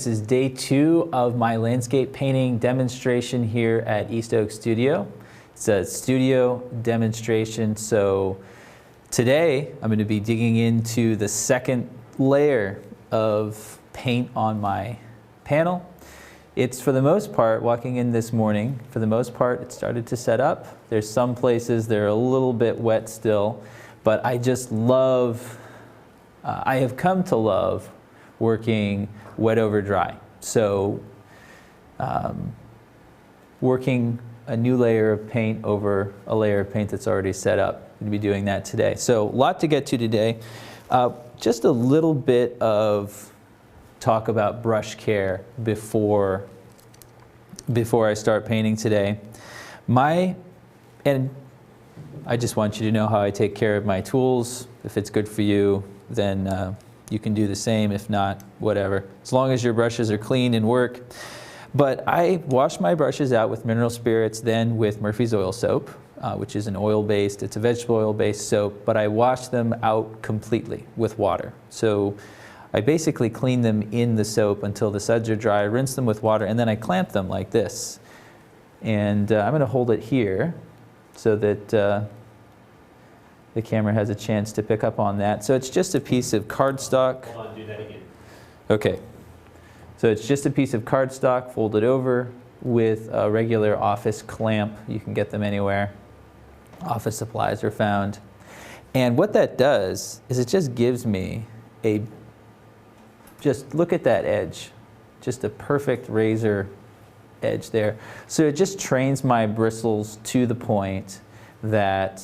This is day 2 of my landscape painting demonstration here at East Oak Studio. It's a studio demonstration, so today I'm going to be digging into the second layer of paint on my panel. It's, for the most part, walking in this morning, for the most part it started to set up. There's some places that are a little bit wet still, but I just love, I have come to love working wet over dry. So working a new layer of paint over a layer of paint that's already set up. I'm going to be doing that today. So a lot to get to today. Just a little bit of talk about brush care before I start painting today. And I just want you to know how I take care of my tools. If it's good for you, then you can do the same. If not, whatever. As long as your brushes are clean and work. But I wash my brushes out with mineral spirits, then with Murphy's oil soap, which is an oil-based, it's a vegetable oil-based soap, but I wash them out completely with water. So I basically clean them in the soap until the suds are dry, rinse them with water, and then I clamp them like this. And I'm going to hold it here so that the camera has a chance to pick up on that. So it's just a piece of cardstock. Hold on, do that again. Okay. So it's just a piece of cardstock folded over with a regular office clamp. You can get them anywhere. Office supplies are found. And what that does is it just gives me just look at that edge. Just a perfect razor edge there. So it just trains my bristles to the point that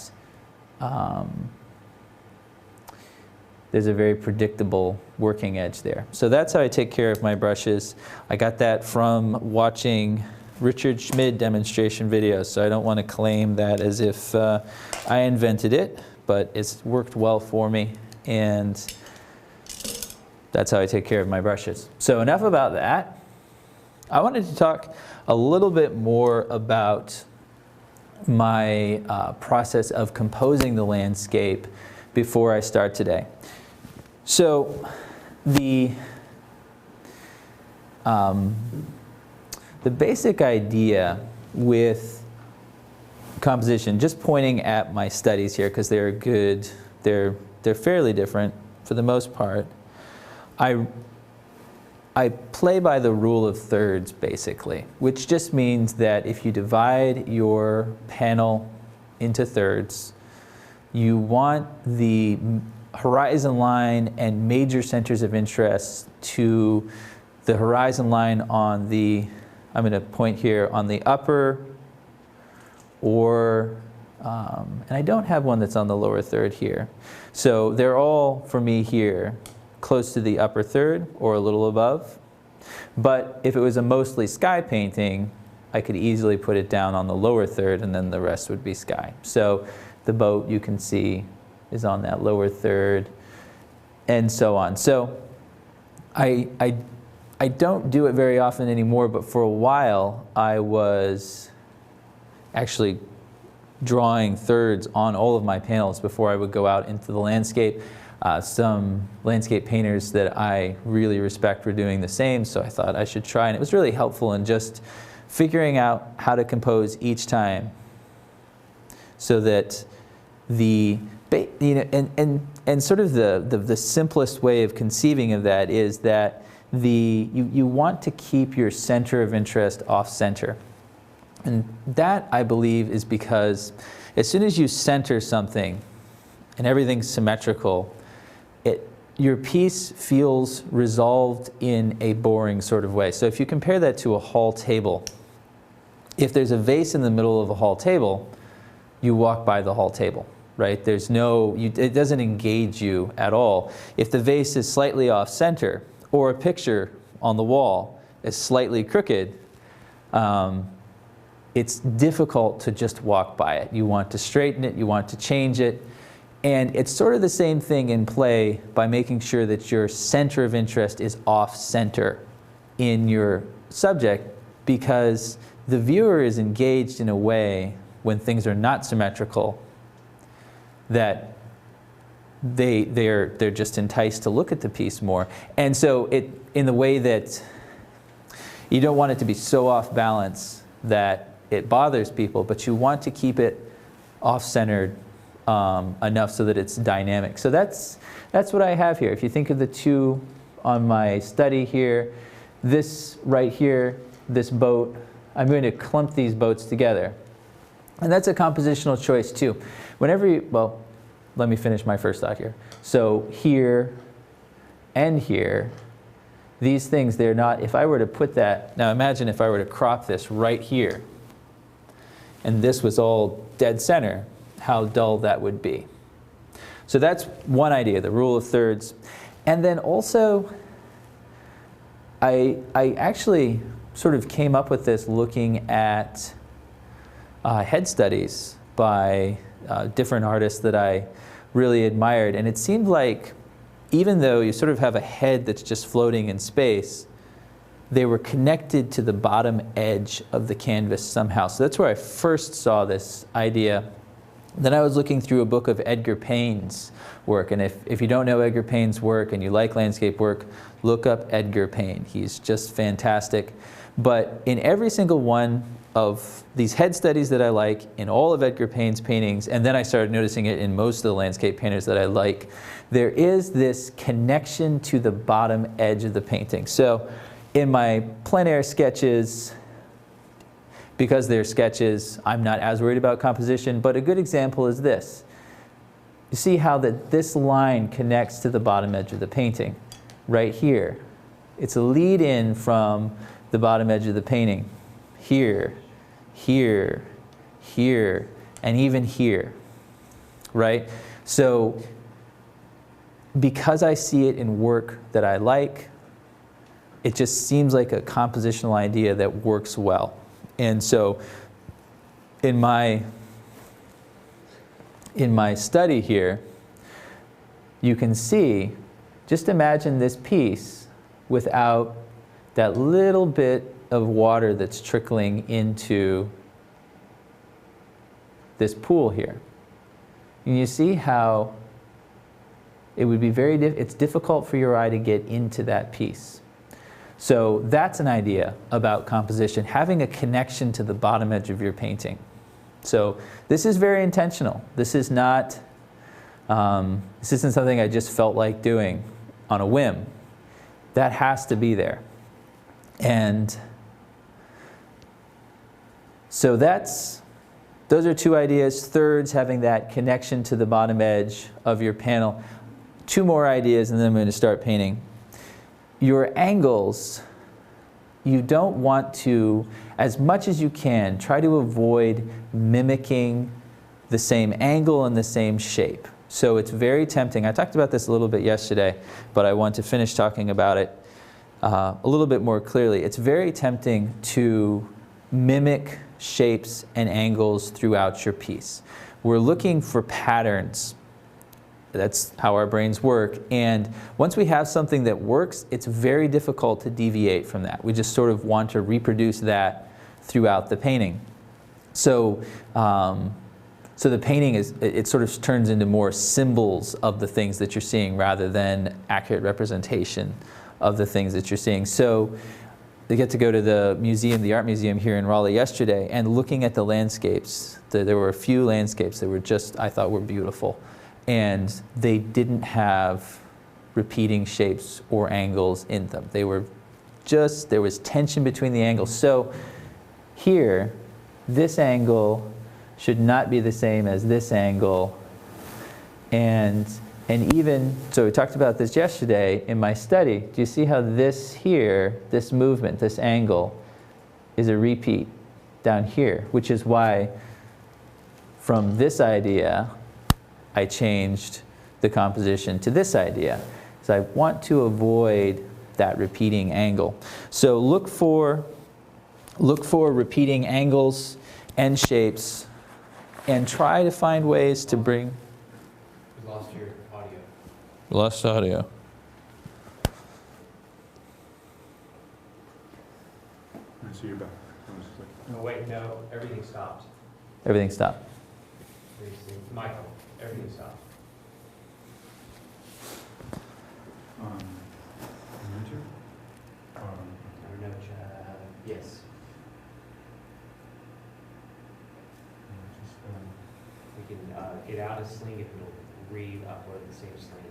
there's a very predictable working edge there. So that's how I take care of my brushes. I got that from watching Richard Schmid demonstration videos, so I don't want to claim that as if I invented it, but it's worked well for me, and that's how I take care of my brushes. So enough about that. I wanted to talk a little bit more about my process of composing the landscape before I start today. So the basic idea with composition, just pointing at my studies here because they're good, they're fairly different for the most part. I play by the rule of thirds, basically, which just means that if you divide your panel into thirds, you want the horizon line and major centers of interest to the horizon line on the, I'm going to point here, on the upper or, and I don't have one that's on the lower third here. So they're all, for me here, close to the upper third or a little above. But if it was a mostly sky painting, I could easily put it down on the lower third and then the rest would be sky. So the boat, you can see, is on that lower third and so on. So I don't do it very often anymore, but for a while I was actually drawing thirds on all of my panels before I would go out into the landscape. Some landscape painters that I really respect were doing the same, so I thought I should try, and it was really helpful in just figuring out how to compose each time so that the, you know, and sort of the simplest way of conceiving of that is that you want to keep your center of interest off center. And that, I believe, is because as soon as you center something and everything's symmetrical, your piece feels resolved in a boring sort of way. So if you compare that to a hall table, if there's a vase in the middle of a hall table, you walk by the hall table, right? There's no, it doesn't engage you at all. If the vase is slightly off center or a picture on the wall is slightly crooked, it's difficult to just walk by it. You want to straighten it, you want to change it. And it's sort of the same thing in play by making sure that your center of interest is off center in your subject, because the viewer is engaged in a way when things are not symmetrical that they're just enticed to look at the piece more. And so in the way that You don't want it to be so off balance that it bothers people, but you want to keep it off-centered enough so that it's dynamic. So that's what I have here. If you think of the two on my study here, this right here, this boat, I'm going to clump these boats together. And that's a compositional choice too. Whenever you, well, let me finish my first thought here. So here and here, these things, they're not, if I were to put that, now imagine if I were to crop this right here, and this was all dead center, how dull that would be. So that's one idea, the rule of thirds. And then also, I actually sort of came up with this looking at head studies by different artists that I really admired. And it seemed like even though you sort of have a head that's just floating in space, they were connected to the bottom edge of the canvas somehow. So that's where I first saw this idea. Then I was looking through a book of Edgar Payne's work. And if you don't know Edgar Payne's work and you like landscape work, look up Edgar Payne. He's just fantastic. But in every single one of these head studies that I like, in all of Edgar Payne's paintings, and then I started noticing it in most of the landscape painters that I like, there is this connection to the bottom edge of the painting. So in my plein air sketches, because they're sketches, I'm not as worried about composition, but a good example is this. You see how this line connects to the bottom edge of the painting, right here. It's a lead in from the bottom edge of the painting, here, here, here, and even here, right? So because I see it in work that I like, it just seems like a compositional idea that works well. And so in my study here, you can see, just imagine this piece without that little bit of water that's trickling into this pool here. And you see how it would be it's difficult for your eye to get into that piece. So that's an idea about composition, having a connection to the bottom edge of your painting. So this is very intentional. This is not, this isn't something I just felt like doing on a whim. That has to be there. And so those are two ideas. Thirds, having that connection to the bottom edge of your panel. Two more ideas and then I'm going to start painting. Your angles, you don't want to, as much as you can, try to avoid mimicking the same angle and the same shape. So it's very tempting. I talked about this a little bit yesterday, but I want to finish talking about it a little bit more clearly. It's very tempting to mimic shapes and angles throughout your piece. We're looking for patterns. That's how our brains work. And once we have something that works, it's very difficult to deviate from that. We just sort of want to reproduce that throughout the painting. So, so the painting it sort of turns into more symbols of the things that you're seeing rather than accurate representation of the things that you're seeing. So they get to go to the museum, the art museum here in Raleigh yesterday, and looking at the landscapes. There were a few landscapes that were just, I thought, were beautiful. And they didn't have repeating shapes or angles in them. They were just, there was tension between the angles. So here, this angle should not be the same as this angle. And even, so we talked about this yesterday in my study. Do you see how this here, this movement, this angle, is a repeat down here, which is why from this idea, I changed the composition to this idea. So I want to avoid that repeating angle. So look for repeating angles and shapes and try to find ways to bring... We lost your audio. Lost audio. I see you back. No, wait, no, everything stopped. Everything stopped. Michael, everything stopped. YouTube? No chat. Yes. We can get out a sling if it'll read upload the same sling.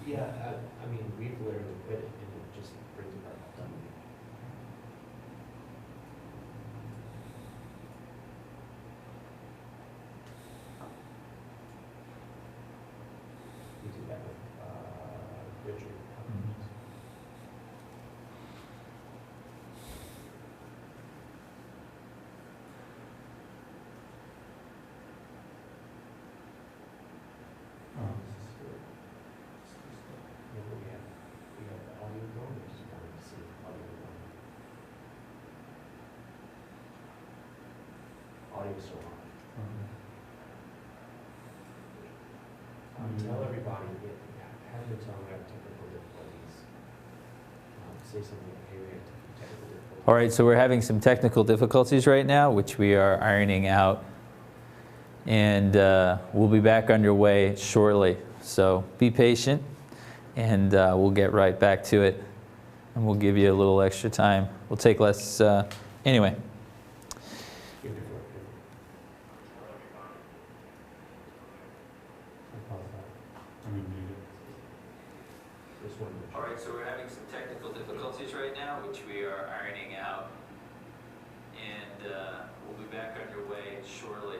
Yeah, I mean, we've literally quit it and it just brings it back up. We do that with Richard. Yeah, we have the audio going, we just wanted to see audio going. Audio's still on. Tell everybody, have them tell them we have technical difficulties. Say something like, hey, we have technical difficulties. All right, so we're having some technical difficulties right now, which we are ironing out. And we'll be back underway shortly. So be patient, and we'll get right back to it. And we'll give you a little extra time. We'll take less, anyway. Give it a look. This one. All right, so we're having some technical difficulties right now, which we are ironing out. And we'll be back underway shortly.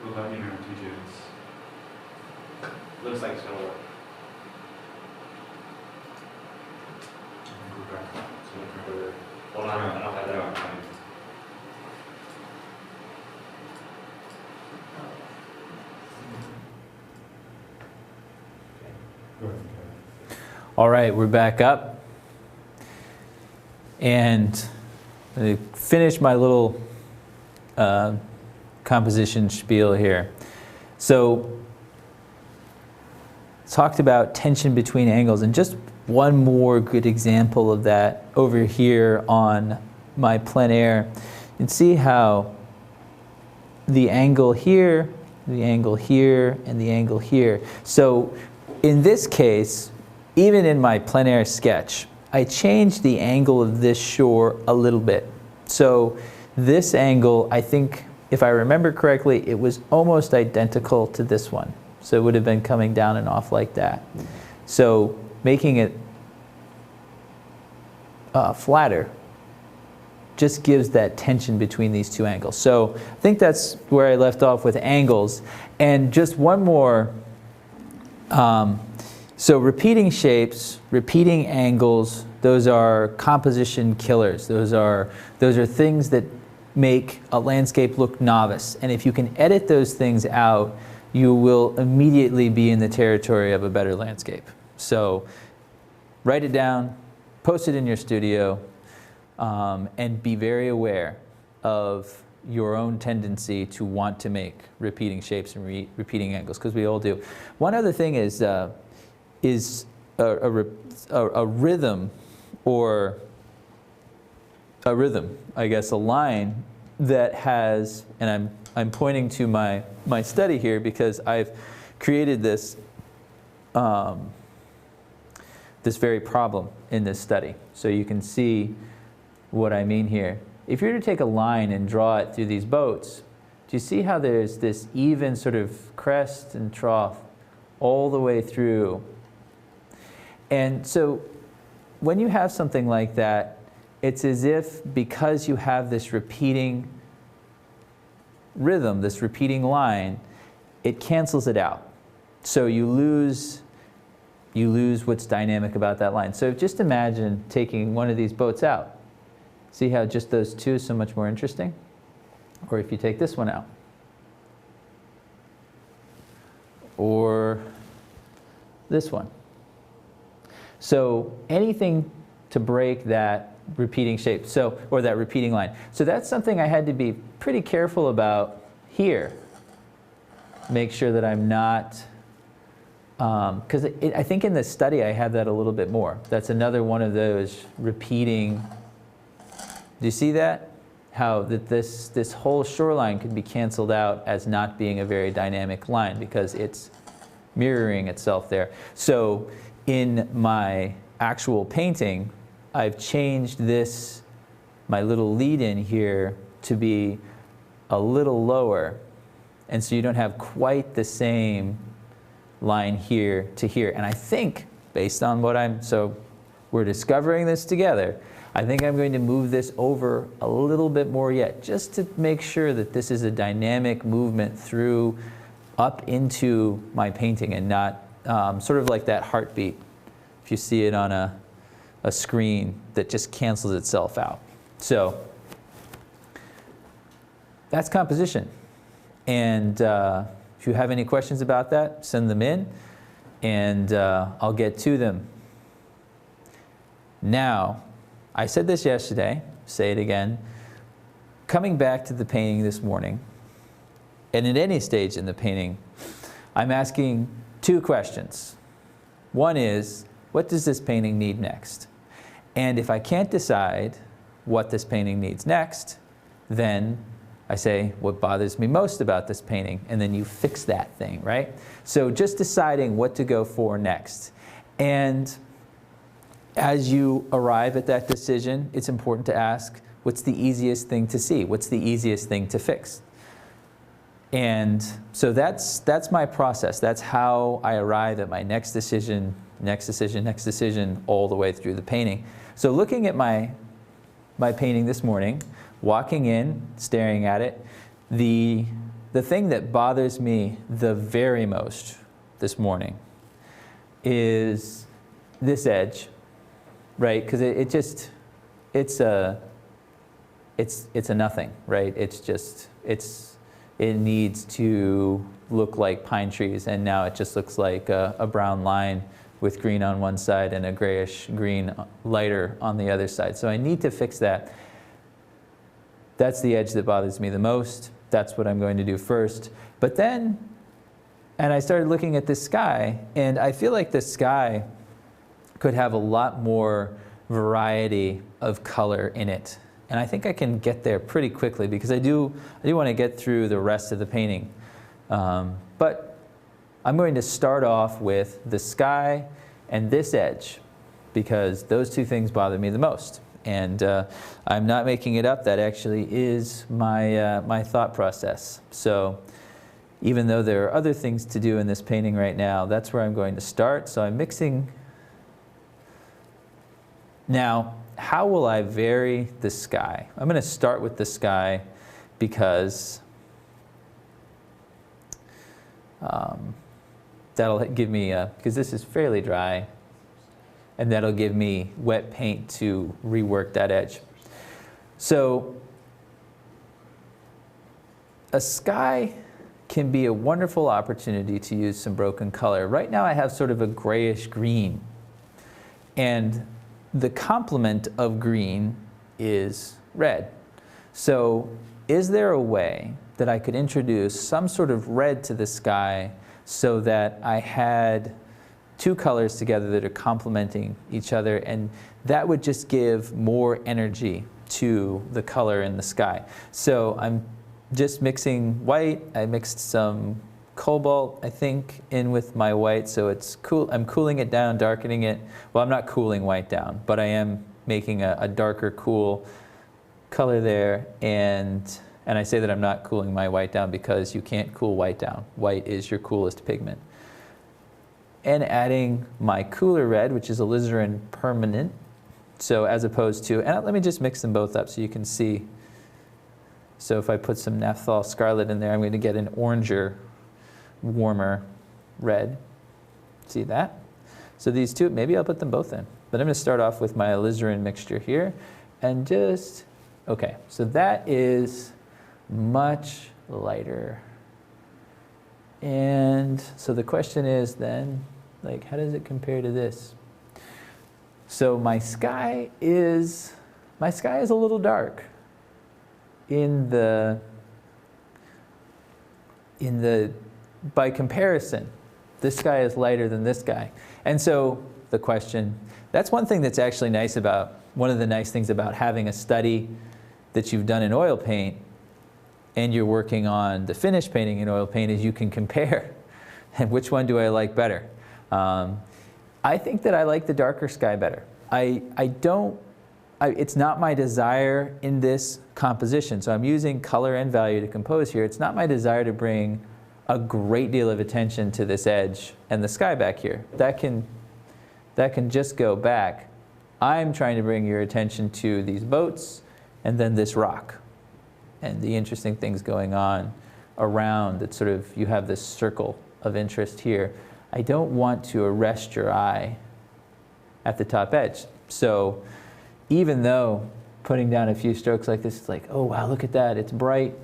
We'll let you know, TJ's. Looks like it's gonna work. Go back. So we'll Hold on, I don't have that on. Go ahead. All right, we're back up. And I finish my little composition spiel here. So, talked about tension between angles, and just one more good example of that over here on my plein air. You can see how the angle here, the angle here, and the angle here. So in this case, even in my plein air sketch, I changed the angle of this shore a little bit. So this angle, I think, if I remember correctly, it was almost identical to this one. So it would have been coming down and off like that. So making it flatter just gives that tension between these two angles. So I think that's where I left off with angles. And just one more. So repeating shapes, repeating angles, those are composition killers. Those are things that make a landscape look novice. And if you can edit those things out, you will immediately be in the territory of a better landscape. So write it down, post it in your studio, and be very aware of your own tendency to want to make repeating shapes and repeating angles, because we all do. One other thing is a rhythm, or a rhythm, I guess, a line that has, and I'm pointing to my study here because I've created this this very problem in this study. So you can see what I mean here. If you were to take a line and draw it through these boats, do you see how there's this even sort of crest and trough all the way through? And so when you have something like that, it's as if, because you have this repeating rhythm, this repeating line, it cancels it out. So you lose what's dynamic about that line. So just imagine taking one of these boats out. See how just those two is so much more interesting? Or if you take this one out. Or this one. So anything to break that repeating shape, or that repeating line. So that's something I had to be pretty careful about here. Make sure that I'm not, because I think in this study I had that a little bit more. That's another one of those repeating. Do you see that? How that this whole shoreline could be canceled out as not being a very dynamic line because it's mirroring itself there. So in my actual painting, I've changed this, my little lead-in here, to be a little lower. And so you don't have quite the same line here to here. And I think, based on what so we're discovering this together, I think I'm going to move this over a little bit more yet, just to make sure that this is a dynamic movement through up into my painting and not sort of like that heartbeat, if you see it on a screen that just cancels itself out. So that's composition. And if you have any questions about that, send them in, and I'll get to them. Now, I said this yesterday, say it again. Coming back to the painting this morning, and at any stage in the painting, I'm asking two questions. One is, what does this painting need next? And if I can't decide what this painting needs next, then I say, what bothers me most about this painting? And then you fix that thing, right? So just deciding what to go for next. And as you arrive at that decision, it's important to ask, what's the easiest thing to see? What's the easiest thing to fix? And so that's my process. That's how I arrive at my next decision, next decision, next decision, all the way through the painting. So looking at my painting this morning, walking in, staring at it, the thing that bothers me the very most this morning is this edge, right? Because it's a nothing, right? It needs to look like pine trees, and now it just looks like a brown line with green on one side and a grayish green lighter on the other side. So I need to fix that. That's the edge that bothers me the most. That's what I'm going to do first. But then, and I started looking at this sky, and I feel like the sky could have a lot more variety of color in it. And I think I can get there pretty quickly because I do want to get through the rest of the painting. But I'm going to start off with the sky and this edge because those two things bother me the most. And I'm not making it up. That actually is my thought process. So even though there are other things to do in this painting right now, that's where I'm going to start. So I'm mixing. Now, how will I vary the sky? I'm going to start with the sky because that'll give me, because this is fairly dry, and that'll give me wet paint to rework that edge. So a sky can be a wonderful opportunity to use some broken color. Right now I have sort of a grayish green. And the complement of green is red. So is there a way that I could introduce some sort of red to the sky so that I had two colors together that are complementing each other, and that would just give more energy to the color in the sky? So I'm just mixing white. I mixed some cobalt, I think, in with my white, so it's cool. I'm cooling it down, darkening it. Well, I'm not cooling white down, but I am making a darker, cool color there, and I say that I'm not cooling my white down because you can't cool white down. White is your coolest pigment. And adding my cooler red, which is alizarin permanent. So as opposed to, and let me just mix them both up so you can see. So if I put some naphthol scarlet in there, I'm going to get an oranger, warmer red. See that? So these two, maybe I'll put them both in. But I'm going to start off with my alizarin mixture here. And just, okay, so that is much lighter. And so the question is then, like, how does it compare to this? So my sky is a little dark by comparison. This sky is lighter than this guy. And so the question, that's one thing that's actually nice about, one of the nice things about having a study that you've done in oil paint and you're working on the finished painting in oil paint, is you can compare. And which one do I like better? I think that I like the darker sky better. It's not my desire in this composition. So I'm using color and value to compose here. It's not my desire to bring a great deal of attention to this edge and the sky back here. That can just go back. I'm trying to bring your attention to these boats and then this rock and the interesting things going on around that. Sort of, you have this circle of interest here. I don't want to arrest your eye at the top edge. So even though putting down a few strokes like this is like, oh wow, look at that, it's bright,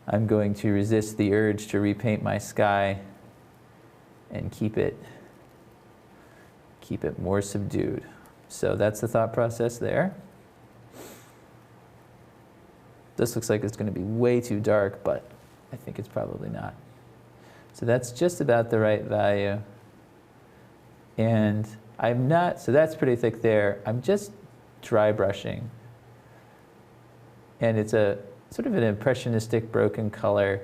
I'm going to resist the urge to repaint my sky and keep it more subdued. So that's the thought process there. This looks like it's going to be way too dark, but I think it's probably not. So that's just about the right value. And I'm not, so that's pretty thick there. I'm just dry brushing. And it's a sort of an impressionistic broken color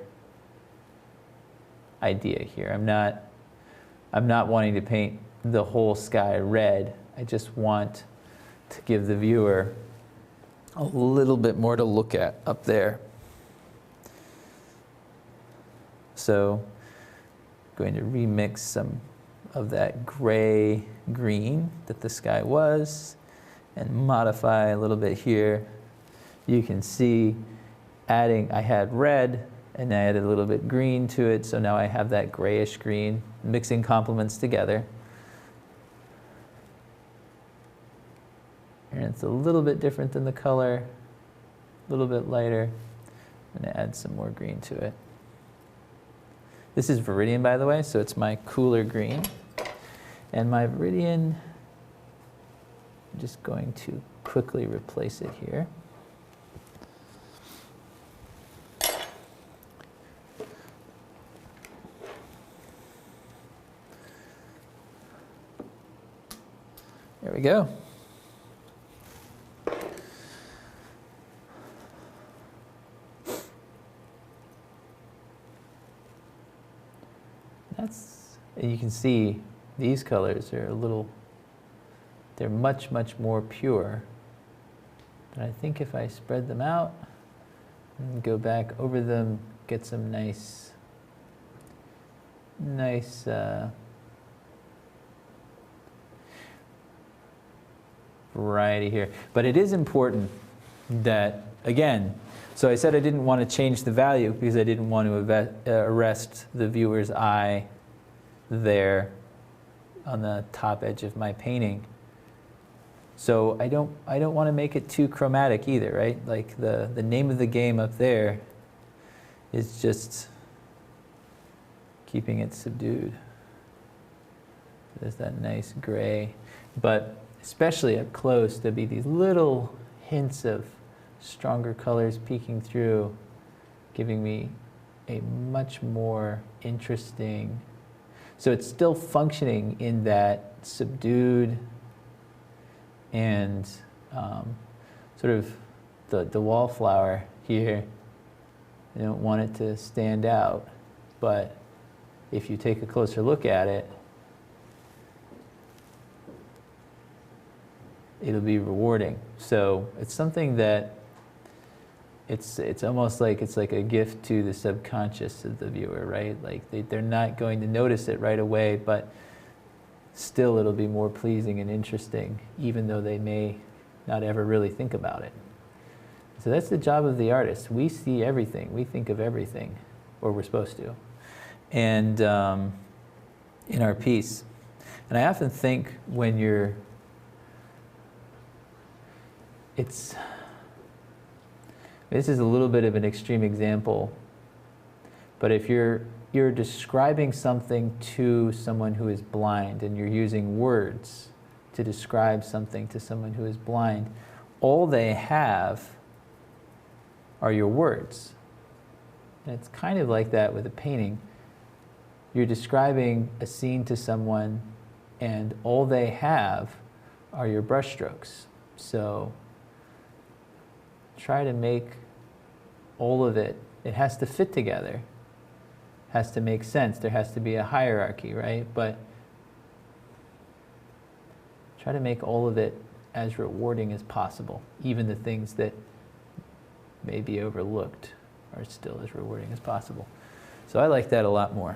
idea here. I'm not wanting to paint the whole sky red. I just want to give the viewer a little bit more to look at up there. So I'm going to remix some of that gray green that the sky was and modify a little bit here. You can see I had red and I added a little bit green to it, so now I have that grayish green, mixing complements together. And it's a little bit different than the color, a little bit lighter. I'm going to add some more green to it. This is Viridian, by the way, so it's my cooler green. And my Viridian, I'm just going to quickly replace it here. There we go. You can see these colors are they're much, much more pure. But I think if I spread them out and go back over them, get some nice variety here. But it is important that, again, so I said I didn't want to change the value because I didn't want to arrest the viewer's eye there on the top edge of my painting. So I don't want to make it too chromatic either, right? Like the name of the game up there is just keeping it subdued. There's that nice gray, but especially up close, there'll be these little hints of stronger colors peeking through, giving me a much more interesting, so it's still functioning in that subdued and sort of the wallflower here. I don't want it to stand out, but if you take a closer look at it, it'll be rewarding. So it's something that it's almost like it's like a gift to the subconscious of the viewer, right? Like they're not going to notice it right away, but still it'll be more pleasing and interesting, even though they may not ever really think about it. So that's the job of the artist. We see everything. We think of everything, or we're supposed to. And in our piece. And I often think when this is a little bit of an extreme example, but if you're describing something to someone who is blind and you're using words to describe something to someone who is blind, all they have are your words. And it's kind of like that with a painting. You're describing a scene to someone and all they have are your brushstrokes. So try to make all of it, it has to fit together, has to make sense. There has to be a hierarchy, right? But try to make all of it as rewarding as possible. Even the things that may be overlooked are still as rewarding as possible. So I like that a lot more.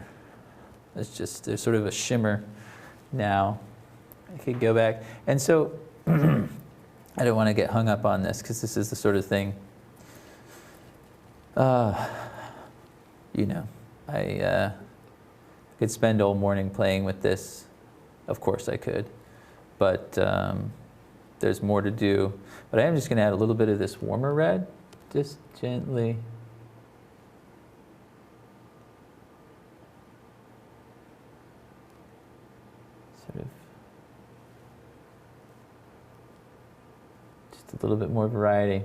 It's just, there's sort of a shimmer now. I could go back. And so I don't want to get hung up on this because this is the sort of thing, you know, I could spend all morning playing with this. Of course I could, but there's more to do. But I am just going to add a little bit of this warmer red, just gently. Sort of just a little bit more variety.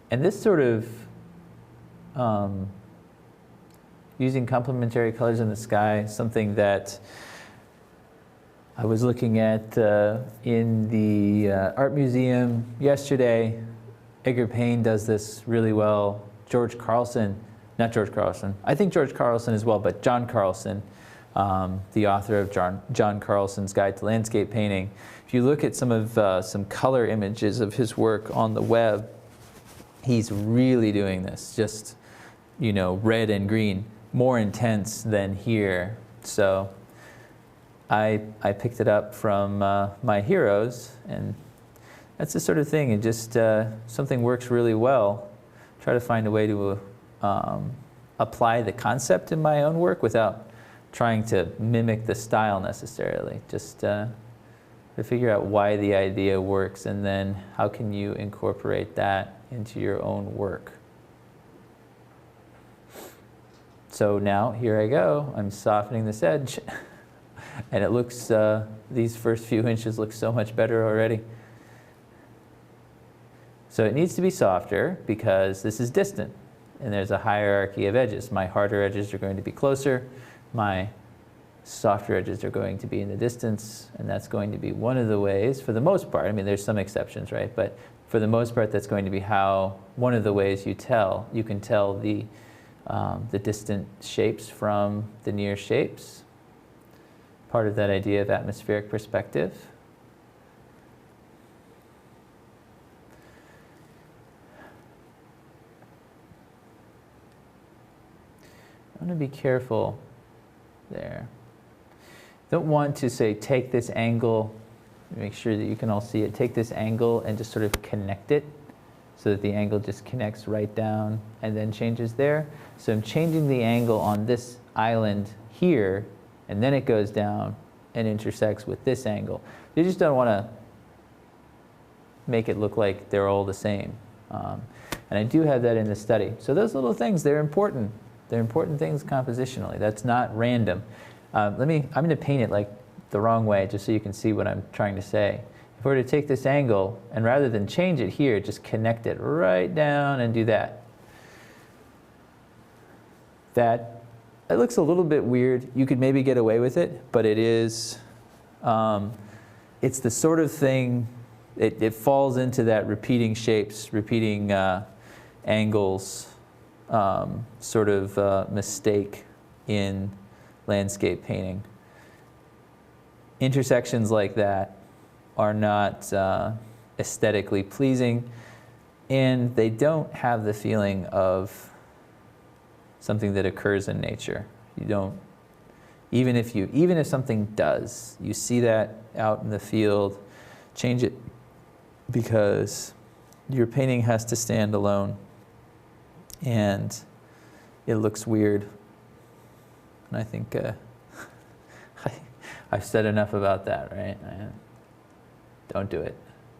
And this sort of using complementary colors in the sky, something that I was looking at in the art museum yesterday. Edgar Payne does this really well. George Carlson, not George Carlson, I think George Carlson as well, but John Carlson, the author of John Carlson's Guide to Landscape Painting. If you look at some color images of his work on the web, he's really doing this, just, you know, red and green, more intense than here. So I picked it up from my heroes, and that's the sort of thing. It just, something works really well. Try to find a way to apply the concept in my own work without trying to mimic the style necessarily. Just to figure out why the idea works, and then how can you incorporate that into your own work. So now, here I go. I'm softening this edge. And it looks, these first few inches look so much better already. So it needs to be softer because this is distant. And there's a hierarchy of edges. My harder edges are going to be closer. My softer edges are going to be in the distance. And that's going to be one of the ways, for the most part. I mean, there's some exceptions, right? But for the most part, that's going to be how, one of the ways you can tell the distant shapes from the near shapes. Part of that idea of atmospheric perspective. I want to be careful there. Don't want to say, take this angle, make sure that you can all see it, take this angle and just sort of connect it so that the angle just connects right down and then changes there. So I'm changing the angle on this island here, and then it goes down and intersects with this angle. You just don't want to make it look like they're all the same. And I do have that in the study. So those little things, they're important. They're important things compositionally. That's not random. I'm going to paint it like the wrong way just so you can see what I'm trying to say. If we were to take this angle and rather than change it here, just connect it right down and do that. It looks a little bit weird. You could maybe get away with it, but it is, it's the sort of thing, it falls into that repeating shapes, repeating angles sort of mistake in landscape painting. Intersections like that are not aesthetically pleasing, and they don't have the feeling of something that occurs in nature. You don't, even if something does, you see that out in the field, change it, because your painting has to stand alone, and it looks weird. And I think I've said enough about that, right? Don't do it.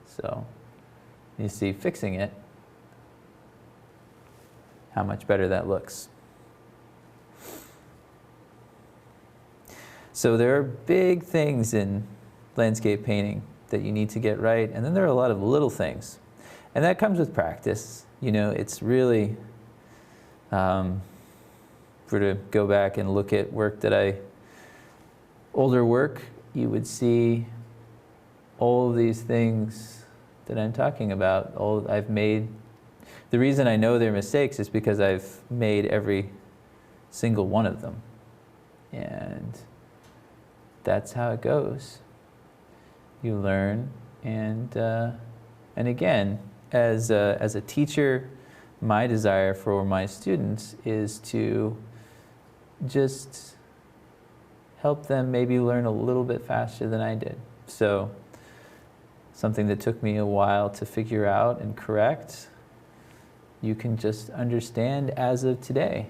So you see, fixing it, how much better that looks. So there are big things in landscape painting that you need to get right, and then there are a lot of little things. And that comes with practice. You know, it's really, for to go back and look at work that older work, you would see all of these things that I'm talking about. I've made. The reason I know they're mistakes is because I've made every single one of them. And that's how it goes. You learn, and again, as a teacher, my desire for my students is to just help them maybe learn a little bit faster than I did. So something that took me a while to figure out and correct, you can just understand as of today,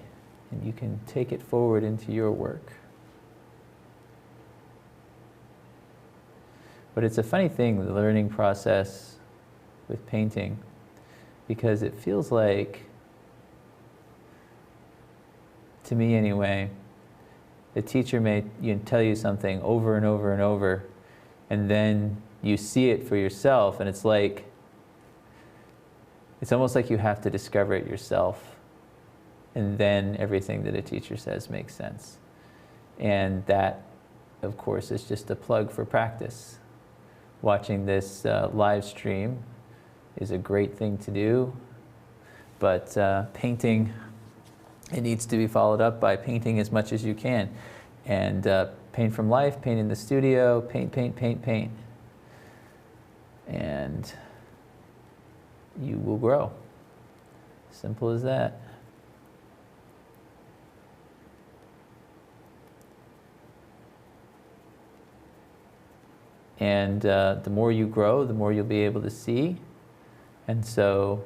and you can take it forward into your work. But it's a funny thing, the learning process with painting, because it feels like, to me anyway, the teacher may tell you something over and over and over, and then you see it for yourself, and it's almost like you have to discover it yourself, and then everything that a teacher says makes sense. And that, of course, is just a plug for practice. Watching this live stream is a great thing to do, but painting, it needs to be followed up by painting as much as you can. And paint from life, paint in the studio, paint, paint, paint, paint. And you will grow. Simple as that. And the more you grow, the more you'll be able to see. And so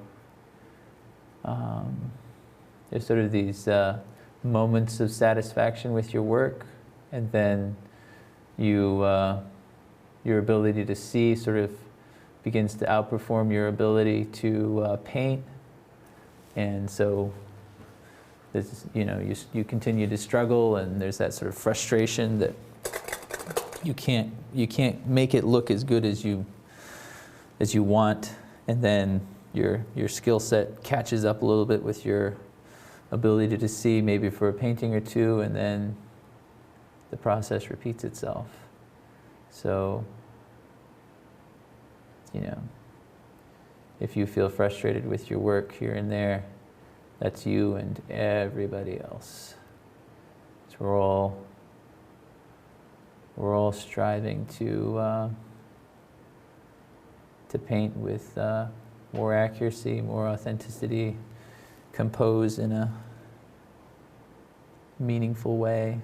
there's sort of these moments of satisfaction with your work, and then your ability to see sort of begins to outperform your ability to paint. And so there's, you continue to struggle, and there's that sort of frustration that you can't make it look as good as you want, and then your skill set catches up a little bit with your ability to see, maybe for a painting or two, and then the process repeats itself. So, if you feel frustrated with your work here and there, that's you and everybody else. So we're all striving to paint with more accuracy, more authenticity, compose in a meaningful way,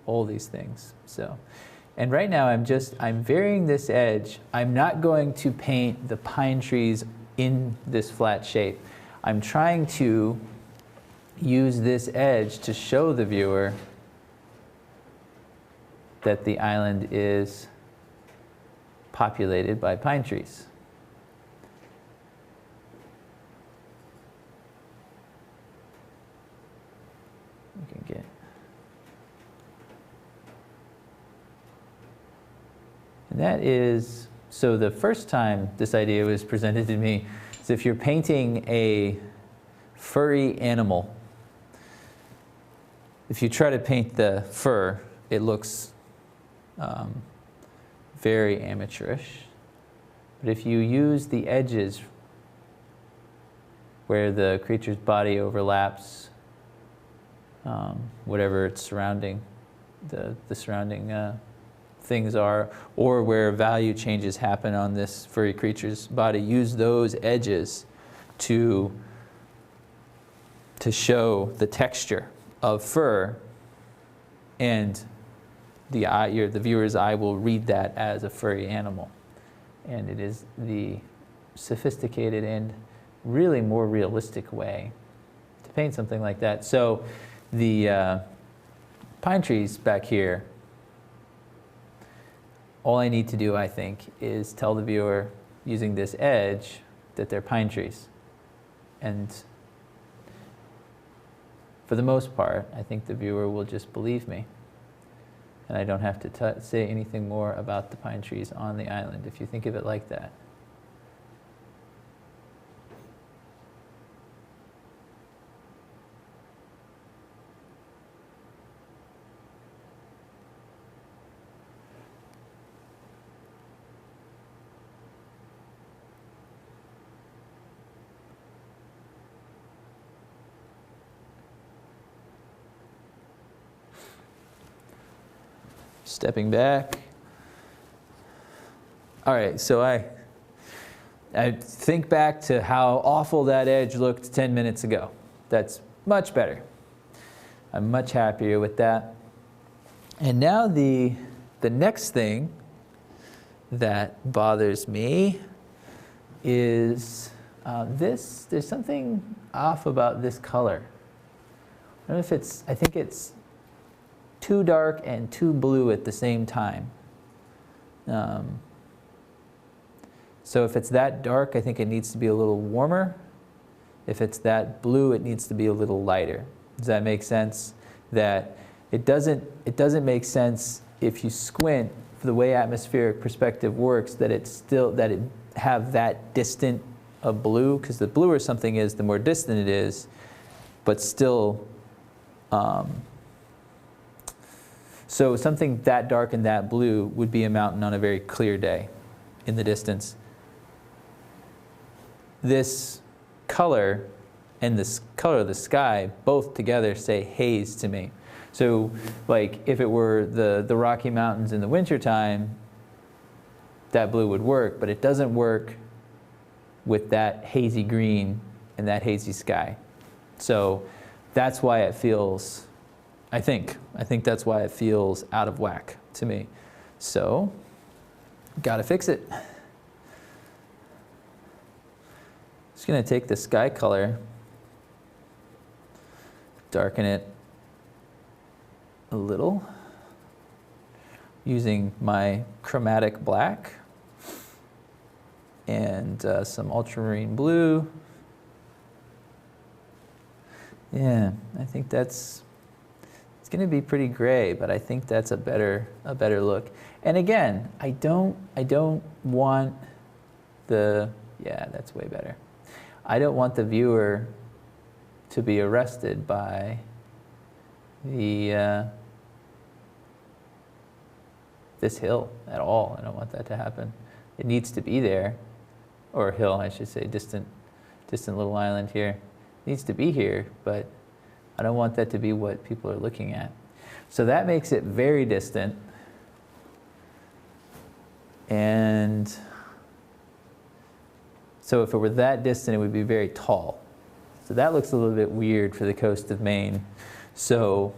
all these things. So, and right now I'm varying this edge. I'm not going to paint the pine trees in this flat shape. I'm trying to use this edge to show the viewer that the island is populated by pine trees. can get. And that is, so the first time this idea was presented to me is if you're painting a furry animal, if you try to paint the fur, it looks very amateurish. But if you use the edges where the creature's body overlaps whatever it's surrounding, the surrounding things are, or where value changes happen on this furry creature's body, use those edges to show the texture of fur, and the viewer's eye will read that as a furry animal. And it is the sophisticated and really more realistic way to paint something like that. So the pine trees back here, all I need to do, I think, is tell the viewer using this edge that they're pine trees. And for the most part, I think the viewer will just believe me. And I don't have to say anything more about the pine trees on the island, if you think of it like that. Stepping back. All right, so I think back to how awful that edge looked 10 minutes ago. That's much better. I'm much happier with that. And now the next thing that bothers me is this. There's something off about this color. I don't know if it's, I think it's too dark and too blue at the same time. So if it's that dark, I think it needs to be a little warmer. If it's that blue, it needs to be a little lighter. Does that make sense? That it doesn't make sense if you squint for the way atmospheric perspective works, that it have that distant of blue, because the bluer something is, the more distant it is, but still. So something that dark and that blue would be a mountain on a very clear day in the distance. This color and this color of the sky both together say haze to me. So like if it were the Rocky Mountains in the wintertime, that blue would work, but it doesn't work with that hazy green and that hazy sky. So that's why it feels, I think that's why it feels out of whack to me. So, gotta fix it. Just gonna take the sky color, darken it a little, using my chromatic black and some ultramarine blue. Yeah, I think that's, it's going to be pretty gray, but I think that's a better look. And again, I don't want the, yeah, that's way better. I don't want the viewer to be arrested by the this hill at all. I don't want that to happen. It needs to be there, or hill, I should say, distant little island here. It needs to be here, but I don't want that to be what people are looking at. So that makes it very distant. And so if it were that distant, it would be very tall. So that looks a little bit weird for the coast of Maine. So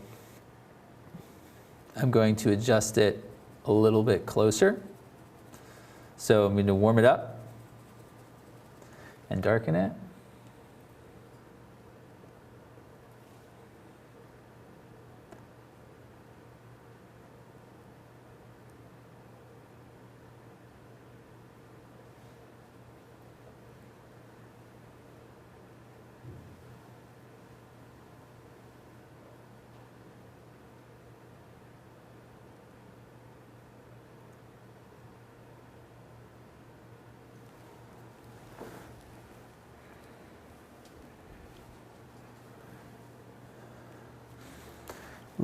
I'm going to adjust it a little bit closer. So I'm going to warm it up and darken it.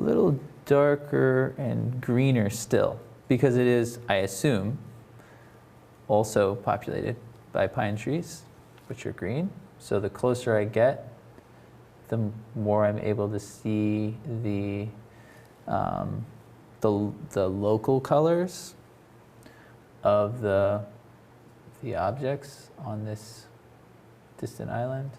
little darker and greener still, because it is, I assume, also populated by pine trees, which are green. So the closer I get, the more I'm able to see the local colors of the objects on this distant island.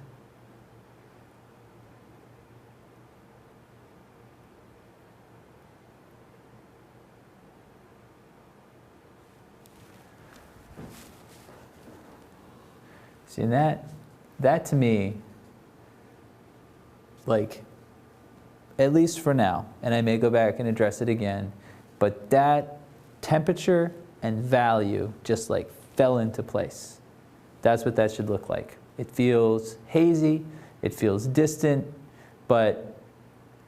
See, and that to me, like, at least for now, and I may go back and address it again, but that temperature and value just like fell into place. That's what that should look like. It feels hazy, it feels distant, but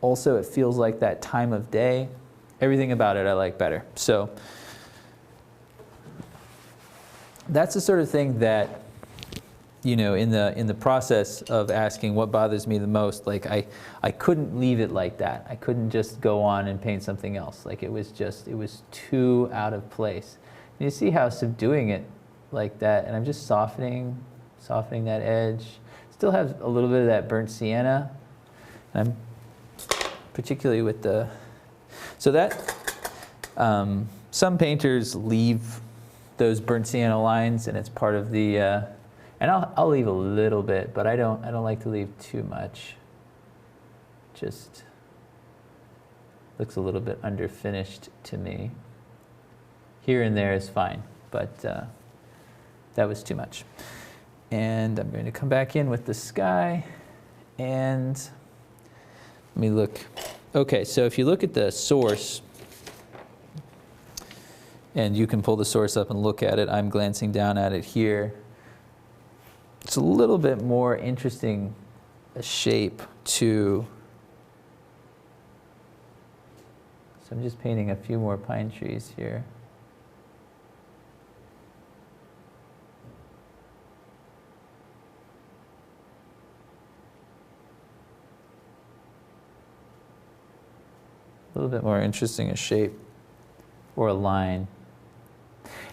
also it feels like that time of day. Everything about it I like better. So that's the sort of thing that, you know, in the process of asking what bothers me the most, like I couldn't leave it like that. I couldn't just go on and paint something else. Like it was too out of place. And you see how subduing it like that, and I'm just softening that edge. Still have a little bit of that burnt sienna. And I'm particularly with the, so that, some painters leave those burnt sienna lines, and it's part of the, and I'll leave a little bit, but I don't like to leave too much. Just looks a little bit underfinished to me. Here and there is fine, but that was too much. And I'm going to come back in with the sky, and let me look. Okay, so if you look at the source, and you can pull the source up and look at it, I'm glancing down at it here. It's a little bit more interesting a shape to, so I'm just painting a few more pine trees here. A little bit more interesting a shape or a line.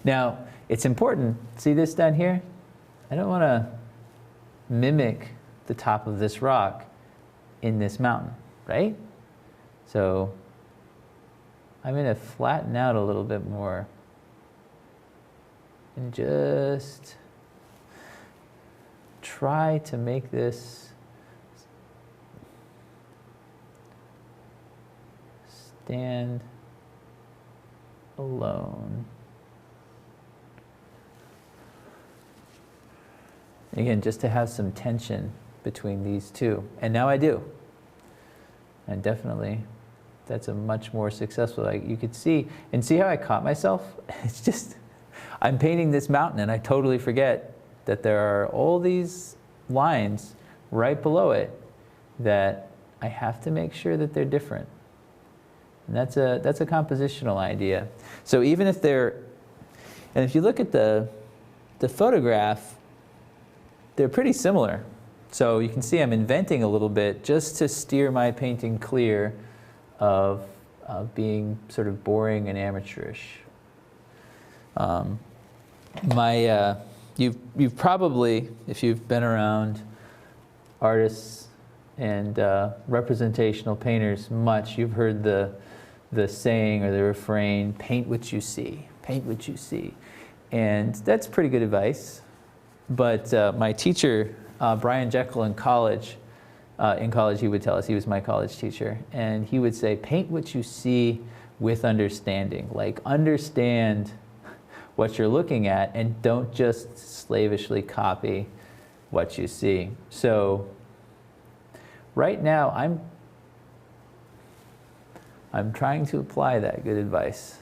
Now, it's important, see this down here? I don't want to mimic the top of this rock in this mountain, right? So I'm going to flatten out a little bit more and just try to make this stand alone. Again, just to have some tension between these two. And now I do. And definitely, that's a much more successful, like you could see, and see how I caught myself? It's just, I'm painting this mountain and I totally forget that there are all these lines right below it that I have to make sure that they're different. And that's a compositional idea. So even if they're, and if you look at the photograph, they're pretty similar. So you can see I'm inventing a little bit just to steer my painting clear of being sort of boring and amateurish. You've probably, if you've been around artists and representational painters much, you've heard the saying or the refrain, paint what you see, paint what you see. And that's pretty good advice. But my teacher, Brian Jekyll in college he would tell us, he was my college teacher, and he would say, paint what you see with understanding. Like, understand what you're looking at and don't just slavishly copy what you see. So right now, I'm trying to apply that good advice.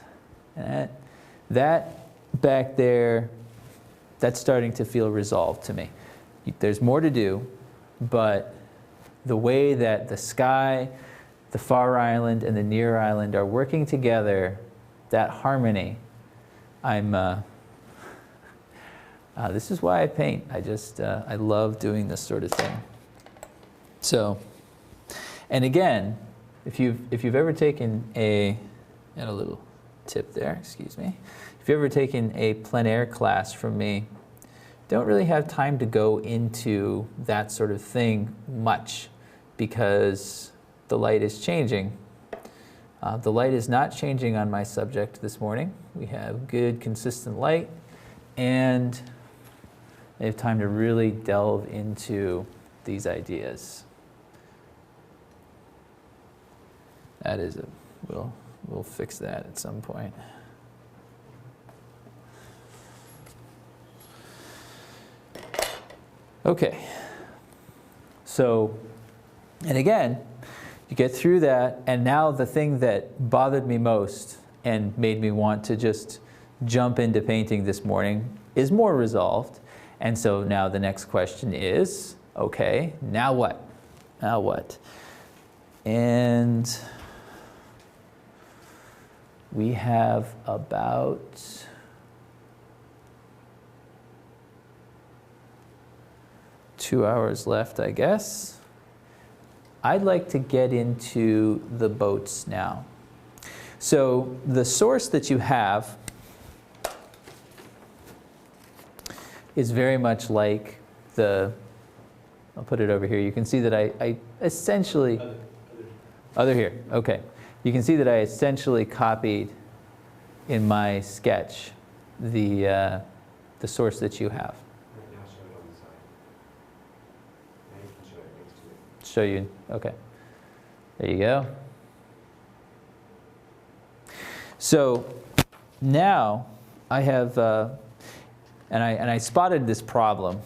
And that back there, that's starting to feel resolved to me. There's more to do, but the way that the sky, the far island, and the near island are working together, that harmony, this is why I paint. I love doing this sort of thing. So, and again, if you've ever taken and a little tip there, excuse me. If you've ever taken a plein air class from me, don't really have time to go into that sort of thing much because the light is changing. The light is not changing on my subject this morning. We have good, consistent light, and I have time to really delve into these ideas. That is we'll fix that at some point. Okay, so, and again, you get through that, and now the thing that bothered me most and made me want to just jump into painting this morning is more resolved. And so now the next question is, okay, now what? Now what? And we have about 2 hours left, I guess. I'd like to get into the boats now. So the source that you have is very much like I'll put it over here. You can see that I essentially, other here, okay. You can see that I essentially copied in my sketch the source that you have. Now show it on the side. Now you can show it next to it. Show you, okay. There you go. So now I have, and I spotted this problem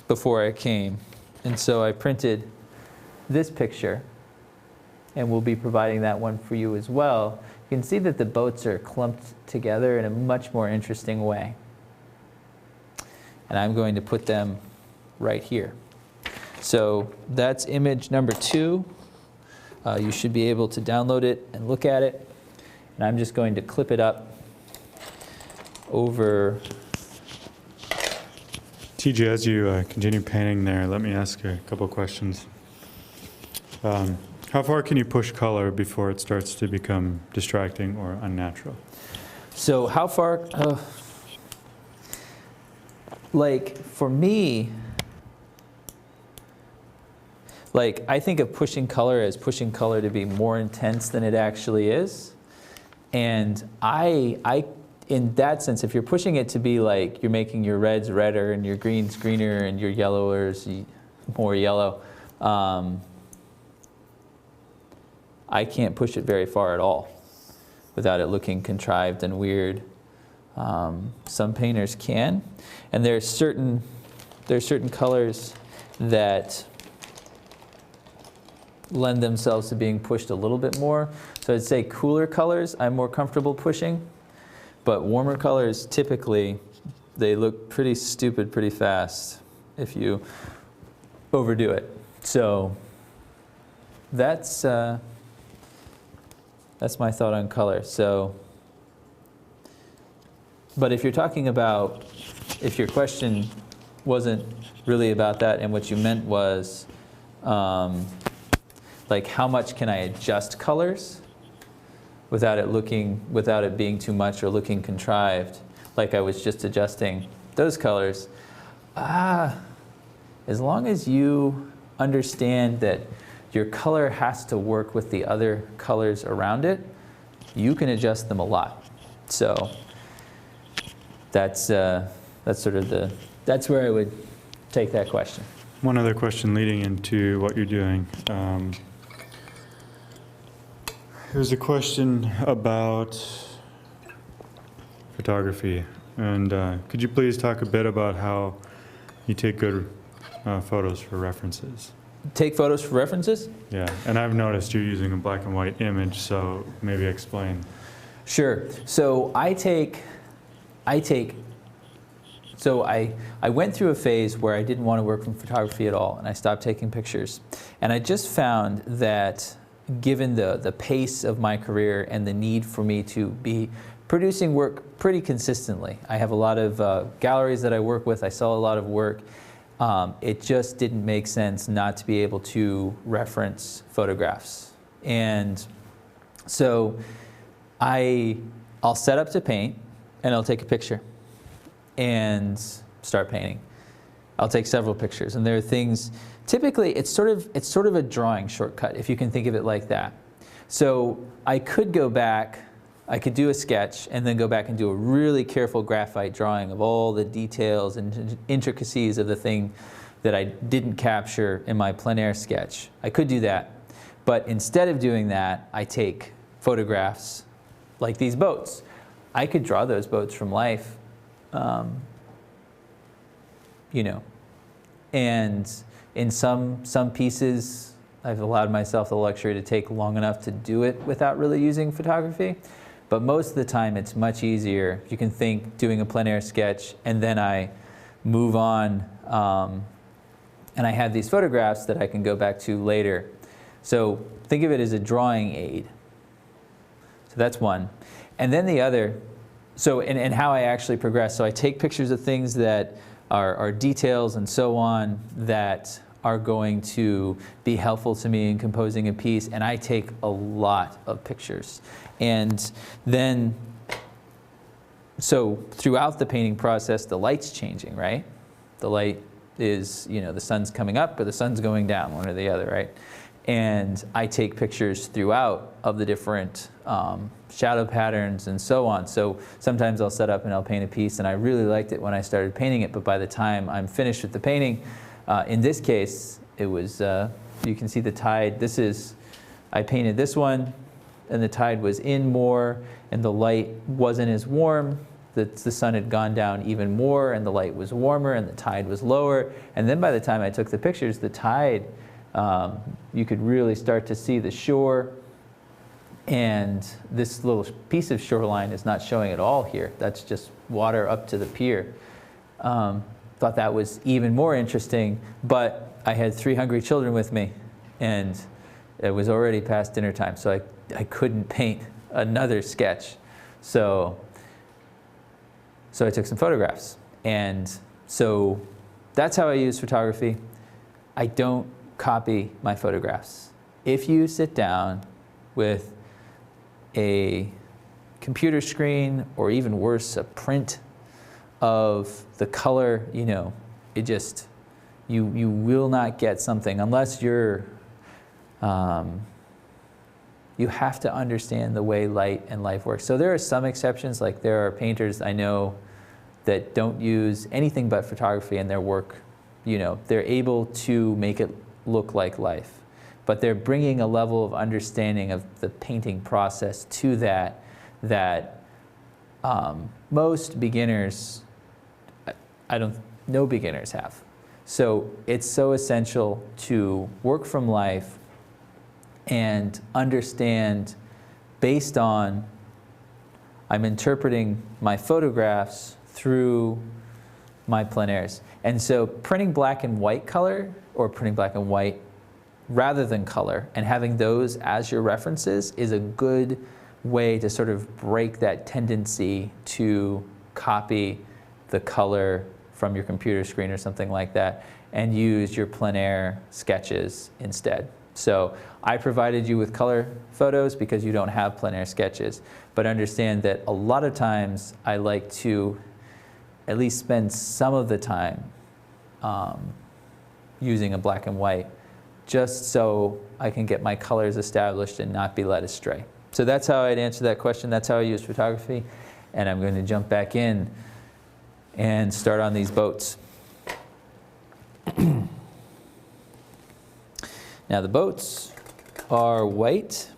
before I came, and so I printed this picture, and we'll be providing that one for you as well. You can see that the boats are clumped together in a much more interesting way. And I'm going to put them right here. So that's image number 2. You should be able to download it and look at it. And I'm just going to clip it up over. TJ, as you continue painting there, let me ask you a couple of questions. How far can you push color before it starts to become distracting or unnatural? So how far, like for me, like I think of pushing color as pushing color to be more intense than it actually is. And I in that sense, if you're pushing it to be like you're making your reds redder and your greens greener and your yellowers more yellow, I can't push it very far at all without it looking contrived and weird. Some painters can, and there's certain colors that lend themselves to being pushed a little bit more. So I'd say cooler colors I'm more comfortable pushing, but warmer colors typically they look pretty stupid pretty fast if you overdo it. So that's my thought on color. So, but if you're talking about, if your question wasn't really about that and what you meant was like how much can I adjust colors without it being too much or looking contrived, like I was just adjusting those colors, as long as you understand that your color has to work with the other colors around it, you can adjust them a lot. So that's sort of that's where I would take that question. One other question leading into what you're doing. Here's a question about photography. And could you please talk a bit about how you take good photos for references? Take photos for references? Yeah, and I've noticed you're using a black and white image, so maybe explain. Sure. So I went through a phase where I didn't want to work from photography at all, and I stopped taking pictures. And I just found that given the pace of my career and the need for me to be producing work pretty consistently, I have a lot of galleries that I work with, I sell a lot of work, it just didn't make sense not to be able to reference photographs And so I'll set up to paint, and I'll take a picture and start painting. I'll take several pictures, and there are things, typically it's sort of a drawing shortcut, if you can think of it like that. So I could go back, I could do a sketch and then go back and do a really careful graphite drawing of all the details and intricacies of the thing that I didn't capture in my plein air sketch. I could do that, but instead of doing that, I take photographs like these boats. I could draw those boats from life, you know, and in some pieces, I've allowed myself the luxury to take long enough to do it without really using photography. But most of the time, it's much easier. You can think doing a plein air sketch, and then I move on, and I have these photographs that I can go back to later. So think of it as a drawing aid. So that's one. And then the other, so and how I actually progress. So I take pictures of things that are details and so on that are going to be helpful to me in composing a piece, and I take a lot of pictures. And then, so throughout the painting process, the light's changing, right? The light is, you know, the sun's coming up or the sun's going down, one or the other, right? And I take pictures throughout of the different shadow patterns and so on. So sometimes I'll set up and I'll paint a piece, and I really liked it when I started painting it, but by the time I'm finished with the painting, in this case, it was, you can see the tide. I painted this one, and the tide was in more, and the light wasn't as warm. The sun had gone down even more, and the light was warmer, and the tide was lower. And then by the time I took the pictures, the tide, you could really start to see the shore. And this little piece of shoreline is not showing at all here. That's just water up to the pier. Thought that was even more interesting, but I had 3 hungry children with me, and it was already past dinner time, so I couldn't paint another sketch. So I took some photographs, and so that's how I use photography. I don't copy my photographs. If you sit down with a computer screen, or even worse, a print of the color, you know, it just, you will not get something unless you're, you have to understand the way light and life works. So there are some exceptions, like there are painters I know that don't use anything but photography in their work. You know, they're able to make it look like life, but they're bringing a level of understanding of the painting process to that most beginners, no beginners have. So it's so essential to work from life and understand based on, I'm interpreting my photographs through my plein airs. And so printing black and white color, or printing black and white rather than color, and having those as your references is a good way to sort of break that tendency to copy the color from your computer screen or something like that, and use your plein air sketches instead. So I provided you with color photos because you don't have plein air sketches, but understand that a lot of times I like to at least spend some of the time using a black and white, just so I can get my colors established and not be led astray. So that's how I'd answer that question. That's how I use photography. And I'm going to jump back in and start on these boats. Now the boats are white.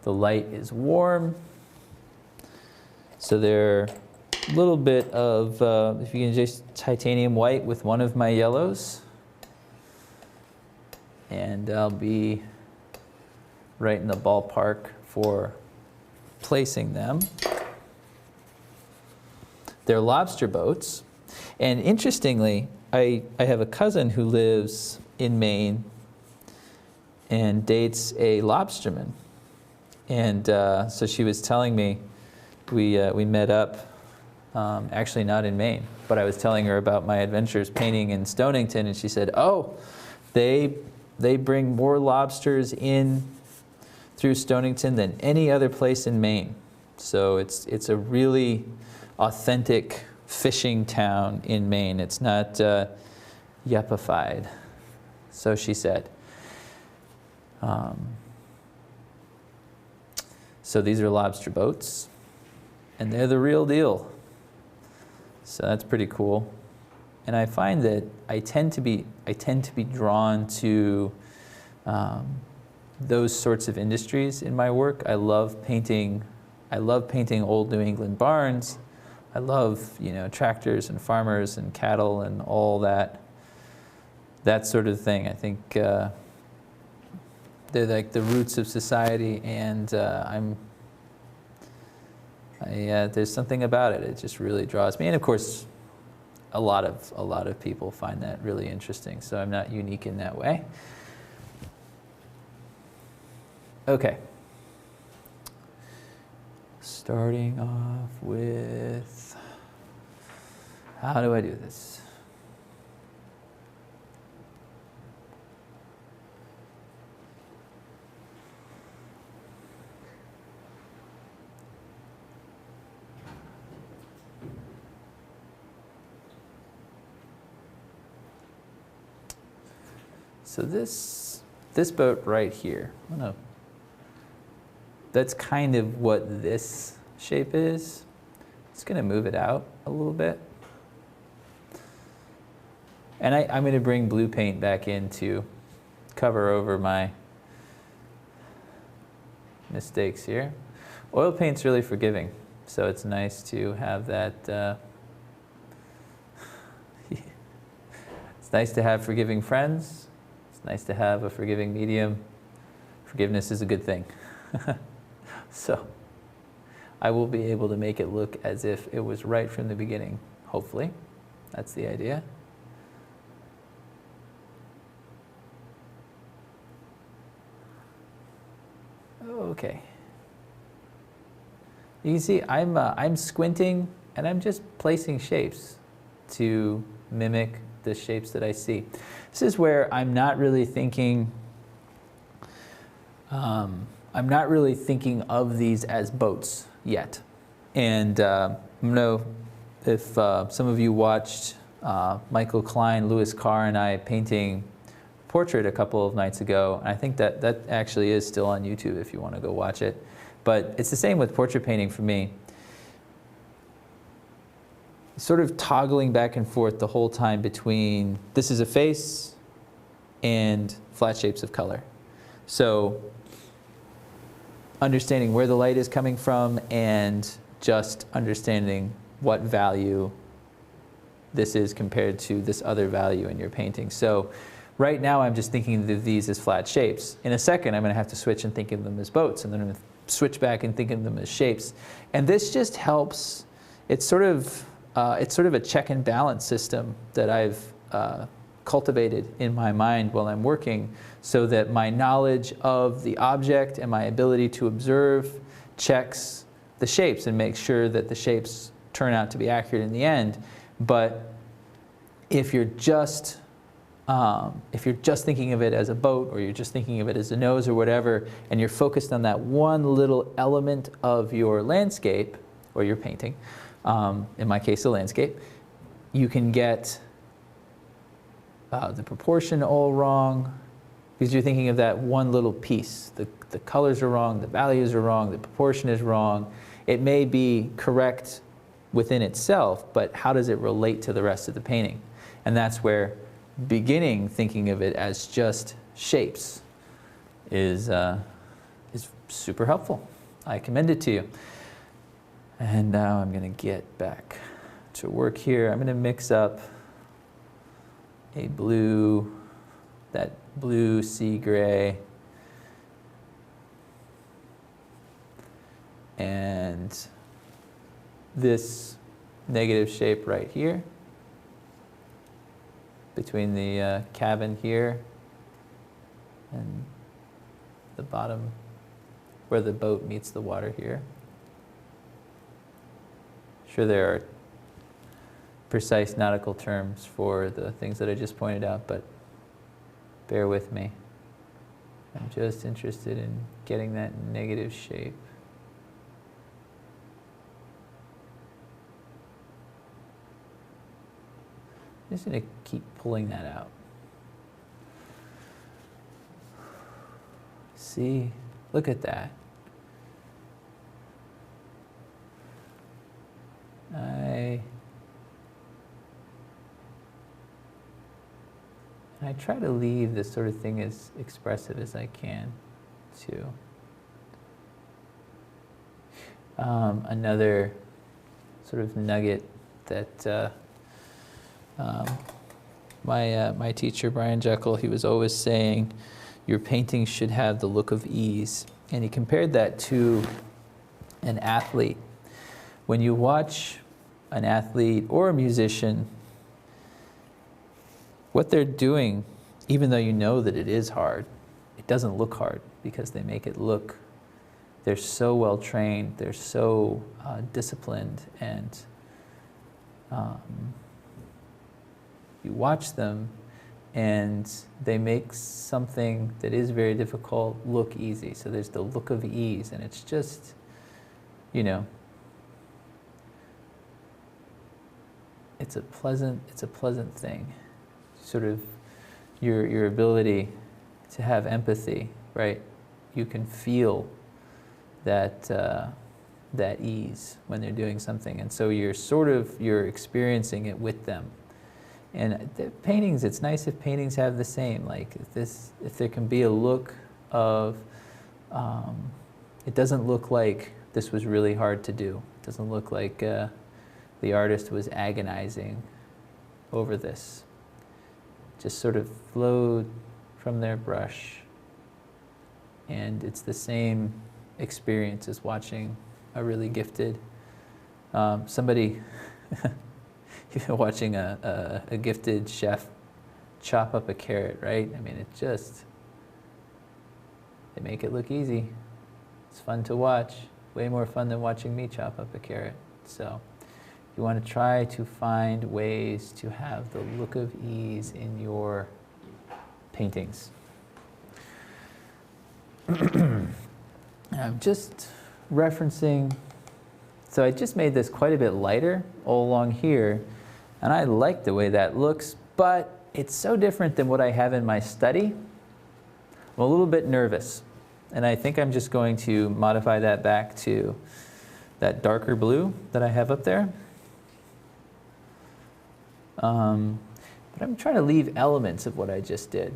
The light is warm. So they're a little bit of, if you can just titanium white with one of my yellows. And I'll be right in the ballpark for placing them. They're lobster boats. And interestingly, I have a cousin who lives in Maine and dates a lobsterman. And so she was telling me, we met up, actually not in Maine, but I was telling her about my adventures painting in Stonington, and she said, oh, they They bring more lobsters in through Stonington than any other place in Maine. So it's a really authentic fishing town in Maine. It's not yuppified, so she said. So these are lobster boats, and they're the real deal. So that's pretty cool. And I find that I tend to be drawn to those sorts of industries in my work. I love painting old New England barns. I love, tractors and farmers and cattle and all that sort of thing. I think they're like the roots of society, and there's something about it. It just really draws me. And of course, a lot of people find that really interesting. So I'm not unique in that way. Okay. Starting off with, how do I do this? So this boat right here, that's kind of what this shape is. It's going to move it out a little bit. And I'm going to bring blue paint back in to cover over my mistakes here. Oil paint's really forgiving, so it's nice to have that. It's nice to have forgiving friends. It's nice to have a forgiving medium. Forgiveness is a good thing. So I will be able to make it look as if it was right from the beginning, hopefully. That's the idea. Okay. You can see I'm squinting, and I'm just placing shapes to mimic the shapes that I see. This is where I'm not really thinking of these as boats yet. And I don't know if some of you watched Michael Klein, Louis Carr, and I painting portrait a couple of nights ago. And I think that actually is still on YouTube if you want to go watch it. But it's the same with portrait painting for me. Sort of toggling back and forth the whole time between this is a face and flat shapes of color. So understanding where the light is coming from and just understanding what value this is compared to this other value in your painting. So right now I'm just thinking of these as flat shapes. In a second I'm going to have to switch and think of them as boats, and then I'm going to switch back and think of them as shapes. And this just helps. It's sort of a check and balance system that I've cultivated in my mind while I'm working, so that my knowledge of the object and my ability to observe checks the shapes and makes sure that the shapes turn out to be accurate in the end. But if you're just thinking of it as a boat, or you're just thinking of it as a nose or whatever, and you're focused on that one little element of your landscape or your painting, in my case a landscape, you can get the proportion all wrong, because you're thinking of that one little piece. The colors are wrong, the values are wrong, the proportion is wrong. It may be correct within itself, but how does it relate to the rest of the painting? And that's where beginning thinking of it as just shapes is super helpful. I commend it to you. And now I'm going to get back to work here. I'm going to mix up that blue sea gray, and this negative shape right here between the cabin here and the bottom where the boat meets the water here. Sure, there are precise nautical terms for the things that I just pointed out, but bear with me. I'm just interested in getting that negative shape. I'm just going to keep pulling that out. See, look at that. I try to leave this sort of thing as expressive as I can, too. Another sort of nugget that my teacher, Brian Jekyll, he was always saying, your paintings should have the look of ease. And he compared that to an athlete. When you watch an athlete or a musician, what they're doing, even though you know that it is hard, it doesn't look hard because they make it look, they're so well trained, they're so disciplined, and you watch them and they make something that is very difficult look easy. So there's the look of ease, and it's just, you know, it's a pleasant thing. Sort of your ability to have empathy, right? You can feel that that ease when they're doing something, and so you're experiencing it with them. And the paintings, it's nice if paintings have the same. Like if there can be a look of, it doesn't look like this was really hard to do. It doesn't look like the artist was agonizing over this. Just sort of flowed from their brush. And it's the same experience as watching a really gifted, somebody, watching a gifted chef chop up a carrot, right? I mean, they make it look easy. It's fun to watch. Way more fun than watching me chop up a carrot. So you want to try to find ways to have the look of ease in your paintings. I'm just referencing, so I just made this quite a bit lighter all along here, and I like the way that looks, but it's so different than what I have in my study. I'm a little bit nervous, and I think I'm just going to modify that back to that darker blue that I have up there. But I'm trying to leave elements of what I just did.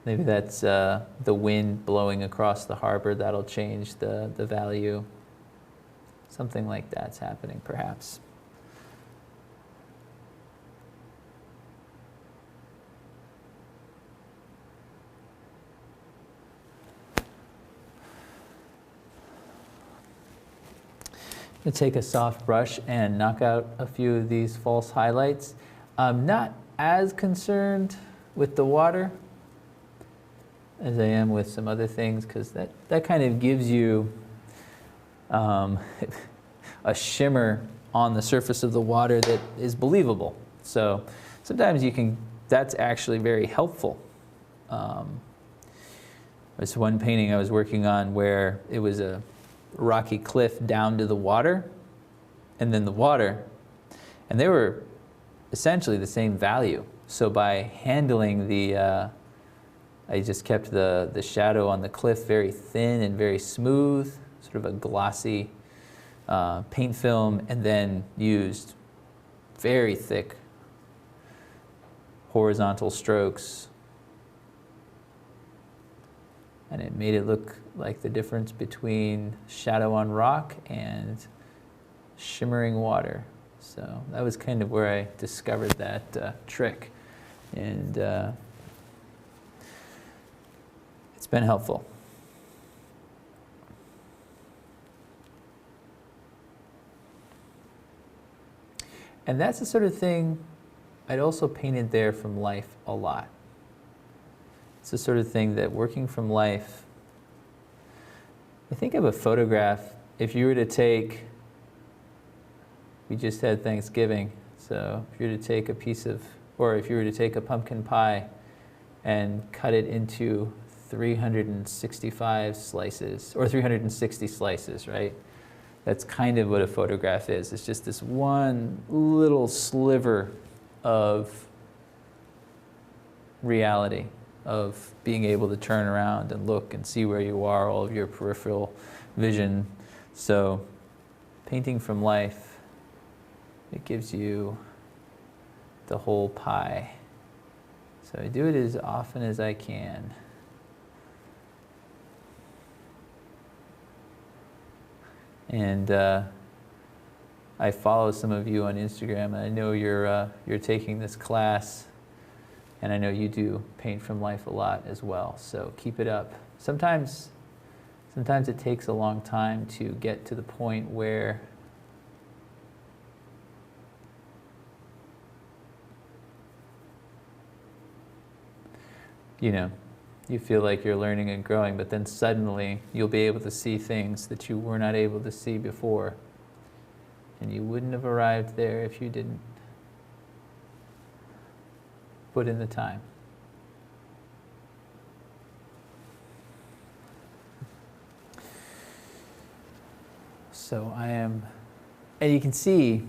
Maybe that's the wind blowing across the harbor. That'll change the value. Something like that's happening, perhaps. I'm going to take a soft brush and knock out a few of these false highlights. I'm not as concerned with the water as I am with some other things, because that kind of gives you a shimmer on the surface of the water that is believable. So sometimes that's actually very helpful. There's one painting I was working on where it was a rocky cliff down to the water, and then the water, and they were essentially the same value. So by handling I just kept the shadow on the cliff very thin and very smooth, sort of a glossy paint film, and then used very thick horizontal strokes. And it made it look like the difference between shadow on rock and shimmering water. So that was kind of where I discovered that trick. And it's been helpful. And that's the sort of thing I'd also painted there from life a lot. It's the sort of thing that working from life, I think of a photograph, if you were to take, we just had Thanksgiving, so if you were to take a piece of or if you were to take a pumpkin pie and cut it into 365 slices, or 360 slices, right? That's kind of what a photograph is. It's just this one little sliver of reality, of being able to turn around and look and see where you are, all of your peripheral vision. So painting from life, it gives you the whole pie. So I do it as often as I can. And I follow some of you on Instagram, and I know you're taking this class, and I know you do paint from life a lot as well. So keep it up. Sometimes it takes a long time to get to the point where you feel like you're learning and growing, but then suddenly you'll be able to see things that you were not able to see before. And you wouldn't have arrived there if you didn't put in the time. So I am, and you can see,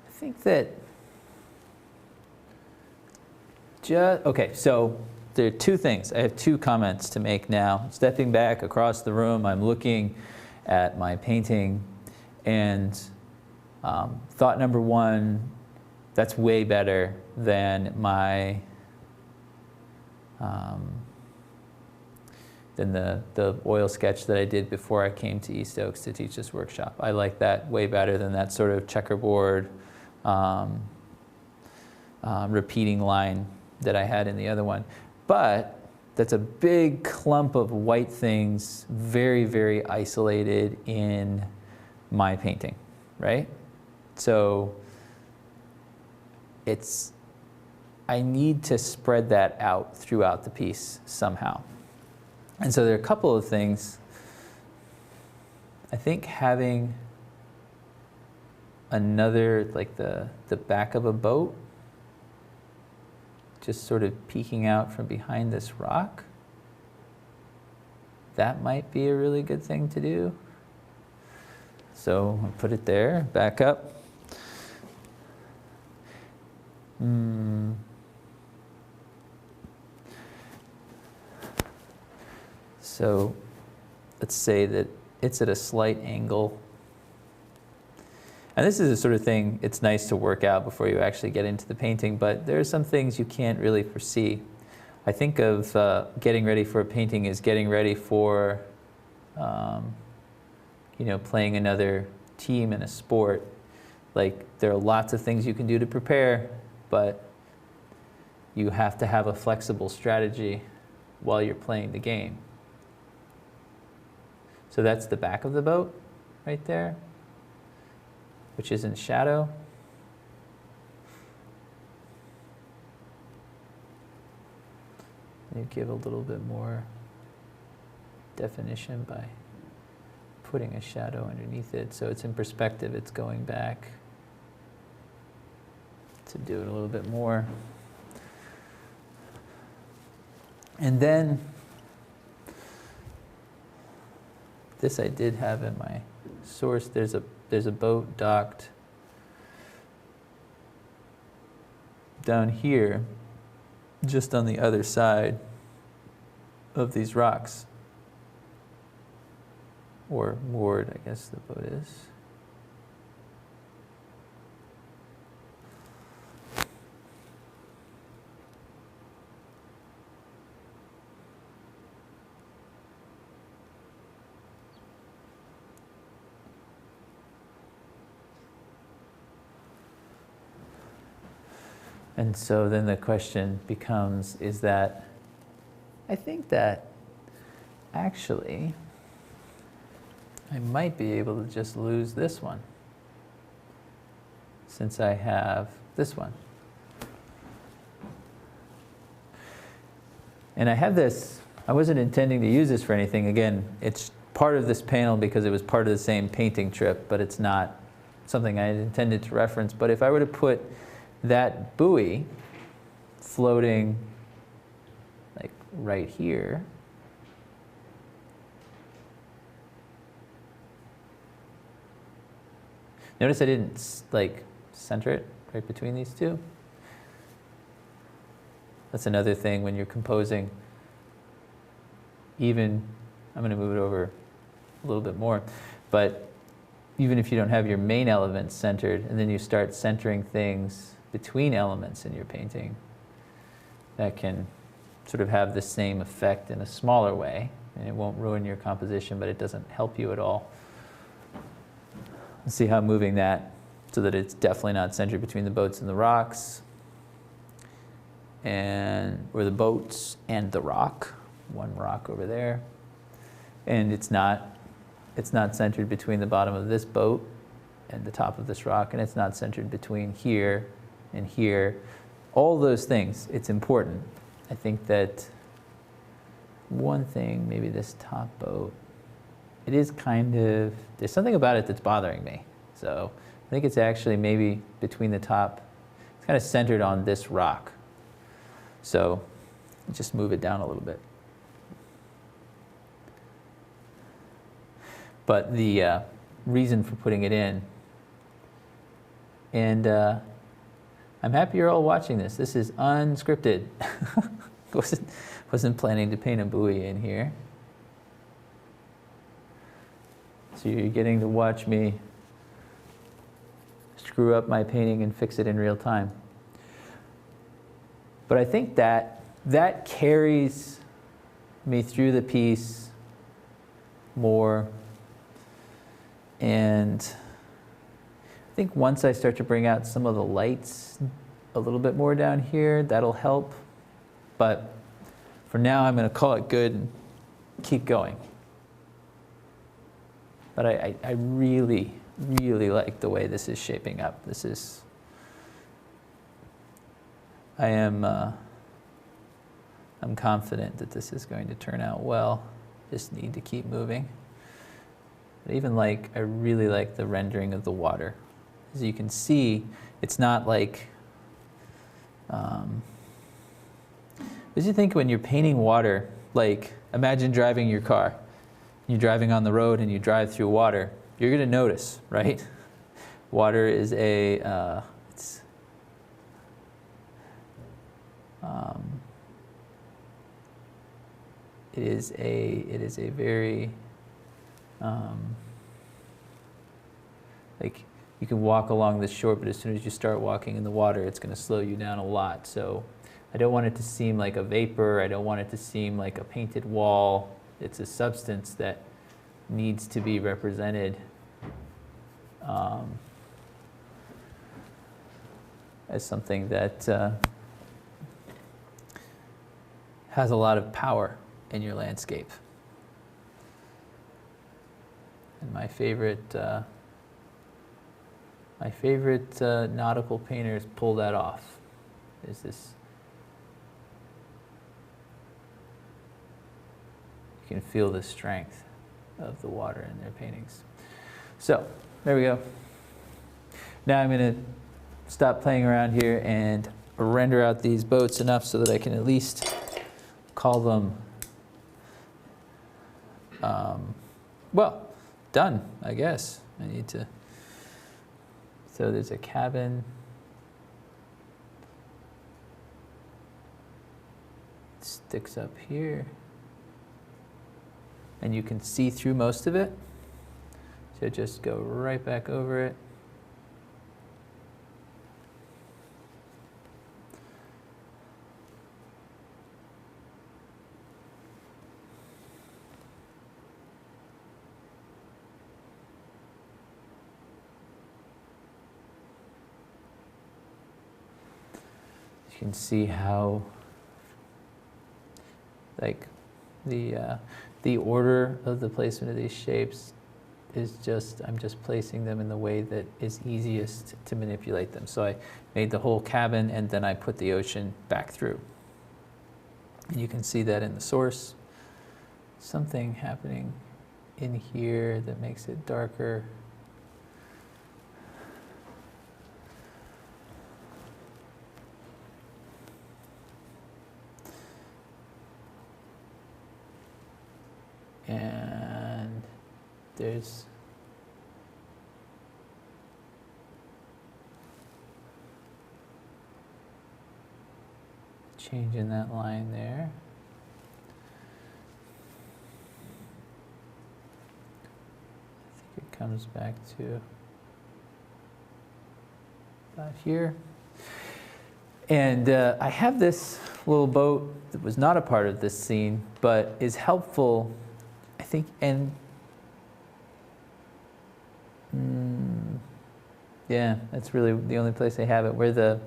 I think that okay, so there are two things. I have two comments to make now. Stepping back across the room, I'm looking at my painting, and thought number one, that's way better than my than the oil sketch that I did before I came to East Oaks to teach this workshop. I like that way better than that sort of checkerboard repeating line that I had in the other one. But that's a big clump of white things, very, very isolated in my painting, right? So I need to spread that out throughout the piece somehow. And so there are a couple of things. I think having another, like the back of a boat, just sort of peeking out from behind this rock, that might be a really good thing to do. So I'll put it there, back up. So let's say that it's at a slight angle. And this is the sort of thing, it's nice to work out before you actually get into the painting, but there are some things you can't really foresee. I think of getting ready for a painting as getting ready for, playing another team in a sport. Like, there are lots of things you can do to prepare, but you have to have a flexible strategy while you're playing the game. So that's the back of the boat right there, which is in shadow. You give a little bit more definition by putting a shadow underneath it. So it's in perspective, it's going back to do it a little bit more. And then this I did have in my source. There's a boat docked down here, just on the other side of these rocks, or moored, I guess the boat is. And so then the question becomes, is that, I think that actually I might be able to just lose this one, since I have this one. And I have this, I wasn't intending to use this for anything. Again, it's part of this panel because it was part of the same painting trip, but it's not something I had intended to reference. But if I were to put that buoy floating like right here notice I didn't like center it right between these two. That's another thing when you're composing. Even, I'm going to move it over a little bit more, but even if you don't have your main elements centered, and then you start centering things between elements in your painting, that can sort of have the same effect in a smaller way, and it won't ruin your composition, but it doesn't help you at all. Let's see how moving that so that it's definitely not centered between the boats and the rocks, or the boats and the rock, one rock over there, and it's not centered between the bottom of this boat and the top of this rock, and it's not centered between here and here. All those things, it's important. I think that one thing, maybe this top boat, it is kind of, there's something about it that's bothering me. So I think it's actually maybe between the top, it's kind of centered on this rock. So just move it down a little bit. But the reason for putting it in, and I'm happy you're all watching this. This is unscripted. wasn't planning to paint a buoy in here. So you're getting to watch me screw up my painting and fix it in real time. But I think that carries me through the piece more. And I think once I start to bring out some of the lights a little bit more down here, that'll help. But for now, I'm going to call it good and keep going. But I really, really like the way this is shaping up. I'm confident that this is going to turn out well. Just need to keep moving. I really like the rendering of the water. As you can see, it's not like, as you think when you're painting water, like imagine driving your car. You're driving on the road and you drive through water. You're going to notice, right? Water is it is a very like you can walk along the shore, but as soon as you start walking in the water, it's going to slow you down a lot. So I don't want it to seem like a vapor. I don't want it to seem like a painted wall. It's a substance that needs to be represented as something that has a lot of power in your landscape. And my favorite nautical painters pull that off. Is this? You can feel the strength of the water in their paintings. So there we go. Now I'm going to stop playing around here and render out these boats enough so that I can at least call them, well, done, I guess. I need to, so there's a cabin. It sticks up here. And you can see through most of it. So just go right back over it. You can see how, like, the order of the placement of these shapes is just, I'm just placing them in the way that is easiest to manipulate them. So I made the whole cabin and then I put the ocean back through. And you can see that in the source. Something happening in here that makes it darker. there's change in that line there. I think it comes back to about here. And I have this little boat that was not a part of this scene, but is helpful, I think, and yeah, that's really the only place I have it, where the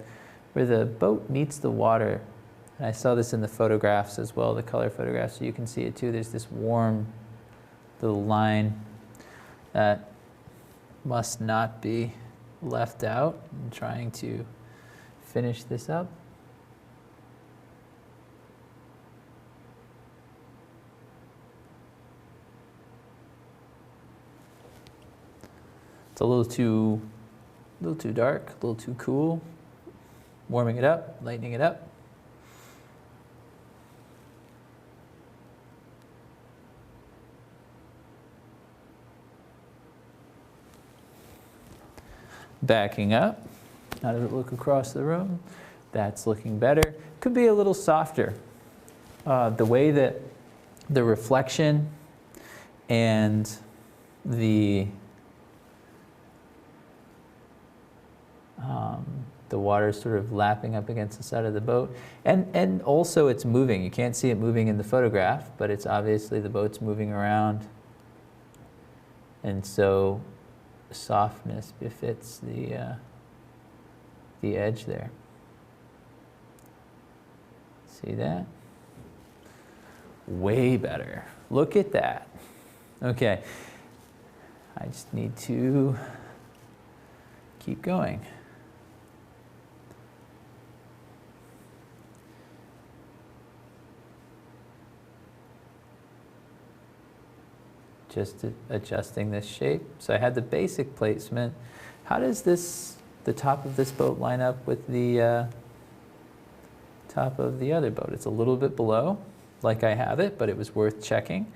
boat meets the water. And I saw this in the photographs as well, the color photographs, so you can see it too. There's this warm little line that must not be left out. I'm trying to finish this up. It's a little too dark, a little too cool. Warming it up, lightening it up. Backing up. How does it look across the room? That's looking better. Could be a little softer. The way that the reflection and the water is sort of lapping up against the side of the boat. And also it's moving. You can't see it moving in the photograph, but it's obviously the boat's moving around. And so softness befits the edge there. See that? Way better. Look at that. Okay. I just need to keep going. Just adjusting this shape. So I had the basic placement. How does the top of this boat line up with the top of the other boat? It's a little bit below, like I have it, but it was worth checking.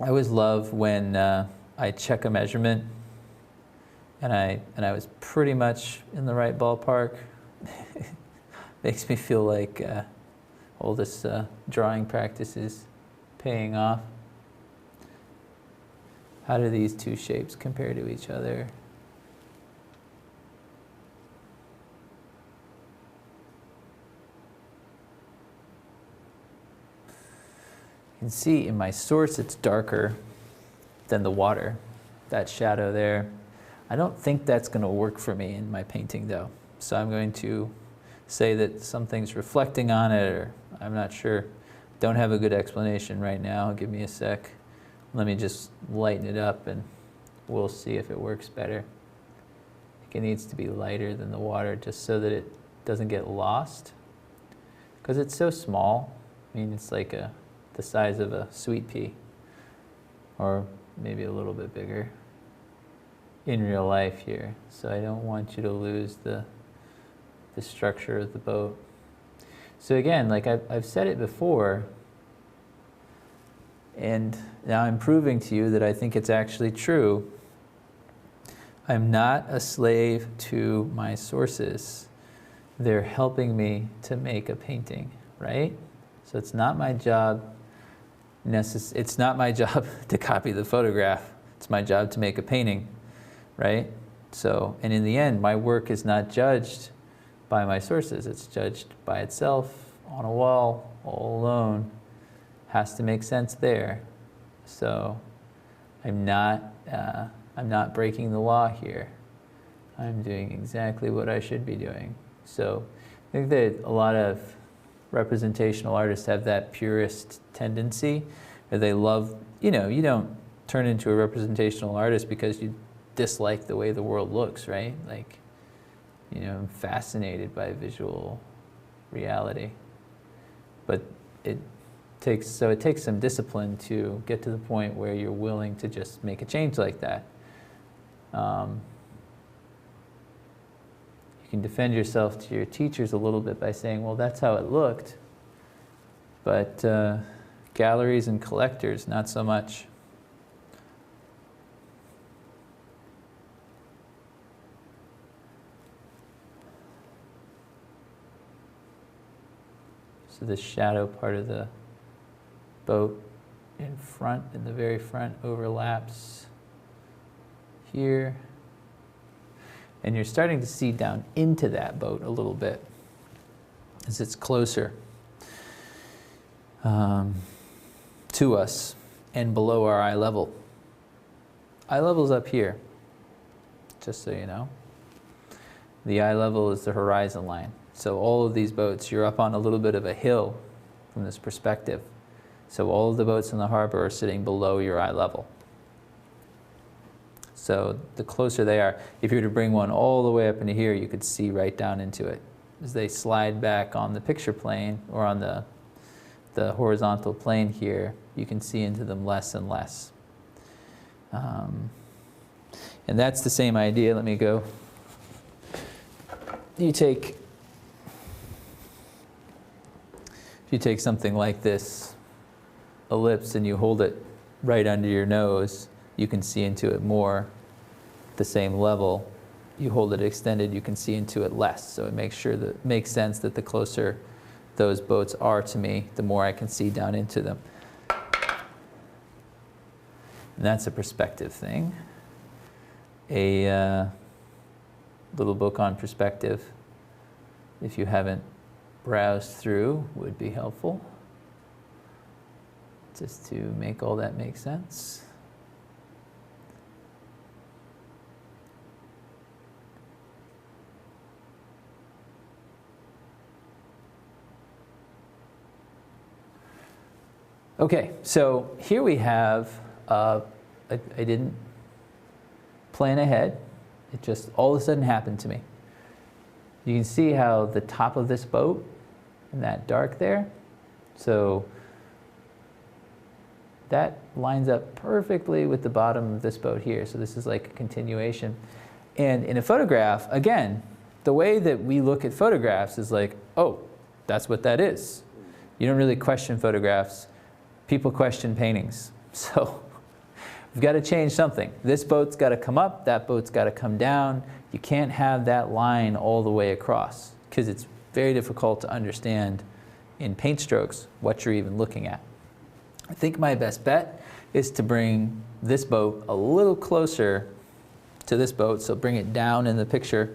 I always love when I check a measurement and I was pretty much in the right ballpark. Makes me feel like all this drawing practice is paying off. How do these two shapes compare to each other? You can see in my source it's darker than the water, that shadow there. I don't think that's going to work for me in my painting though. So I'm going to say that something's reflecting on it, or I'm not sure. Don't have a good explanation right now. Give me a sec. Let me just lighten it up and we'll see if it works better. I think it needs to be lighter than the water just so that it doesn't get lost. Because it's so small. I mean, it's like the size of a sweet pea, or maybe a little bit bigger in real life here. So I don't want you to lose the structure of the boat. So again, like I've said it before, and now I'm proving to you that I think it's actually true. I'm not a slave to my sources. They're helping me to make a painting, right? So it's not my job it's not my job to copy the photograph. It's my job to make a painting, right? So, and in the end, my work is not judged by my sources. It's judged by itself on a wall, all alone. Has to make sense there. So I'm not breaking the law here. I'm doing exactly what I should be doing. So I think that a lot of representational artists have that purist tendency, where they love, you don't turn into a representational artist because you dislike the way the world looks, right? Like, I'm fascinated by visual reality. But it takes some discipline to get to the point where you're willing to just make a change like that. You can defend yourself to your teachers a little bit by saying, well, that's how it looked. But galleries and collectors, not so much. So this shadow part of the boat in front, in the very front, overlaps here. And you're starting to see down into that boat a little bit as it's closer to us and below our eye level. Eye level's up here, just so you know. The eye level is the horizon line. So all of these boats, you're up on a little bit of a hill from this perspective. So all of the boats in the harbor are sitting below your eye level. So the closer they are, if you were to bring one all the way up into here, you could see right down into it. As they slide back on the picture plane or on the horizontal plane here, you can see into them less and less. And that's the same idea. Let me go. If you take something like this ellipse and you hold it right under your nose, you can see into it more, the same level. You hold it extended, you can see into it less. So it makes sense that the closer those boats are to me, the more I can see down into them. And that's a perspective thing. A little book on perspective, if you haven't browsed through, would be helpful, just to make all that make sense. Okay, so here we have, I didn't plan ahead. It just all of a sudden happened to me. You can see how the top of this boat, in that dark there, so that lines up perfectly with the bottom of this boat here. So this is like a continuation. And in a photograph, again, the way that we look at photographs is like, oh, that's what that is. You don't really question photographs. People question paintings. So we've got to change something. This boat's got to come up, that boat's got to come down. You can't have that line all the way across because it's very difficult to understand in paint strokes what you're even looking at. I think my best bet is to bring this boat a little closer to this boat, so bring it down in the picture,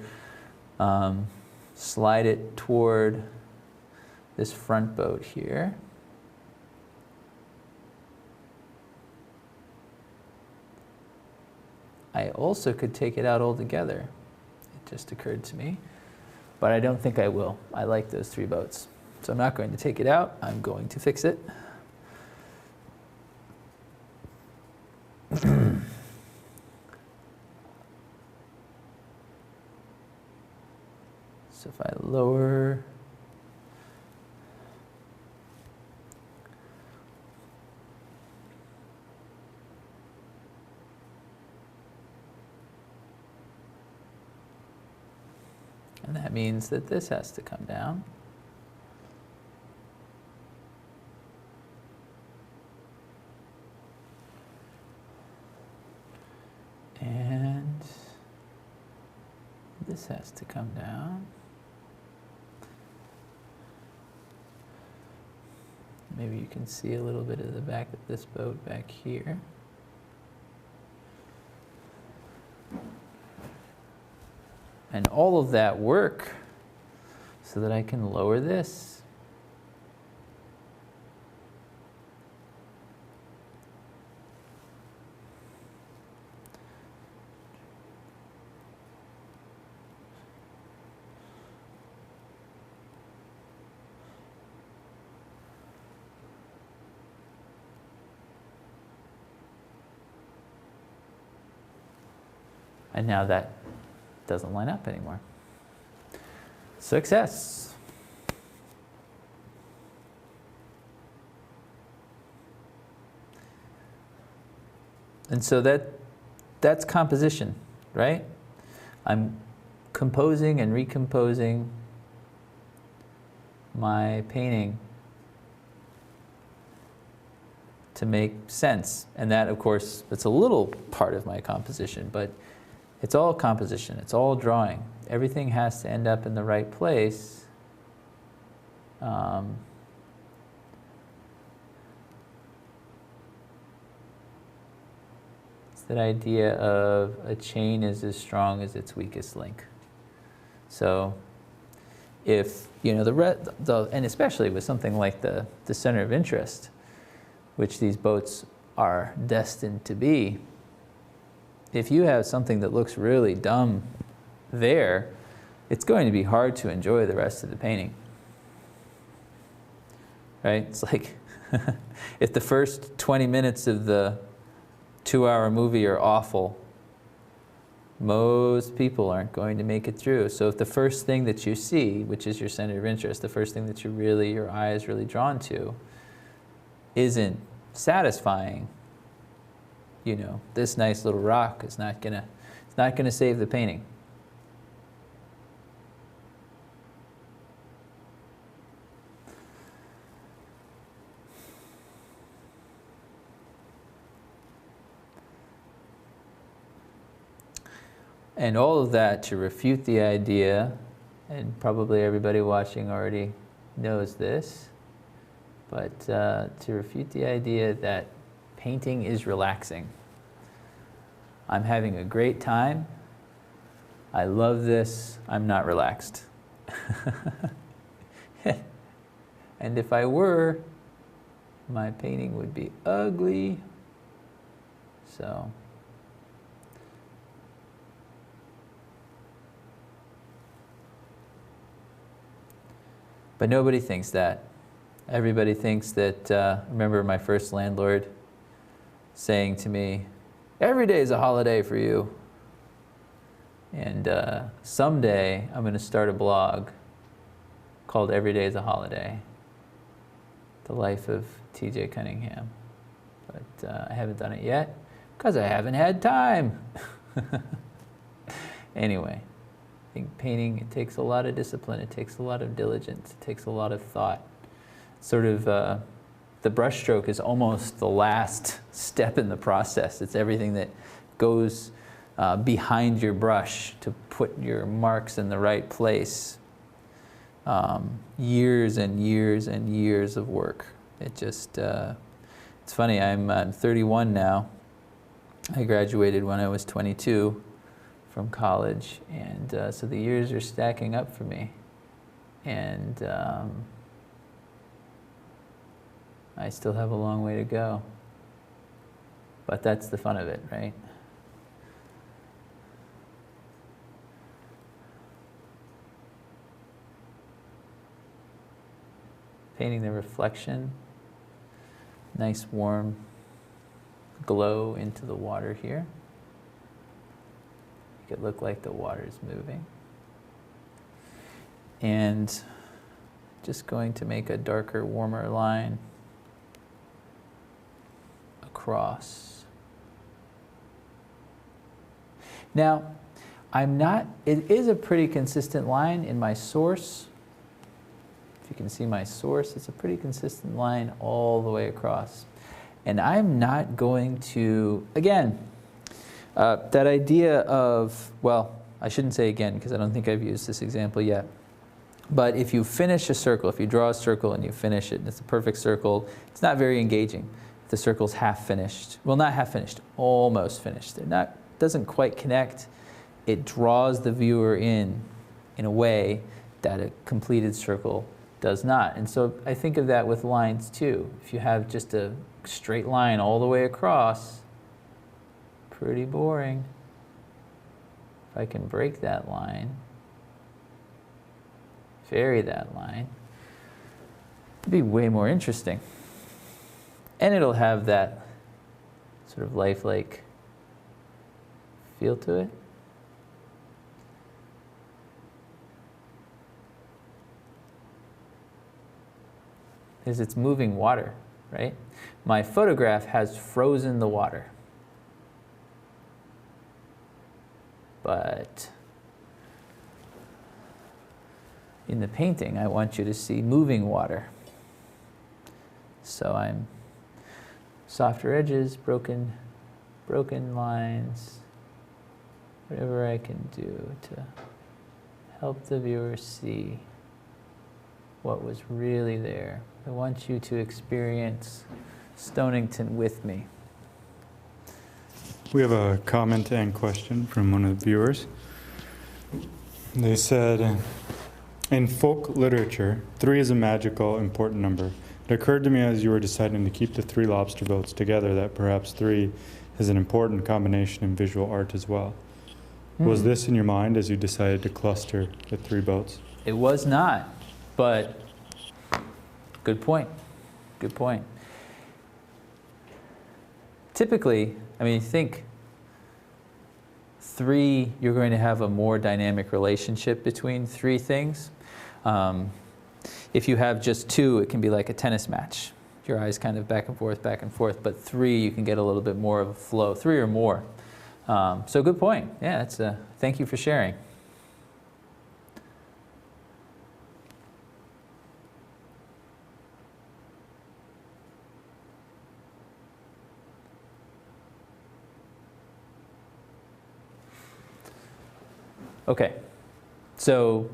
slide it toward this front boat here. I also could take it out altogether. It just occurred to me, but I don't think I will. I like those three boats. So I'm not going to take it out. I'm going to fix it. So if I lower, and that means that this has to come down. And this has to come down. Maybe you can see a little bit of the back of this boat back here. And all of that work so that I can lower this. And now that doesn't line up anymore. Success. And so that's composition, right? I'm composing and recomposing my painting to make sense. And that, of course, that's a little part of my composition, but it's all composition, it's all drawing. Everything has to end up in the right place that idea of a chain is as strong as its weakest link. So if, you know, and especially with something like the center of interest, which these boats are destined to be, if you have something that looks really dumb there, it's going to be hard to enjoy the rest of the painting. Right? It's like if the first 20 minutes of the 2-hour movie are awful, most people aren't going to make it through. So if the first thing that you see, which is your center of interest, the first thing that your eye is really drawn to, isn't satisfying, you know, this nice little rock is not gonna save the painting. And all of that to refute the idea, and probably everybody watching already knows this, but to refute the idea that painting is relaxing. I'm having a great time. I love this. I'm not relaxed. And if I were, my painting would be ugly. So. But nobody thinks that. Everybody thinks that, I remember my first landlord saying to me, every day is a holiday for you. And someday I'm going to start a blog called Every Day is a Holiday, The Life of T.J. Cunningham. But I haven't done it yet because I haven't had time. Anyway. I think painting, it takes a lot of discipline, it takes a lot of diligence, it takes a lot of thought. Sort of, the brushstroke is almost the last step in the process. It's everything that goes behind your brush to put your marks in the right place. Years and years and years of work. It just, it's funny, I'm 31 now. I graduated when I was 22. From college, and so the years are stacking up for me, and I still have a long way to go, but that's the fun of it, right? Painting the reflection, nice warm glow into the water here. It look like the water is moving, and just going to make a darker, warmer line across. Now, it is a pretty consistent line in my source. If you can see my source, it's a pretty consistent line all the way across. And I'm not going to, again, that idea of, well, I shouldn't say again because I don't think I've used this example yet, but if you finish a circle, if you draw a circle and you finish it, and it's a perfect circle, it's not very engaging. If the circle's half finished, well, not half finished, almost finished. Doesn't quite connect. It draws the viewer in a way that a completed circle does not. And so I think of that with lines too. If you have just a straight line all the way across, pretty boring. If I can break that line, vary that line, it'd be way more interesting. And it'll have that sort of lifelike feel to it. Because it's moving water, right? My photograph has frozen the water. But in the painting, I want you to see moving water. So I'm softer edges, broken lines, whatever I can do to help the viewer see what was really there. I want you to experience Stonington with me. We have a comment and question from one of the viewers. They said, in folk literature, 3 is a magical, important number. It occurred to me as you were deciding to keep the 3 lobster boats together that perhaps 3 is an important combination in visual art as well. Was this in your mind as you decided to cluster the 3 boats? It was not, but good point. Good point. Typically, I mean, think 3, you're going to have a more dynamic relationship between 3 things. If you have just 2, it can be like a tennis match. Your eyes kind of back and forth, but 3, you can get a little bit more of a flow, 3 or more. So good point. Yeah, that's thank you for sharing. Okay, so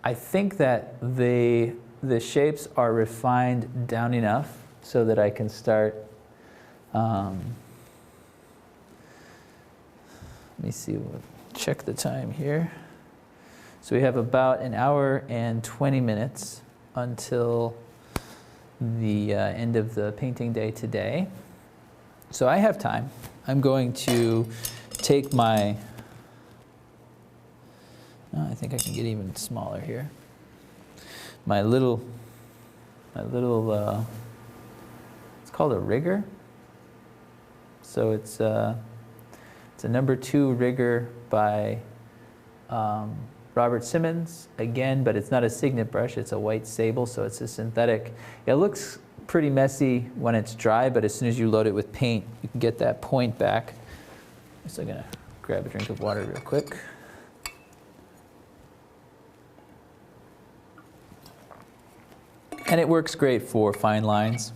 I think that the shapes are refined down enough so that I can start. Let me see. Check the time here. So we have about an hour and 20 minutes until the end of the painting day today. So I have time. I'm going to take my. Oh, I think I can get even smaller here. My little, it's called a rigger. So it's a number 2 rigger by Robert Simmons, again, but it's not a signet brush, it's a white sable, so it's a synthetic. It looks pretty messy when it's dry, but as soon as you load it with paint, you can get that point back. So I'm gonna grab a drink of water real quick. And it works great for fine lines.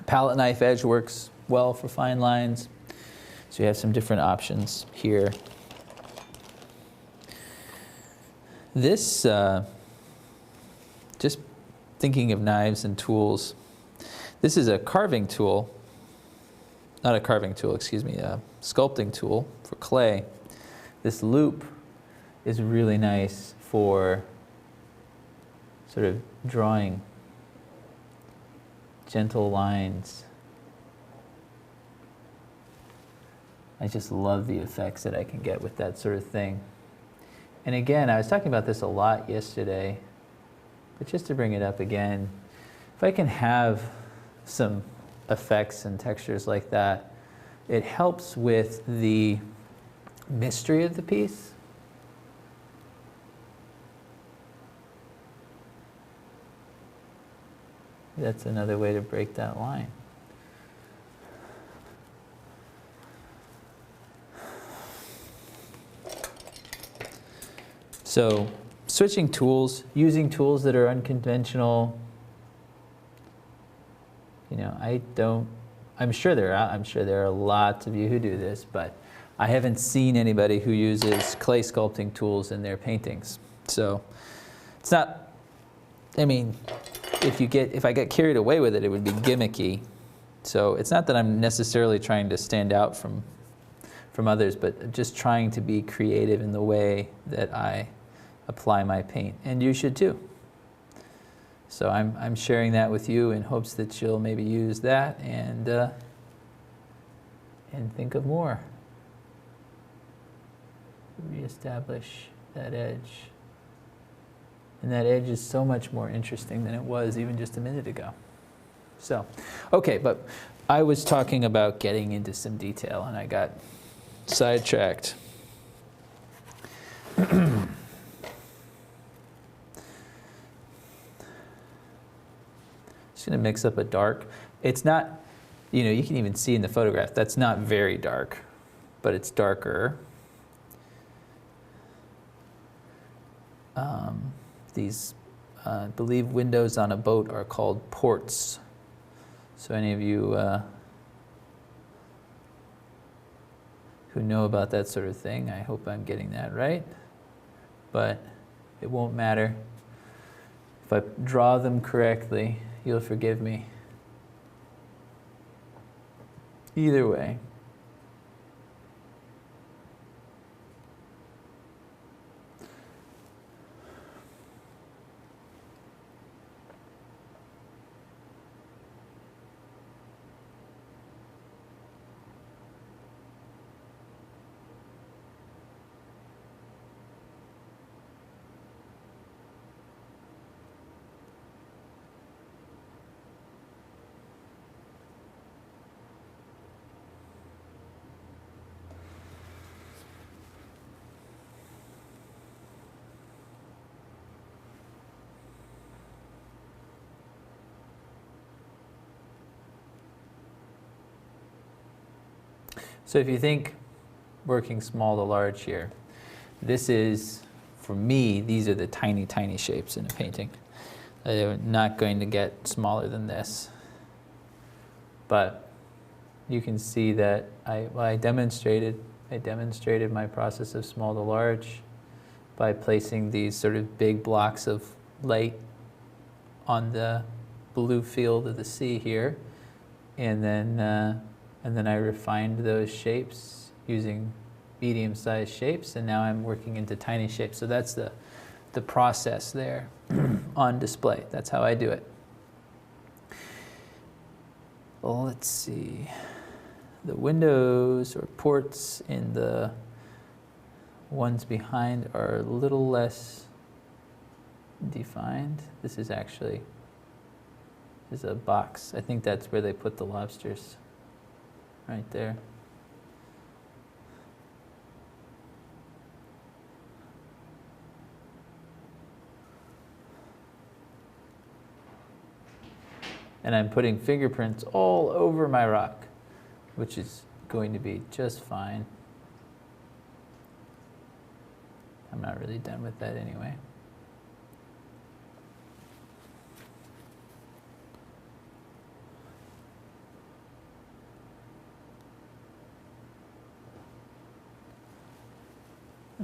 Palette knife edge works well for fine lines. So you have some different options here. This, just thinking of knives and tools, this is a carving tool, not a carving tool, excuse me, a sculpting tool for clay. This loop is really nice for sort of drawing gentle lines. I just love the effects that I can get with that sort of thing. And again, I was talking about this a lot yesterday, but just to bring it up again, if I can have some effects and textures like that, it helps with the mystery of the piece. That's another way to break that line. So switching tools, using tools that are unconventional. You know, I'm sure there are lots of you who do this, but I haven't seen anybody who uses clay sculpting tools in their paintings. So it's not, I mean, if I get carried away with it, it would be gimmicky. So it's not that I'm necessarily trying to stand out from others, but just trying to be creative in the way that I apply my paint. And you should too. So I'm sharing that with you in hopes that you'll maybe use that and think of more. Reestablish that edge. And that edge is so much more interesting than it was even just a minute ago. So, okay, but I was talking about getting into some detail and I got sidetracked. Just gonna mix up a dark. It's not, you can even see in the photograph, that's not very dark, but it's darker. These, I believe, windows on a boat are called ports. So any of you who know about that sort of thing, I hope I'm getting that right. But it won't matter. If I draw them correctly, you'll forgive me. Either way. So if you think working small to large here, this is, for me, these are the tiny, tiny shapes in a painting. They're not going to get smaller than this. But you can see that I demonstrated my process of small to large by placing these sort of big blocks of light on the blue field of the sea here, and then I refined those shapes using medium-sized shapes, and now I'm working into tiny shapes. So that's the process there on display. That's how I do it. Well, let's see. The windows or ports in the ones behind are a little less defined. This is actually a box. I think that's where they put the lobsters, right there. And I'm putting fingerprints all over my rock, which is going to be just fine. I'm not really done with that anyway.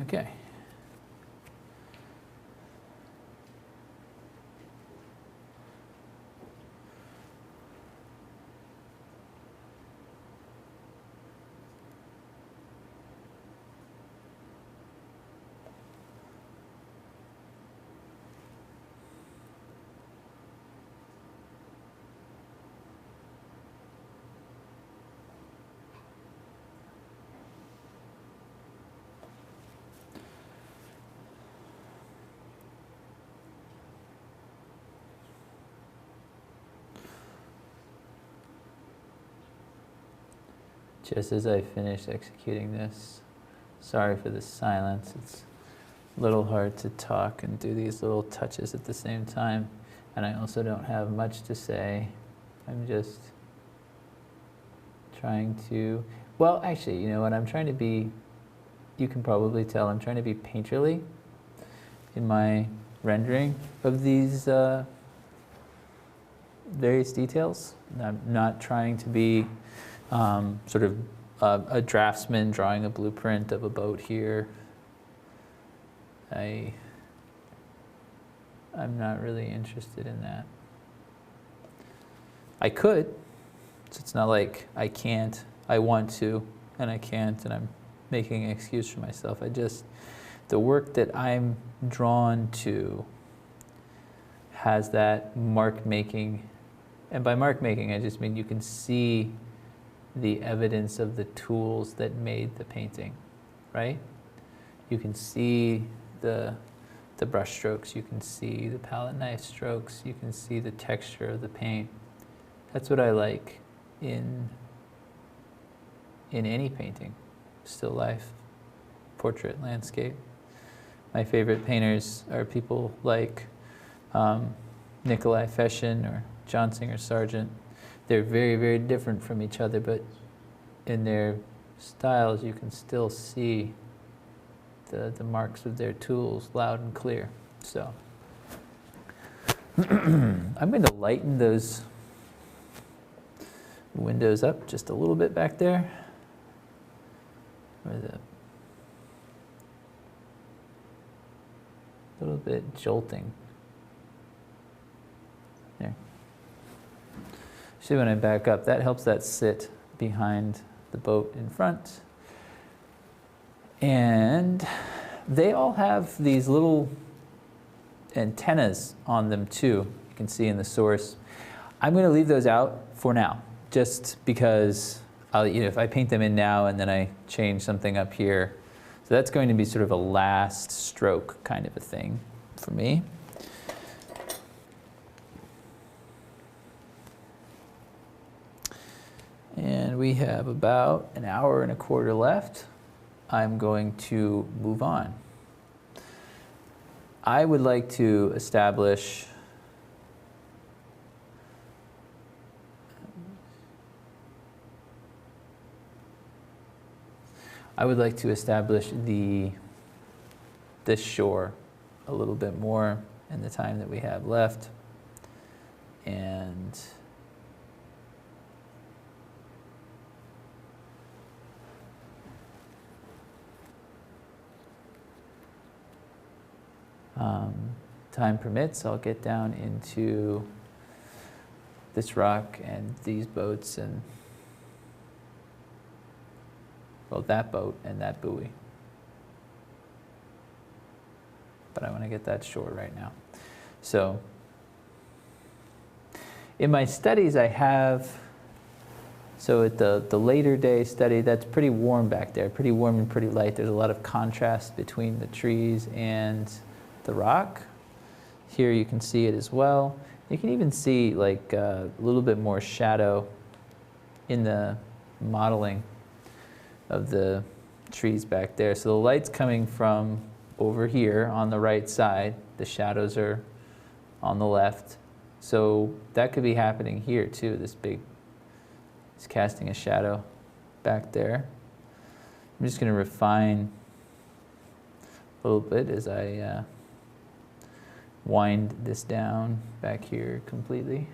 Okay. Just as I finish executing this, sorry for the silence, it's a little hard to talk and do these little touches at the same time, and I also don't have much to say. I'm just trying to, well, actually, you know what, I'm trying to be, you can probably tell, I'm trying to be painterly in my rendering of these various details. I'm not trying to be sort of a draftsman drawing a blueprint of a boat here. I'm not really interested in that. I could, so it's not like I can't. I want to, and I can't, and I'm making an excuse for myself. The work that I'm drawn to has that mark making, and by mark making I just mean you can see the evidence of the tools that made the painting, right? You can see the brush strokes, you can see the palette knife strokes, you can see the texture of the paint. That's what I like in any painting, still life, portrait, landscape. My favorite painters are people like Nikolai Feshin or John Singer Sargent. They're very, very different from each other, but in their styles you can still see the marks of their tools loud and clear. So I'm going to lighten those windows up just a little bit back there. Where the little bit jolting. There. See, when I back up, that helps that sit behind the boat in front. And they all have these little antennas on them too. You can see in the source. I'm going to leave those out for now, just because if I paint them in now and then I change something up here, so that's going to be sort of a last stroke kind of a thing for me. And we have about an hour and a quarter left. I'm going to move on. I would like to establish I would like to establish this shore a little bit more in the time that we have left. And time permits, I'll get down into this rock and these boats and, well, that boat and that buoy. But I want to get that shore right now. So in my studies I have, so at the later day study, that's pretty warm back there, pretty warm and pretty light. There's a lot of contrast between the trees and the rock. Here you can see it as well. You can even see like a little bit more shadow in the modeling of the trees back there. So the light's coming from over here on the right side. The shadows are on the left. So that could be happening here too. This big is casting a shadow back there. I'm just going to refine a little bit as I wind this down back here completely.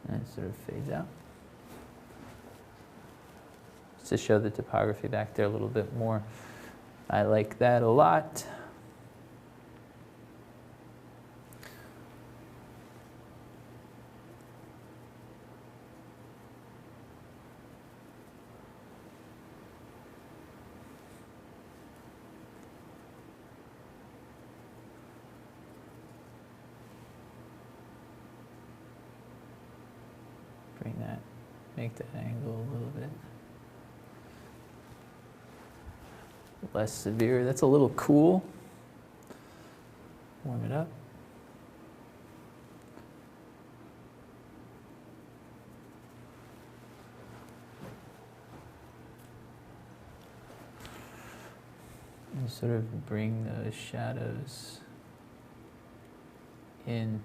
And it sort of fades out. Just to show the topography back there a little bit more. I like that a lot. Bring that, make that angle a little bit less severe. That's a little cool. Warm it up. And sort of bring those shadows in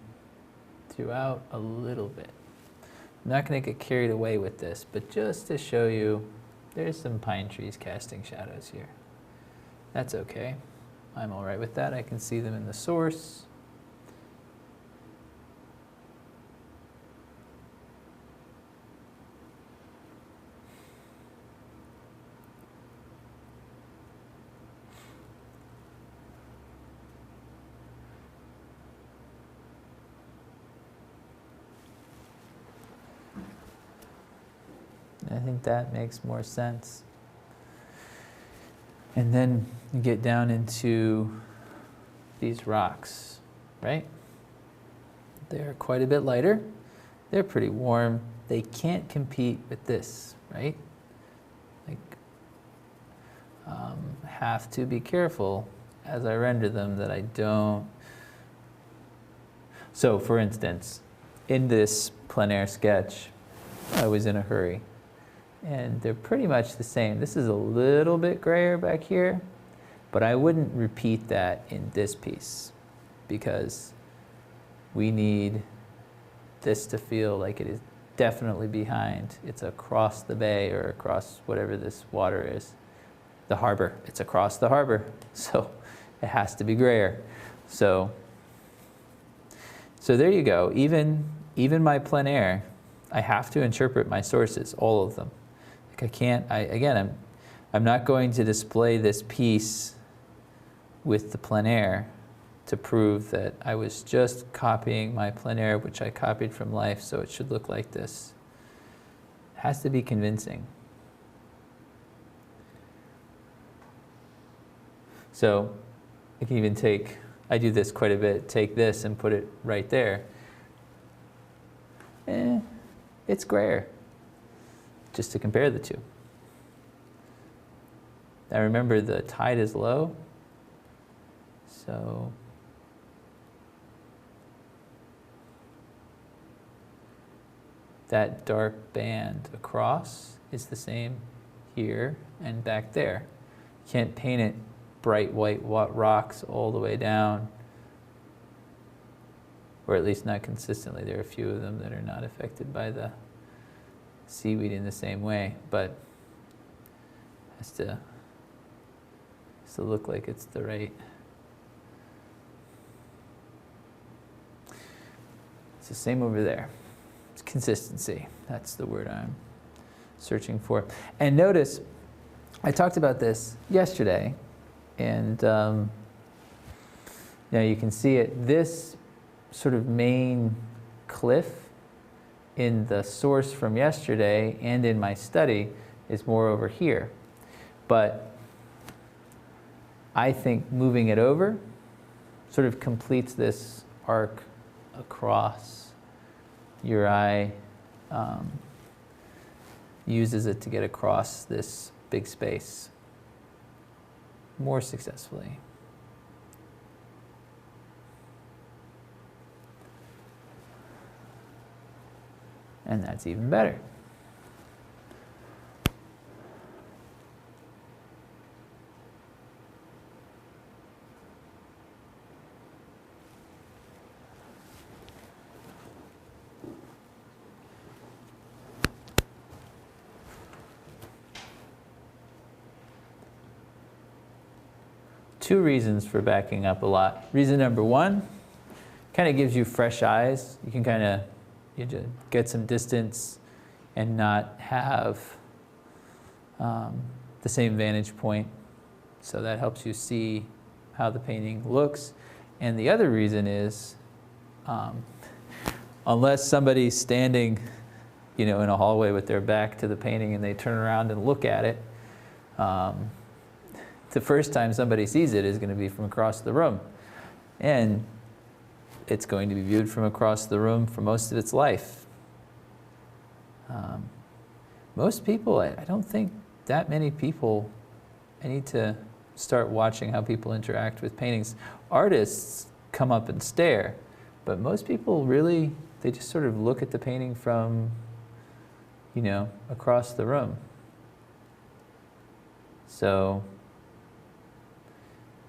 throughout a little bit. I'm not going to get carried away with this, but just to show you, there's some pine trees casting shadows here. That's okay. I'm all right with that. I can see them in the source. I think that makes more sense. And then you get down into these rocks, right? They're quite a bit lighter. They're pretty warm. They can't compete with this, right? Like, have to be careful as I render them that I don't. So for instance, in this plein air sketch, I was in a hurry. And they're pretty much the same. This is a little bit grayer back here, but I wouldn't repeat that in this piece because we need this to feel like it is definitely behind. It's across the bay or across whatever this water is. The harbor, it's across the harbor. So it has to be grayer. So there you go. Even my plein air, I have to interpret my sources, all of them. I can't, again, I'm not going to display this piece with the plein air to prove that I was just copying my plein air, which I copied from life, so it should look like this. It has to be convincing. So I can even take, I do this quite a bit, take this and put it right there. It's grayer. Just to compare the two. Now remember, the tide is low, so that dark band across is the same here and back there. You can't paint it bright white rocks all the way down, or at least not consistently. There are a few of them that are not affected by the seaweed in the same way, but has to look like it's the right. It's the same over there. It's consistency. That's the word I'm searching for. And notice, I talked about this yesterday, and you can see it. This sort of main cliff in the source from yesterday and in my study is more over here. But I think moving it over sort of completes this arc across. Your eye uses it to get across this big space more successfully. And that's even better. Two reasons for backing up a lot. Reason number one, kind of gives you fresh eyes. You can kind of get some distance and not have the same vantage point. So that helps you see how the painting looks. And the other reason is, unless somebody's standing, in a hallway with their back to the painting and they turn around and look at it, the first time somebody sees it is going to be from across the room. And it's going to be viewed from across the room for most of its life. Most people, I don't think that many people, I need to start watching how people interact with paintings. Artists come up and stare, but most people really, they just sort of look at the painting from, across the room. So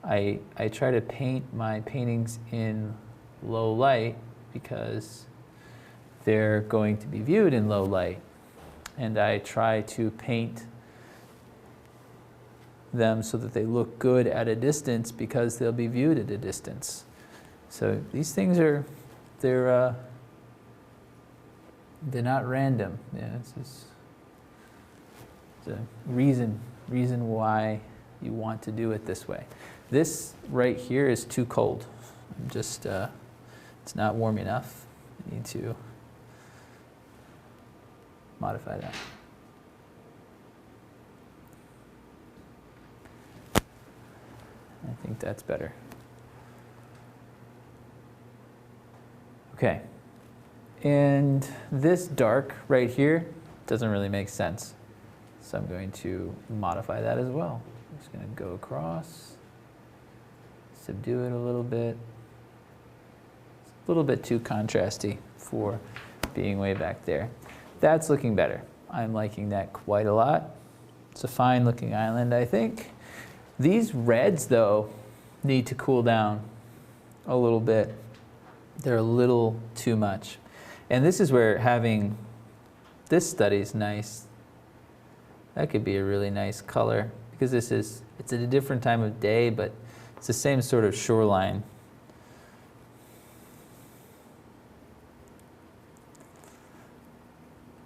I try to paint my paintings in low light because they're going to be viewed in low light. And I try to paint them so that they look good at a distance because they'll be viewed at a distance. So these things they're not random. Yeah, it's a reason why you want to do it this way. This right here is too cold. Just it's not warm enough. I need to modify that. I think that's better. Okay. And this dark right here doesn't really make sense. So I'm going to modify that as well. I'm just going to go across, subdue it a little bit. It's a little bit too contrasty for being way back there. That's looking better. I'm liking that quite a lot. It's a fine looking island, I think. These reds, though, need to cool down a little bit. They're a little too much. And this is where having this study is nice. That could be a really nice color because it's at a different time of day, but it's the same sort of shoreline.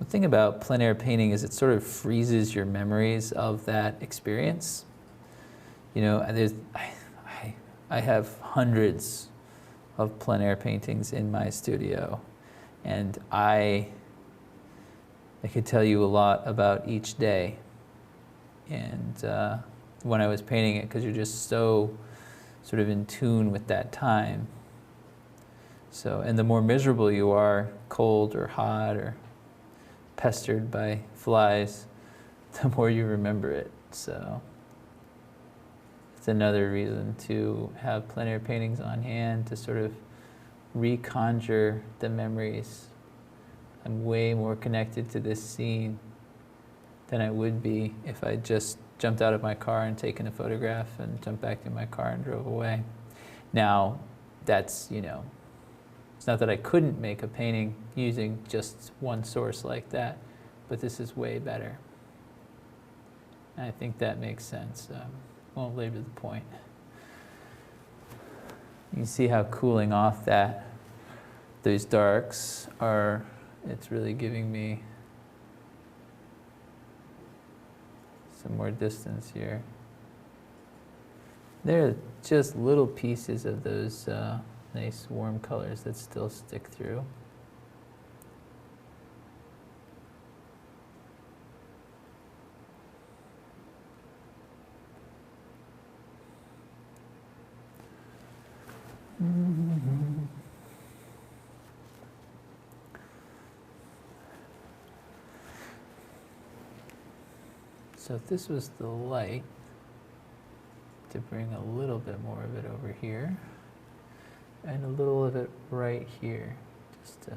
The thing about plein air painting is it sort of freezes your memories of that experience. I have hundreds of plein air paintings in my studio, and I could tell you a lot about each day. And when I was painting it, because you're just so sort of in tune with that time. So, and the more miserable you are, cold or hot or pestered by flies, the more you remember it. So it's another reason to have plein air paintings on hand to sort of reconjure the memories I'm way more connected to this scene than I would be if I just jumped out of my car and taken a photograph and jumped back in my car and drove away. Now, that's, it's not that I couldn't make a painting using just one source like that, but this is way better. And I think that makes sense. Won't labor the point. You can see how cooling off those darks are, it's really giving me some more distance here. There are just little pieces of those nice warm colors that still stick through. So if this was the light, to bring a little bit more of it over here, and a little of it right here, just to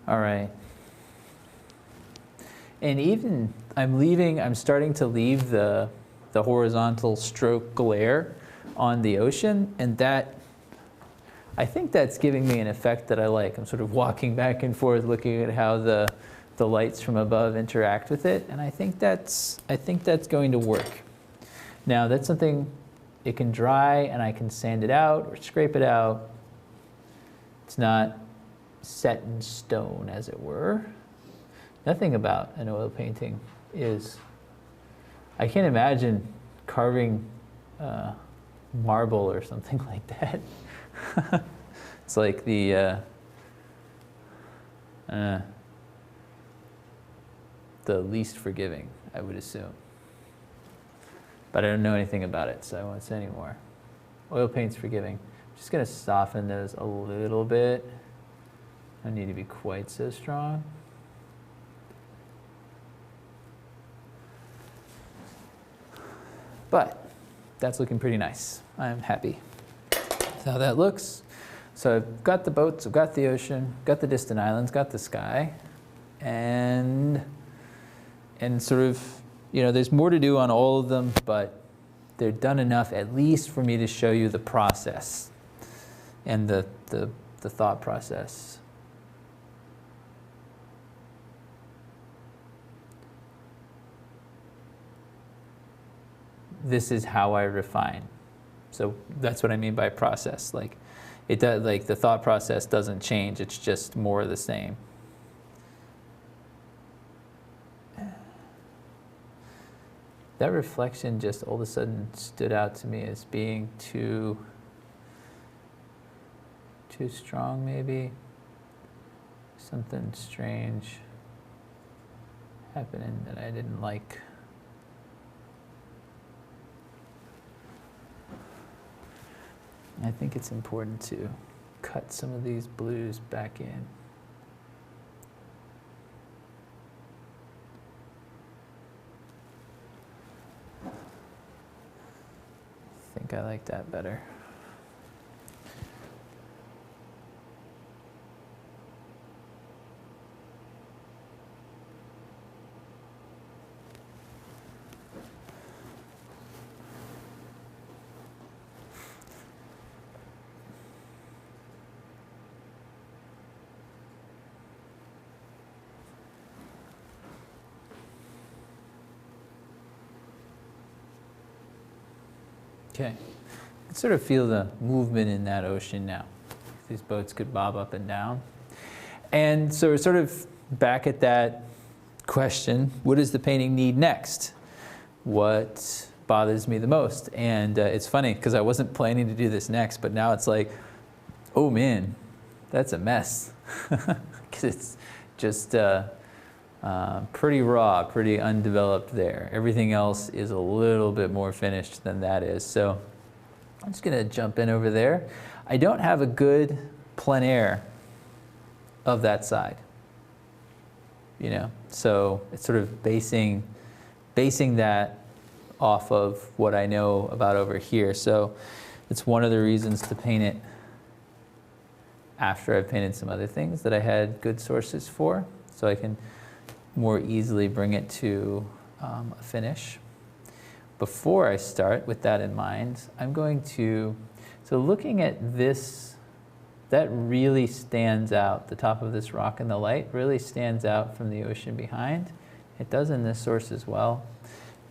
all right. And even I'm starting to leave the horizontal stroke glare on the ocean, and I think that's giving me an effect that I like. I'm sort of walking back and forth looking at how the lights from above interact with it, and I think that's going to work. Now that's something, it can dry and I can sand it out or scrape it out. It's not set in stone, as it were. Nothing about an oil painting is. I can't imagine carving marble or something like that. It's like the least forgiving, I would assume. But I don't know anything about it, so I won't say anymore. Oil paint's forgiving. I'm just going to soften those a little bit. I don't need to be quite so strong. But that's looking pretty nice. I'm happy with how that looks. So I've got the boats, I've got the ocean, got the distant islands, got the sky, and sort of, there's more to do on all of them, but they're done enough at least for me to show you the process and the thought process. This is how I refine. So that's what I mean by process. Like it does, like the thought process doesn't change, it's just more of the same. That reflection just all of a sudden stood out to me as being too strong, maybe. Something strange happening that I didn't like. I think it's important to cut some of these blues back in. I think I like that better. Okay, you can sort of feel the movement in that ocean now. These boats could bob up and down. And so we're sort of back at that question, what does the painting need next? What bothers me the most? And it's funny because I wasn't planning to do this next, but now it's like, oh man, that's a mess. Because it's just pretty raw, pretty undeveloped there. Everything else is a little bit more finished than that is. So I'm just going to jump in over there. I don't have a good plein air of that side, you know, so it's sort of basing that off of what I know about over here. So it's one of the reasons to paint it after I've painted some other things that I had good sources for, so I can more easily bring it to a finish. Before I start, with that in mind, I'm going to, so looking at this, that really stands out. The top of this rock in the light really stands out from the ocean behind. It does in this source as well.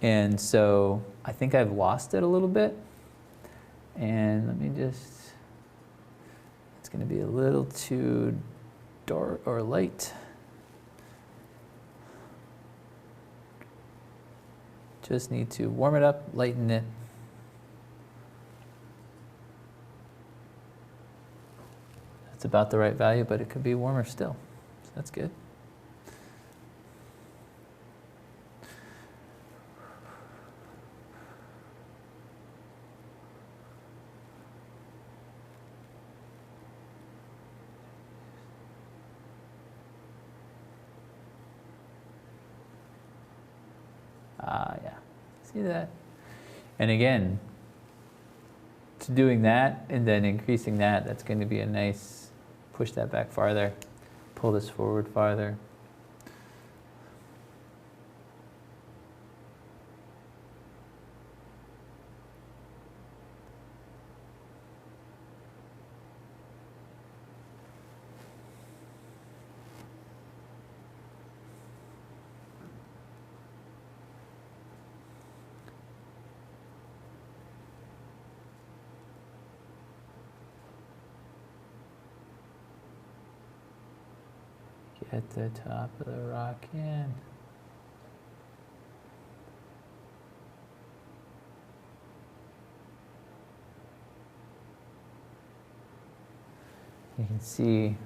And so I think I've lost it a little bit. And let me just, it's going to be a little too dark or light. Just need to warm it up, lighten it. That's about the right value, but it could be warmer still. So that's good. Yeah, see that? And again, to doing that and then increasing that, that's going to be a nice, push that back farther, pull this forward farther. Get the top of the rock in. You can see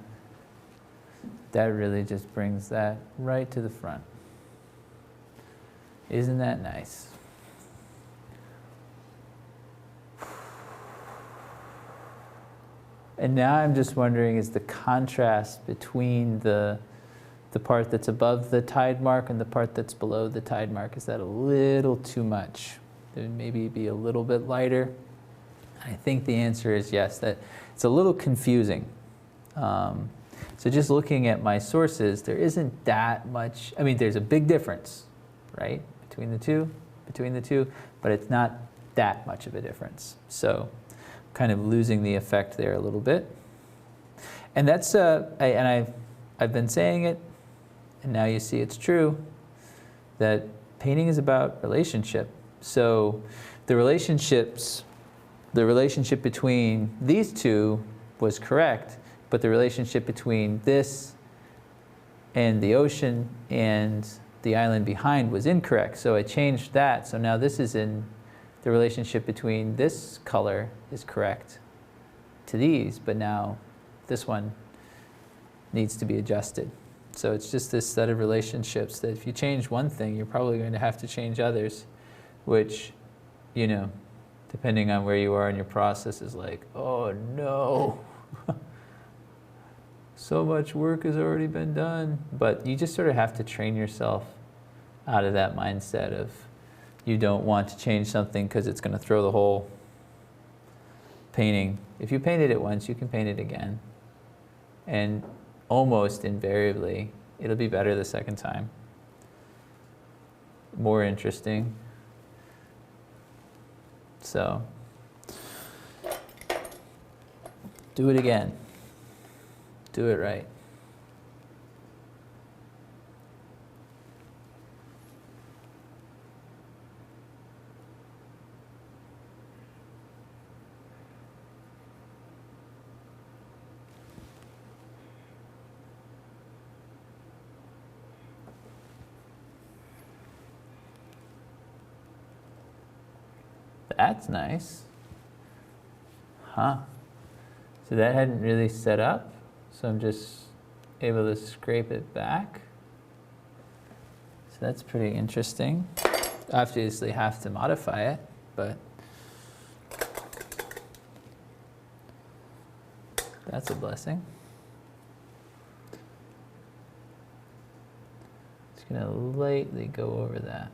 that really just brings that right to the front. Isn't that nice? And now I'm just wondering, is the contrast between the part that's above the tide mark and the part that's below the tide mark, is that a little too much? It maybe be a little bit lighter? I think the answer is yes, that it's a little confusing. So just looking at my sources, there isn't that much, I mean, there's a big difference, right, between the two, but it's not that much of a difference. So kind of losing the effect there a little bit. And that's, I've been saying it, and now you see it's true, that painting is about relationship. So the relationship between these two was correct, but the relationship between this and the ocean and the island behind was incorrect. So I changed that. So now this is in, the relationship between this color is correct to these, but now this one needs to be adjusted. So it's just this set of relationships that if you change one thing, you're probably going to have to change others, which, you know, depending on where you are in your process is like, oh no, so much work has already been done. But you just sort of have to train yourself out of that mindset of, you don't want to change something because it's going to throw the whole painting. If you painted it once, you can paint it again. And almost invariably, it'll be better the second time. More interesting. So, do it again. Do it right. That's nice. Huh. So that hadn't really set up, so I'm just able to scrape it back. So that's pretty interesting. Obviously have to modify it, but that's a blessing. Just gonna lightly go over that.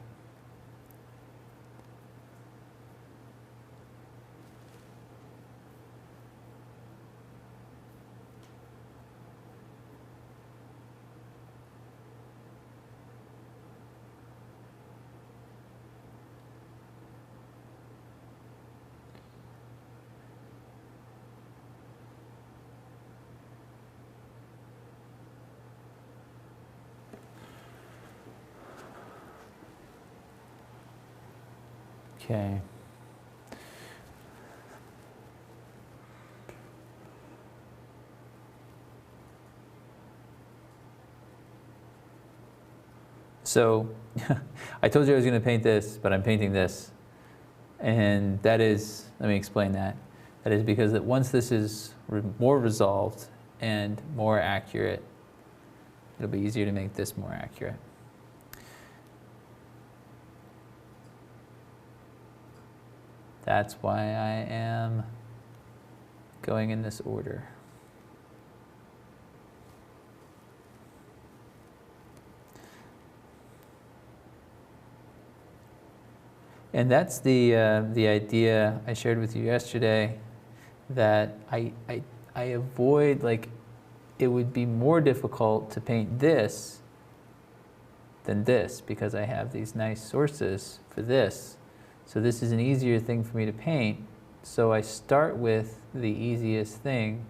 Okay. So I told you I was going to paint this, but I'm painting this. And that is, let me explain that. That is because that once this is more resolved and more accurate, it'll be easier to make this more accurate. That's why I am going in this order. And that's the idea I shared with you yesterday, that I avoid, like, it would be more difficult to paint this than this because I have these nice sources for this. So this is an easier thing for me to paint. So I start with the easiest thing,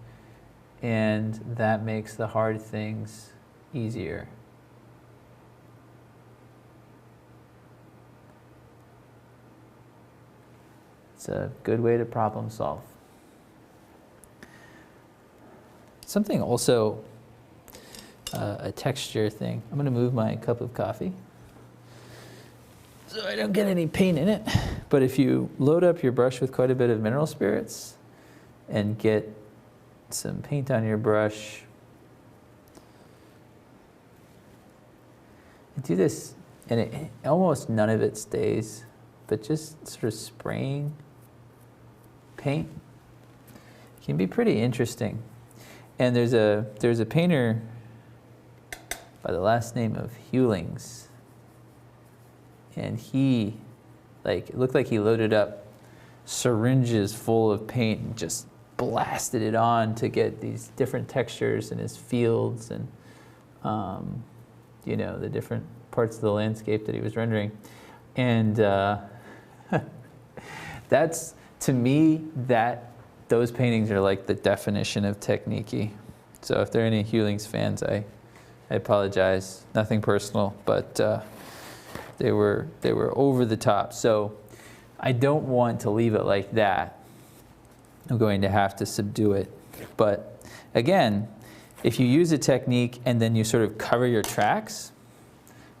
and that makes the hard things easier. It's a good way to problem solve. Something also, a texture thing. I'm going to move my cup of coffee so I don't get any paint in it. But if you load up your brush with quite a bit of mineral spirits and get some paint on your brush, you do this, and almost none of it stays, but just sort of spraying paint can be pretty interesting. And there's a painter by the last name of Hewlings, and he, like, it looked like he loaded up syringes full of paint and just blasted it on to get these different textures in his fields and you know, the different parts of the landscape that he was rendering. And that's, to me, that those paintings are like the definition of technique-y. So if there are any Hewlings fans, I apologize. Nothing personal, but they were over the top. So I don't want to leave it like that. I'm going to have to subdue it. But again, if you use a technique and then you sort of cover your tracks,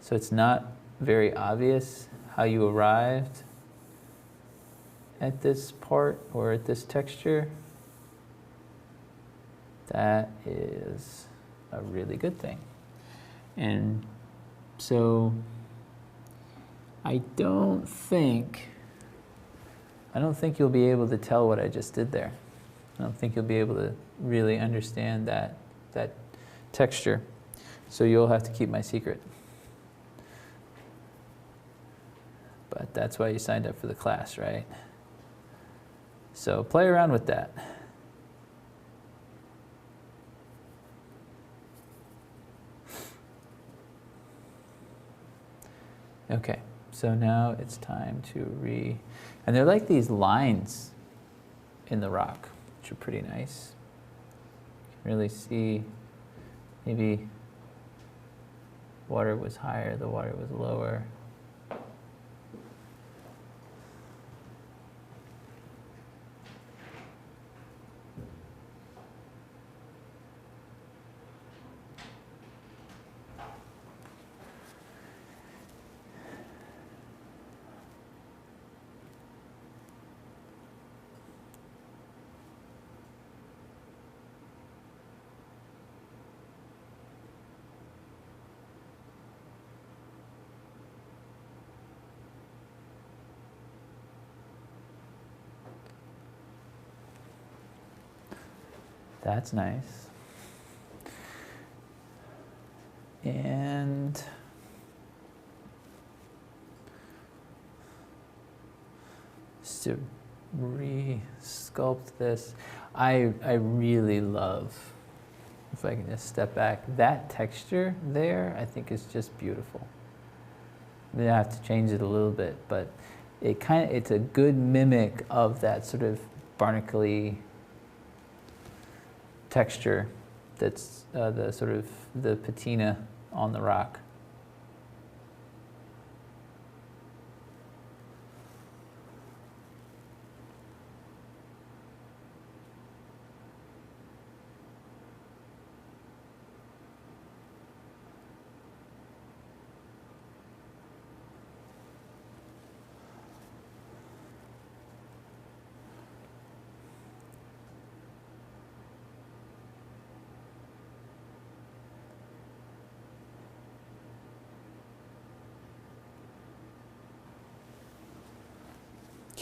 so it's not very obvious how you arrived at this part or at this texture, that is a really good thing. And so I don't think you'll be able to tell what I just did there. I don't think you'll be able to really understand that texture. So you'll have to keep my secret. But that's why you signed up for the class, right? So play around with that. Okay, so now it's time to and they're like these lines in the rock, which are pretty nice. You can really see maybe water was higher, the water was lower. That's nice. And just to re-sculpt this, I really love, if I can just step back, that texture there I think is just beautiful. I mean, I have to change it a little bit, but it's a good mimic of that sort of barnacle-y texture that's the sort of the patina on the rock.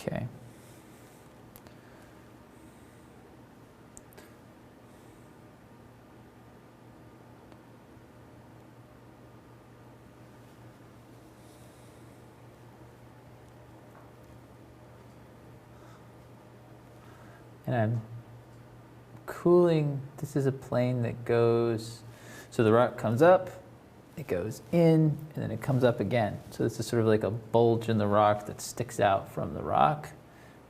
Okay. And I'm cooling, this is a plane that goes, so the rock comes up, it goes in, and then it comes up again. So this is sort of like a bulge in the rock that sticks out from the rock.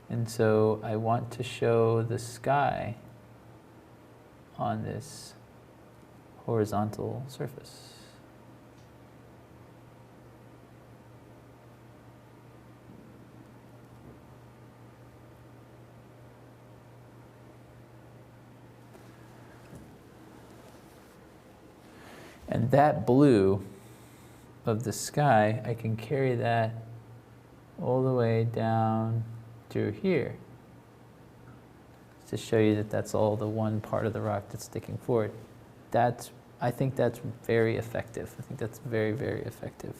And so I want to show the sky on this horizontal surface. And that blue of the sky, I can carry that all the way down through here to show you that that's all the one part of the rock that's sticking forward. I think that's very effective. I think that's very, very effective.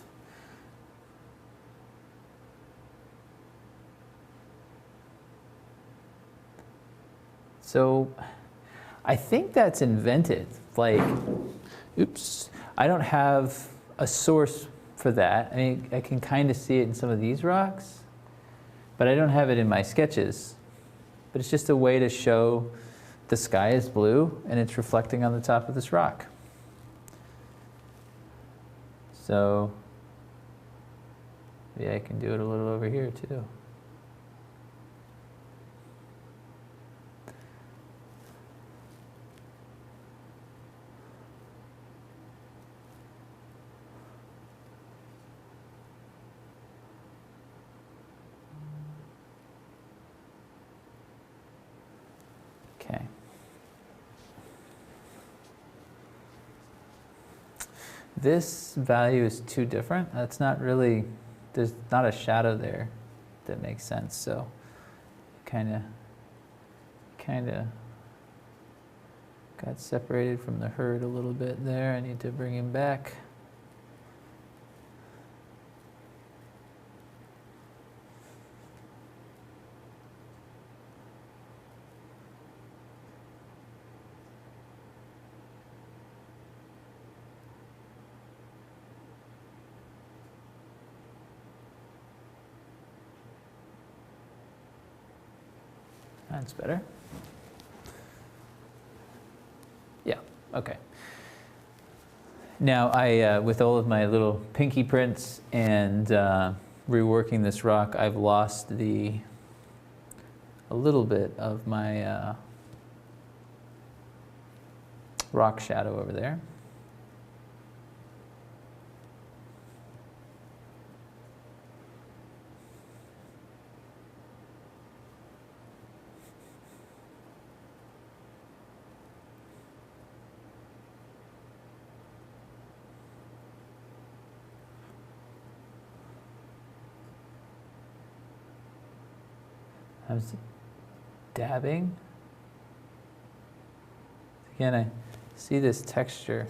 So I think that's invented. Like, oops, I don't have a source for that. I mean, I can kind of see it in some of these rocks, but I don't have it in my sketches. But it's just a way to show the sky is blue and it's reflecting on the top of this rock. So maybe I can do it a little over here too. Okay. This value is too different. That's not really, there's not a shadow there that makes sense. So kind of got separated from the herd a little bit there. I need to bring him back. That's better. Yeah, okay. Now with all of my little pinky prints and reworking this rock, I've lost a little bit of my rock shadow over there. I was dabbing. Again, I see this texture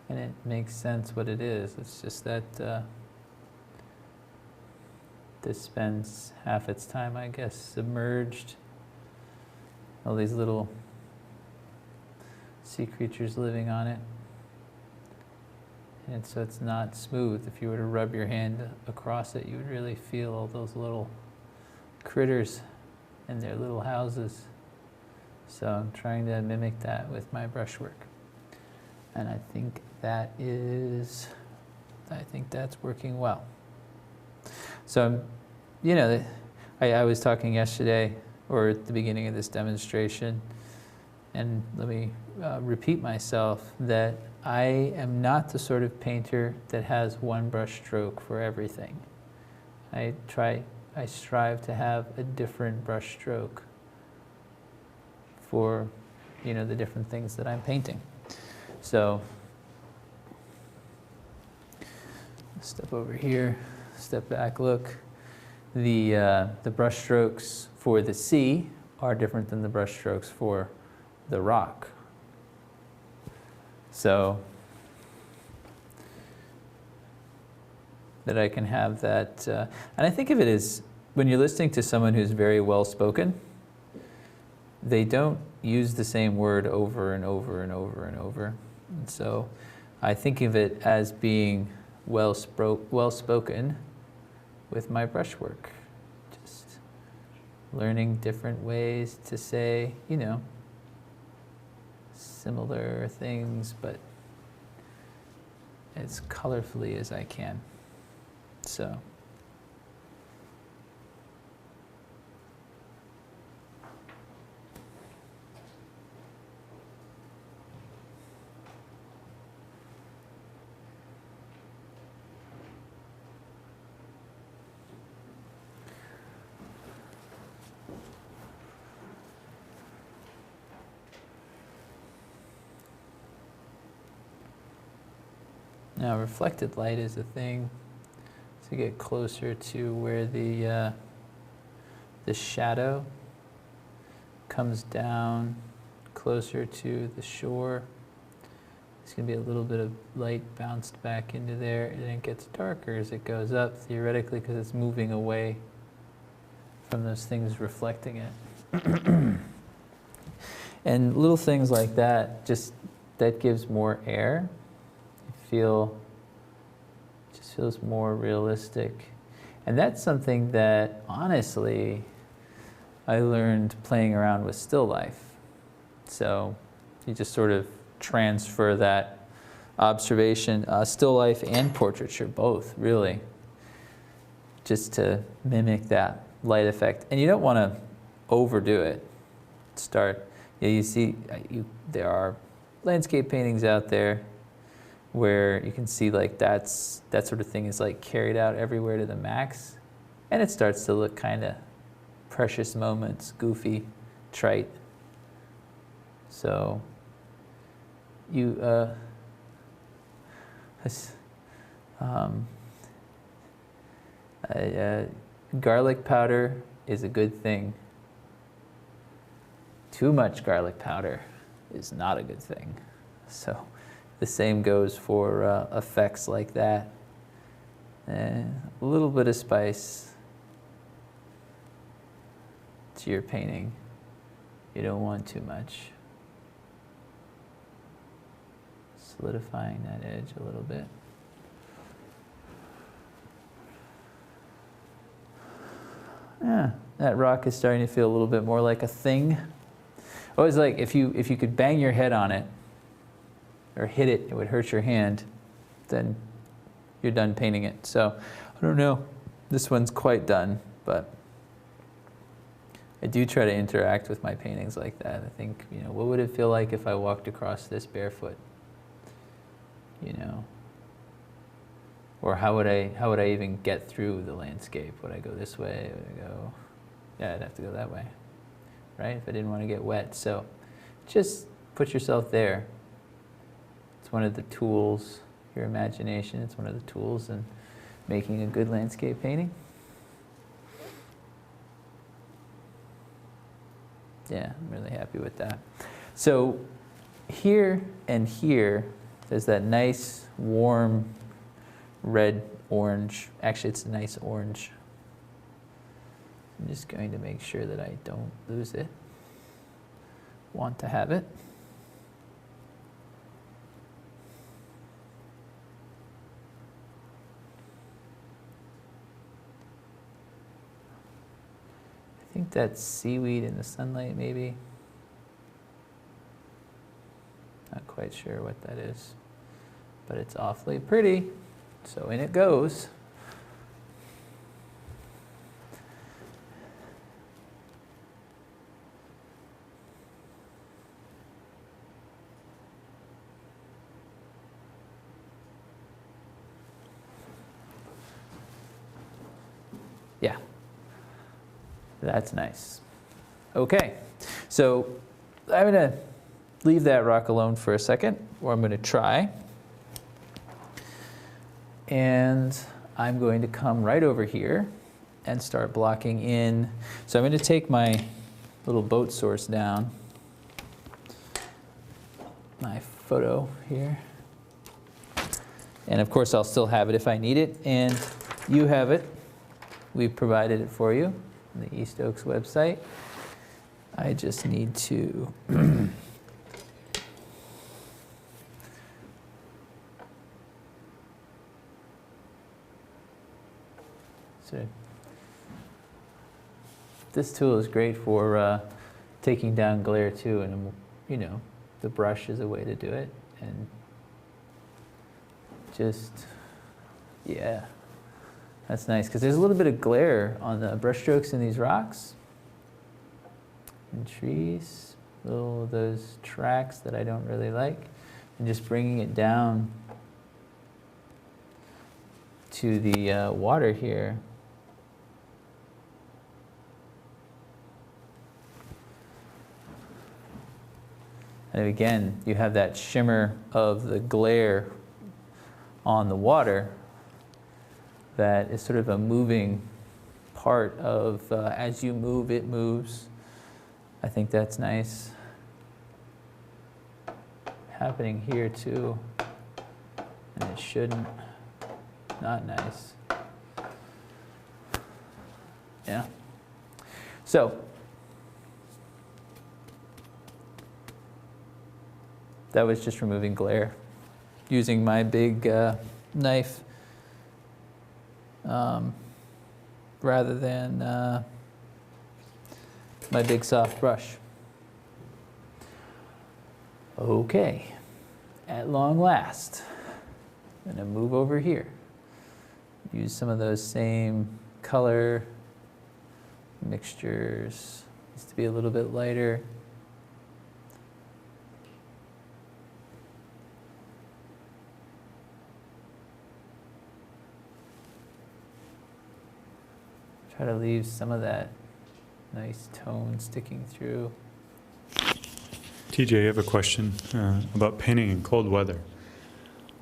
and it makes sense what it is. It's just that this spends half its time, I guess, submerged all these little sea creatures living on it. And so it's not smooth. If you were to rub your hand across it, you would really feel all those little critters in their little houses. So I'm trying to mimic that with my brushwork. And I think that's working well. So, you know, I was talking yesterday, or at the beginning of this demonstration, and let me repeat myself, that I am not the sort of painter that has one brush stroke for everything. I strive to have a different brush stroke for, you know, the different things that I'm painting. So, step over here, step back, look. The brush strokes for the sea are different than the brush strokes for the rock. So that I can have that, and I think of it as when you're listening to someone who's very well spoken, they don't use the same word over and over and over and over. And so I think of it as being well spoken with my brushwork. Just learning different ways to say, you know, similar things, but as colorfully as I can. So. Now, reflected light is a thing to get closer to where the shadow comes down closer to the shore. There's going to be a little bit of light bounced back into there, and it gets darker as it goes up, theoretically, because it's moving away from those things reflecting it. And little things like that, just that gives more air. Just feels more realistic. And that's something that, honestly, I learned playing around with still life. So you just sort of transfer that observation, still life and portraiture, both, really, just to mimic that light effect. And you don't want to overdo it. You see, there are landscape paintings out there where you can see like that sort of thing is like carried out everywhere to the max, and it starts to look kind of precious moments, goofy, trite. So garlic powder is a good thing. Too much garlic powder is not a good thing. So the same goes for effects like that. A little bit of spice to your painting. You don't want too much. Solidifying that edge a little bit. Yeah, that rock is starting to feel a little bit more like a thing. Always like if you could bang your head on it or hit it, it would hurt your hand, then you're done painting it. So I don't know, this one's quite done, but I do try to interact with my paintings like that. I think, you know, what would it feel like if I walked across this barefoot? You know, or how would I even get through the landscape? Would I go this way? Would I go? Yeah, I'd have to go that way, right? If I didn't want to get wet. So just put yourself there. It's one of the tools, your imagination. It's one of the tools in making a good landscape painting. Yeah, I'm really happy with that. So here and here, there's that nice, warm, red-orange. Actually, it's a nice orange. I'm just going to make sure that I don't lose it. want to have it. I think that's seaweed in the sunlight, maybe. Not quite sure what that is, but it's awfully pretty, so in it goes. Yeah, that's nice. Okay, so I'm going to leave that rock alone for a second, or I'm going to try. And I'm going to come right over here and start blocking in. So I'm going to take my little boat source down, my photo here. And of course, I'll still have it if I need it. And you have it. We've provided it for you on the East Oaks website. I just need to so this tool is great for taking down glare too, and you know, the brush is a way to do it, and just, yeah, that's nice because there's a little bit of glare on the brush strokes in these rocks and trees, little of those tracks that I don't really like, and just bringing it down to the water here. And again, you have that shimmer of the glare on the water that is sort of a moving part of, as you move, it moves. I think that's nice. Happening here too, and it shouldn't. Not nice. Yeah. So, that was just removing glare using my big knife rather than my big soft brush. Okay, at long last, I'm going to move over here. Use some of those same color mixtures. Needs to be a little bit lighter. Try to leave some of that nice tone sticking through. TJ, I have a question about painting in cold weather.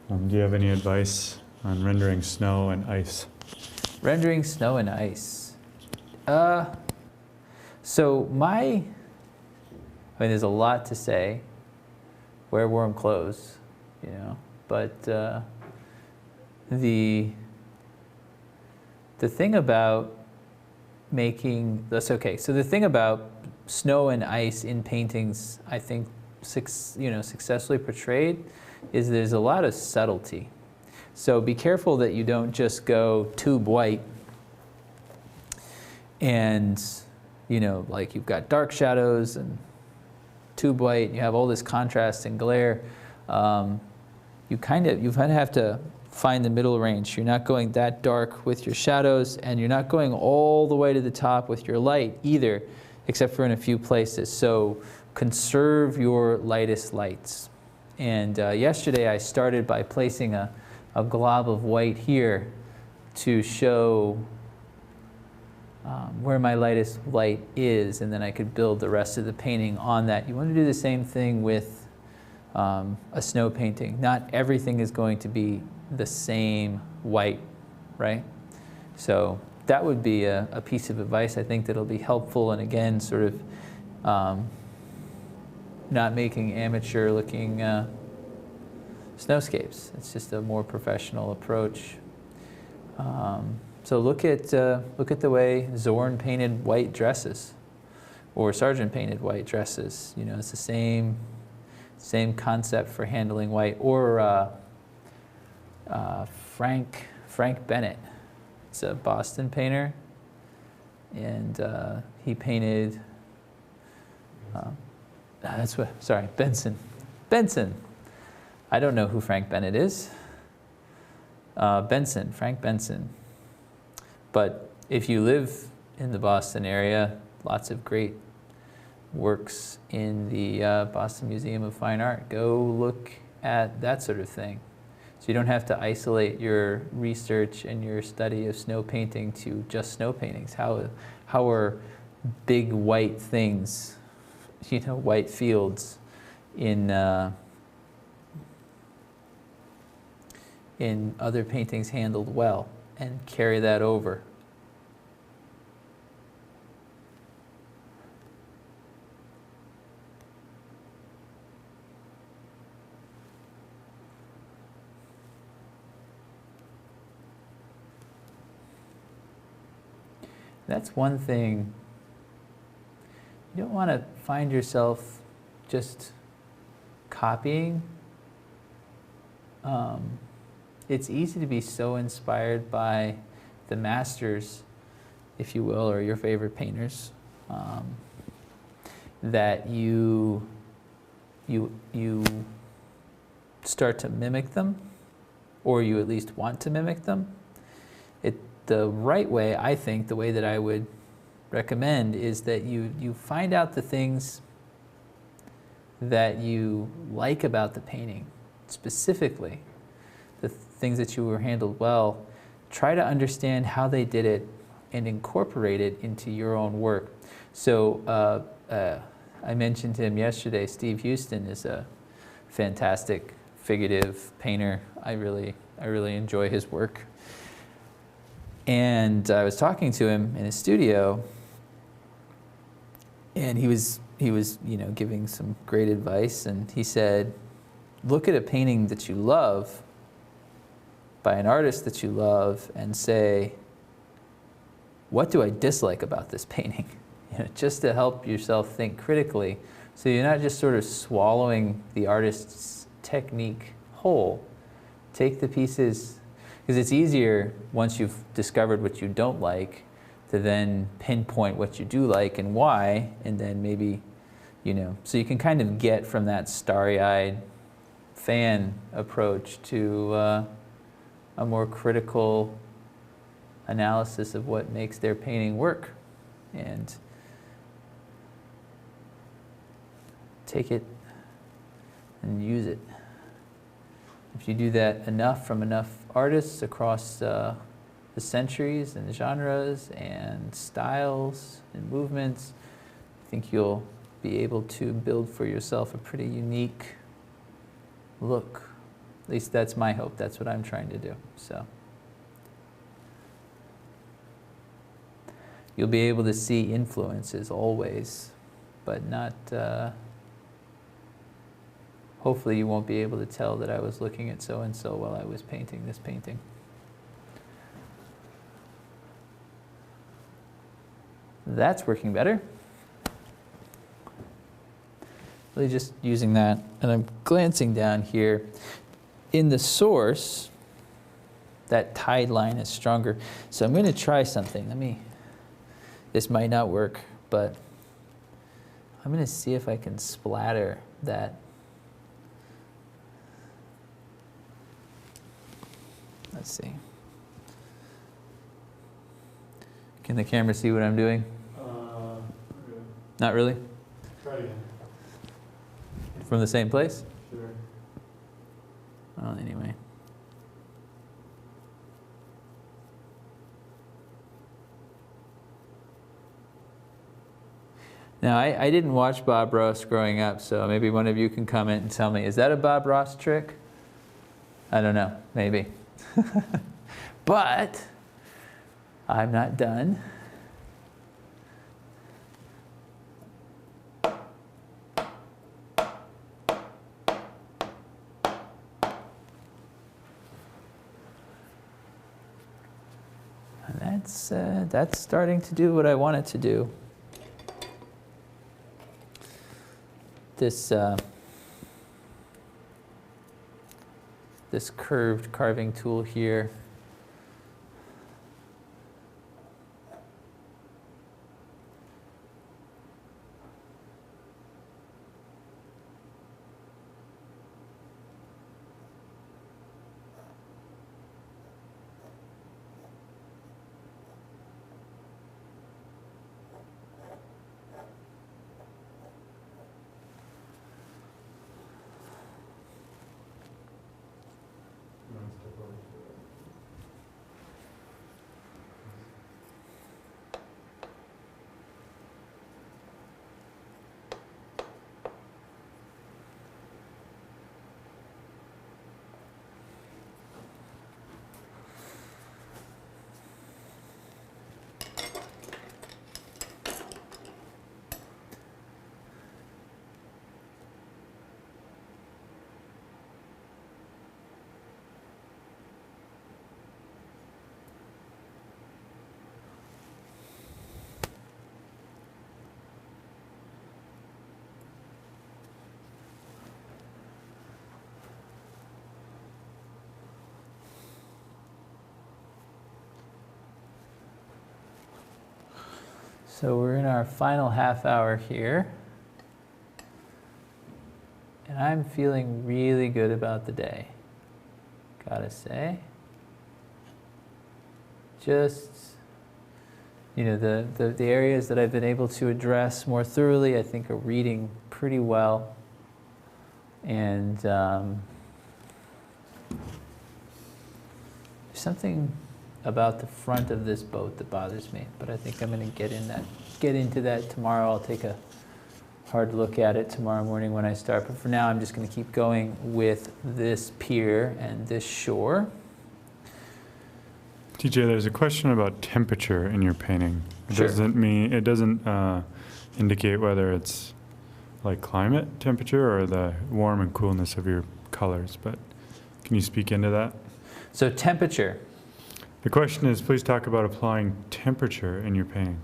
Do you have any advice on rendering snow and ice? Rendering snow and ice. So I mean, there's a lot to say. Wear warm clothes, you know, but the thing about making this, okay, so the thing about snow and ice in paintings, I think, successfully portrayed, is there's a lot of subtlety. So be careful that you don't just go tube white and, you know, like you've got dark shadows and tube white, and you have all this contrast and glare. You kind of have to find the middle range. You're not going that dark with your shadows, and you're not going all the way to the top with your light either, except for in a few places. So conserve your lightest lights. And yesterday I started by placing a glob of white here to show where my lightest light is, and then I could build the rest of the painting on that. You want to do the same thing with a snow painting. Not everything is going to be the same white, right? So that would be a piece of advice I think that'll be helpful, and again, sort of not making amateur looking snowscapes. It's just a more professional approach. So look at the way Zorn painted white dresses or Sargent painted white dresses. You know, it's the same concept for handling white. Or Frank Bennett. It's a Boston painter, and he painted. Benson. Benson. I don't know who Frank Bennett is. Frank Benson. But if you live in the Boston area, lots of great works in the Boston Museum of Fine Art. Go look at that sort of thing. So you don't have to isolate your research and your study of snow painting to just snow paintings. How are big white things, you know, white fields in other paintings handled well, and carry that over. That's one thing. You don't want to find yourself just copying. It's easy to be so inspired by the masters, if you will, or your favorite painters, that you start to mimic them, or you at least want to mimic them. The right way, I think, the way that I would recommend is that you find out the things that you like about the painting, specifically the things that you were handled well. Try to understand how they did it and incorporate it into your own work. So I mentioned him yesterday. Steve Houston is a fantastic figurative painter. I really enjoy his work. And I was talking to him in his studio, and he was giving some great advice, and he said, look at a painting that you love by an artist that you love and say, what do I dislike about this painting? You know, just to help yourself think critically, so you're not just sort of swallowing the artist's technique whole. Take the pieces. Because it's easier, once you've discovered what you don't like, to then pinpoint what you do like and why, and then maybe, so you can kind of get from that starry-eyed fan approach to a more critical analysis of what makes their painting work, and take it and use it. If you do that enough from enough artists across the centuries and genres and styles and movements, I think you'll be able to build for yourself a pretty unique look. At least that's my hope. That's what I'm trying to do. So you'll be able to see influences always, but not... hopefully you won't be able to tell that I was looking at so-and-so while I was painting this painting. That's working better. Really just using that, and I'm glancing down here. In the source, that tide line is stronger. So I'm going to try something. This might not work, but I'm going to see if I can splatter that. Let's see. Can the camera see what I'm doing? Really. Not really? Try again. From the same place? Sure. Well, anyway. Now, I didn't watch Bob Ross growing up, so maybe one of you can comment and tell me, is that a Bob Ross trick? I don't know, maybe. But I'm not done. And that's starting to do what I want it to do. this this curved carving tool here. So we're in our final half hour here. And I'm feeling really good about the day, gotta say. Just, you know, the areas that I've been able to address more thoroughly, I think, are reading pretty well. And there's something about the front of this boat that bothers me, but I think I'm going to get into that tomorrow. I'll take a hard look at it tomorrow morning when I start. But for now, I'm just going to keep going with this pier and this shore. TJ, there's a question about temperature in your painting. It Sure. doesn't indicate whether it's like climate temperature or the warm and coolness of your colors, but can you speak into that? So temperature. The question is, please talk about applying temperature in your painting.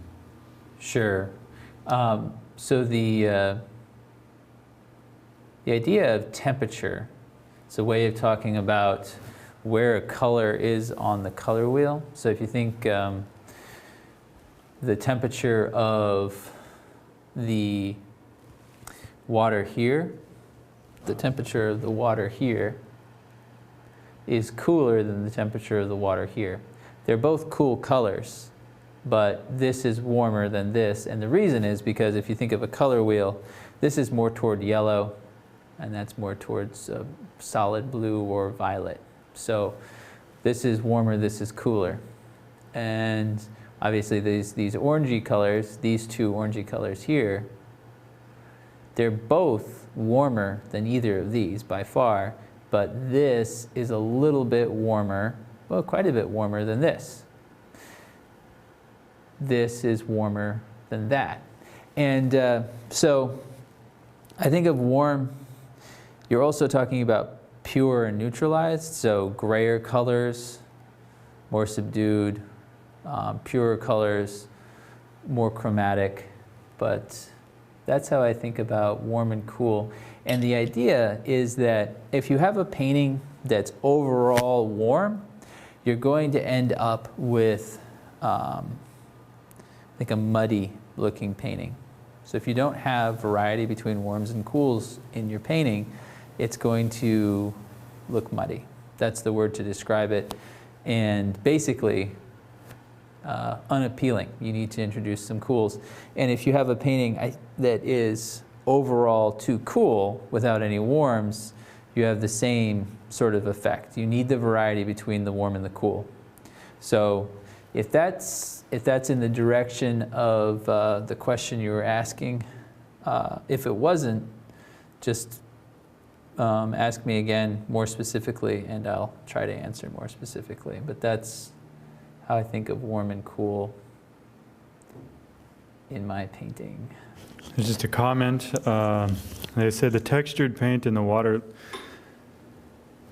Sure. So the idea of temperature, it's a way of talking about where a color is on the color wheel. So if you think the temperature of the water here, the temperature of the water here is cooler than the temperature of the water here. They're both cool colors, but this is warmer than this. And the reason is because if you think of a color wheel, this is more toward yellow, and that's more towards solid blue or violet. So this is warmer, this is cooler. And obviously these orangey colors, these two orangey colors here, they're both warmer than either of these by far, but this is a little bit warmer, well, quite a bit warmer than this. This is warmer than that. And so I think of warm, you're also talking about pure and neutralized, so grayer colors, more subdued, purer colors, more chromatic, but that's how I think about warm and cool. And the idea is that if you have a painting that's overall warm, you're going to end up with like a muddy looking painting. So if you don't have variety between warms and cools in your painting, it's going to look muddy. That's the word to describe it. And basically, unappealing. You need to introduce some cools. And if you have a painting that is overall too cool without any warms, you have the same sort of effect. You need the variety between the warm and the cool. So if that's in the direction of the question you were asking, if it wasn't, just ask me again more specifically, and I'll try to answer more specifically. But that's how I think of warm and cool in my painting. There's just a comment. They say the textured paint in the water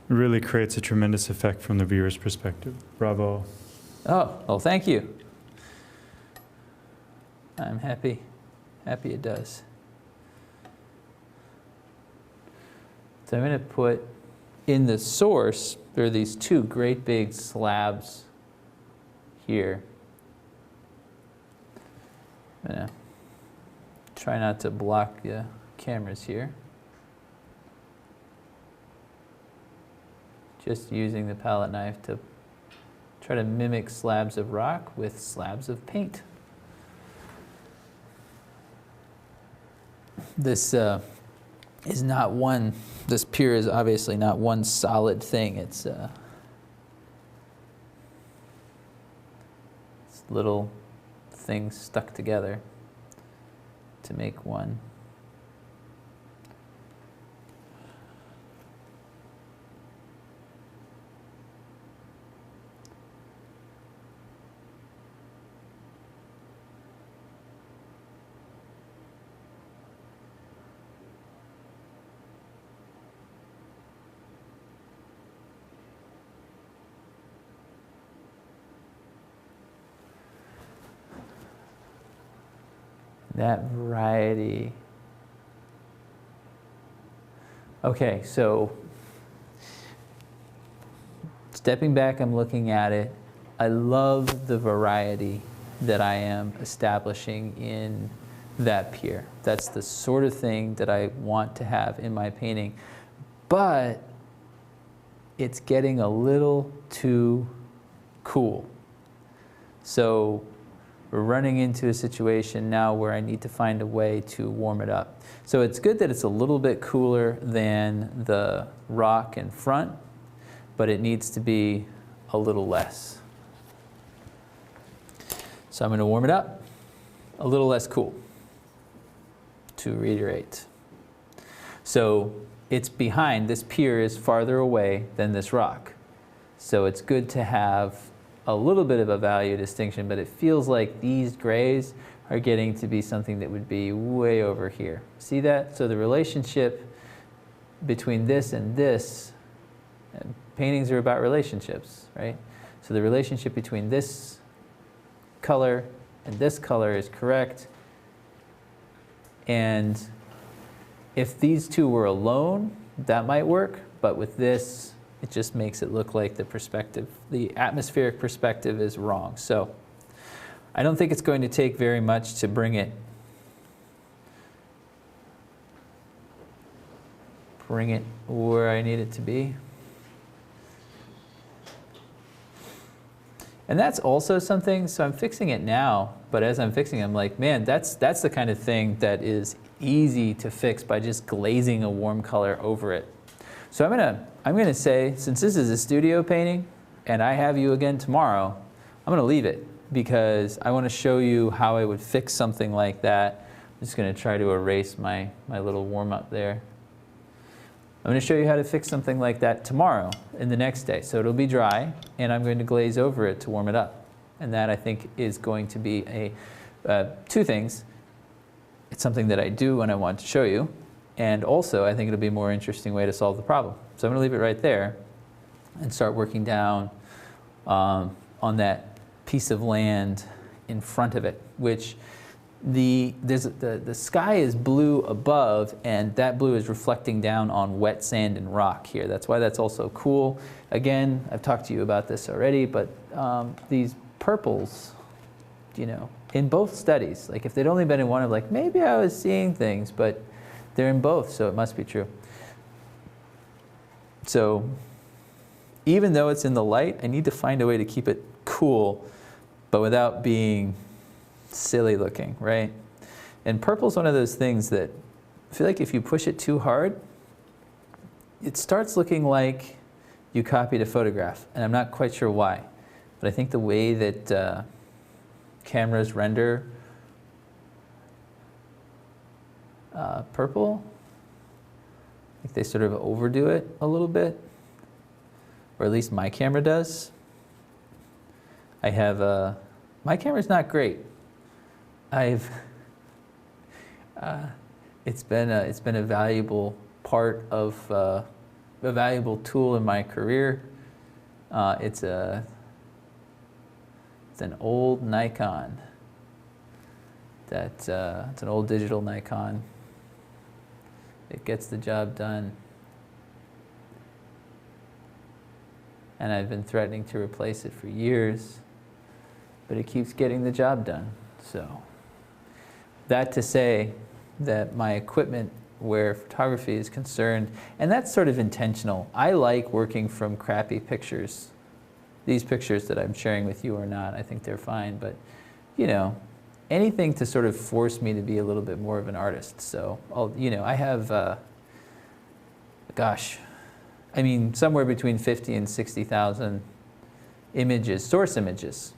really creates a tremendous effect from the viewer's perspective. Bravo. Oh, well, thank you. I'm happy it does. So I'm going to put in the source, there are these two great big slabs here. I'm going to try not to block the cameras here. Just using the palette knife to try to mimic slabs of rock with slabs of paint. This is not one, this pier is obviously not one solid thing. It's little things stuck together to make one. That variety. Okay, so stepping back, I'm looking at it. I love the variety that I am establishing in that pier. That's the sort of thing that I want to have in my painting. But it's getting a little too cool. So we're running into a situation now where I need to find a way to warm it up. So it's good that it's a little bit cooler than the rock in front, but it needs to be a little less. So I'm going to warm it up a little less cool, to reiterate. So it's behind, this pier is farther away than this rock. So it's good to have a little bit of a value distinction, but it feels like these grays are getting to be something that would be way over here. See that? So the relationship between this and this, paintings are about relationships, right? So the relationship between this color and this color is correct. And if these two were alone, that might work, but with this, it just makes it look like the perspective, the atmospheric perspective is wrong. So I don't think it's going to take very much to bring it where I need it to be. And that's also something, so I'm fixing it now, but as I'm fixing it, I'm like, man, that's the kind of thing that is easy to fix by just glazing a warm color over it. So I'm gonna say, since this is a studio painting and I have you again tomorrow, I'm gonna leave it because I wanna show you how I would fix something like that. I'm just gonna try to erase my little warm up there. I'm gonna show you how to fix something like that tomorrow and the next day. So it'll be dry and I'm going to glaze over it to warm it up. And that I think is going to be two things. It's something that I do when I want to show you. And also, I think it'll be a more interesting way to solve the problem. So I'm going to leave it right there and start working down on that piece of land in front of it, which the sky is blue above, and that blue is reflecting down on wet sand and rock here. That's why that's also cool. Again, I've talked to you about this already, but these purples, you know, in both studies, like if they'd only been in one, of like, maybe I was seeing things, but they're in both, so it must be true. So even though it's in the light, I need to find a way to keep it cool, but without being silly looking, right? And purple's one of those things that I feel like if you push it too hard, it starts looking like you copied a photograph, and I'm not quite sure why. But I think the way that cameras render purple, I think they sort of overdo it a little bit, or at least my camera does. I have, my camera's not great. It's been a valuable part of, a valuable tool in my career. It's an old Nikon. It's an old digital Nikon. It gets the job done. and I've been threatening to replace it for years, but it keeps getting the job done. So that to say that my equipment where photography is concerned, and that's sort of intentional. I like working from crappy pictures. These pictures that I'm sharing with you are not, I think they're fine, but you know, anything to sort of force me to be a little bit more of an artist. So, I have, gosh, I mean, somewhere between 50 and 60,000 images, source images,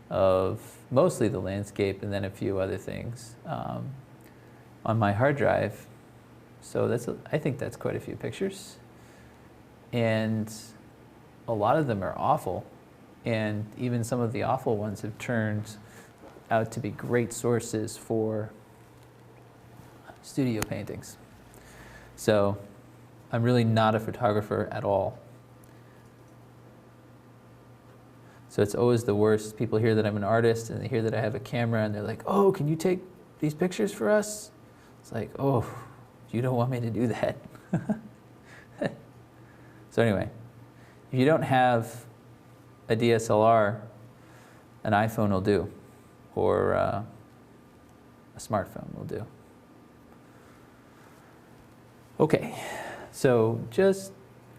of mostly the landscape and then a few other things on my hard drive. So I think that's quite a few pictures. And a lot of them are awful. And even some of the awful ones have turned out to be great sources for studio paintings. So I'm really not a photographer at all. So it's always the worst. People hear that I'm an artist and they hear that I have a camera and they're like, oh, can you take these pictures for us? It's like, oh, you don't want me to do that. So anyway, if you don't have a DSLR, an iPhone will do, or a smartphone will do. Okay, so just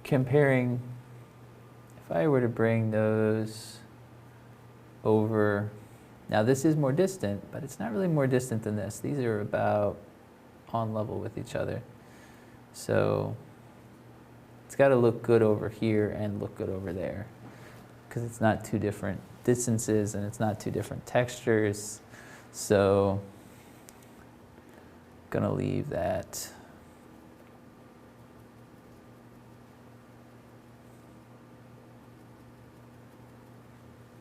comparing, if I were to bring those over, now this is more distant, but it's not really more distant than this. These are about on level with each other. So it's got to look good over here and look good over there, because it's not two different distances and it's not two different textures. So I'm gonna leave that.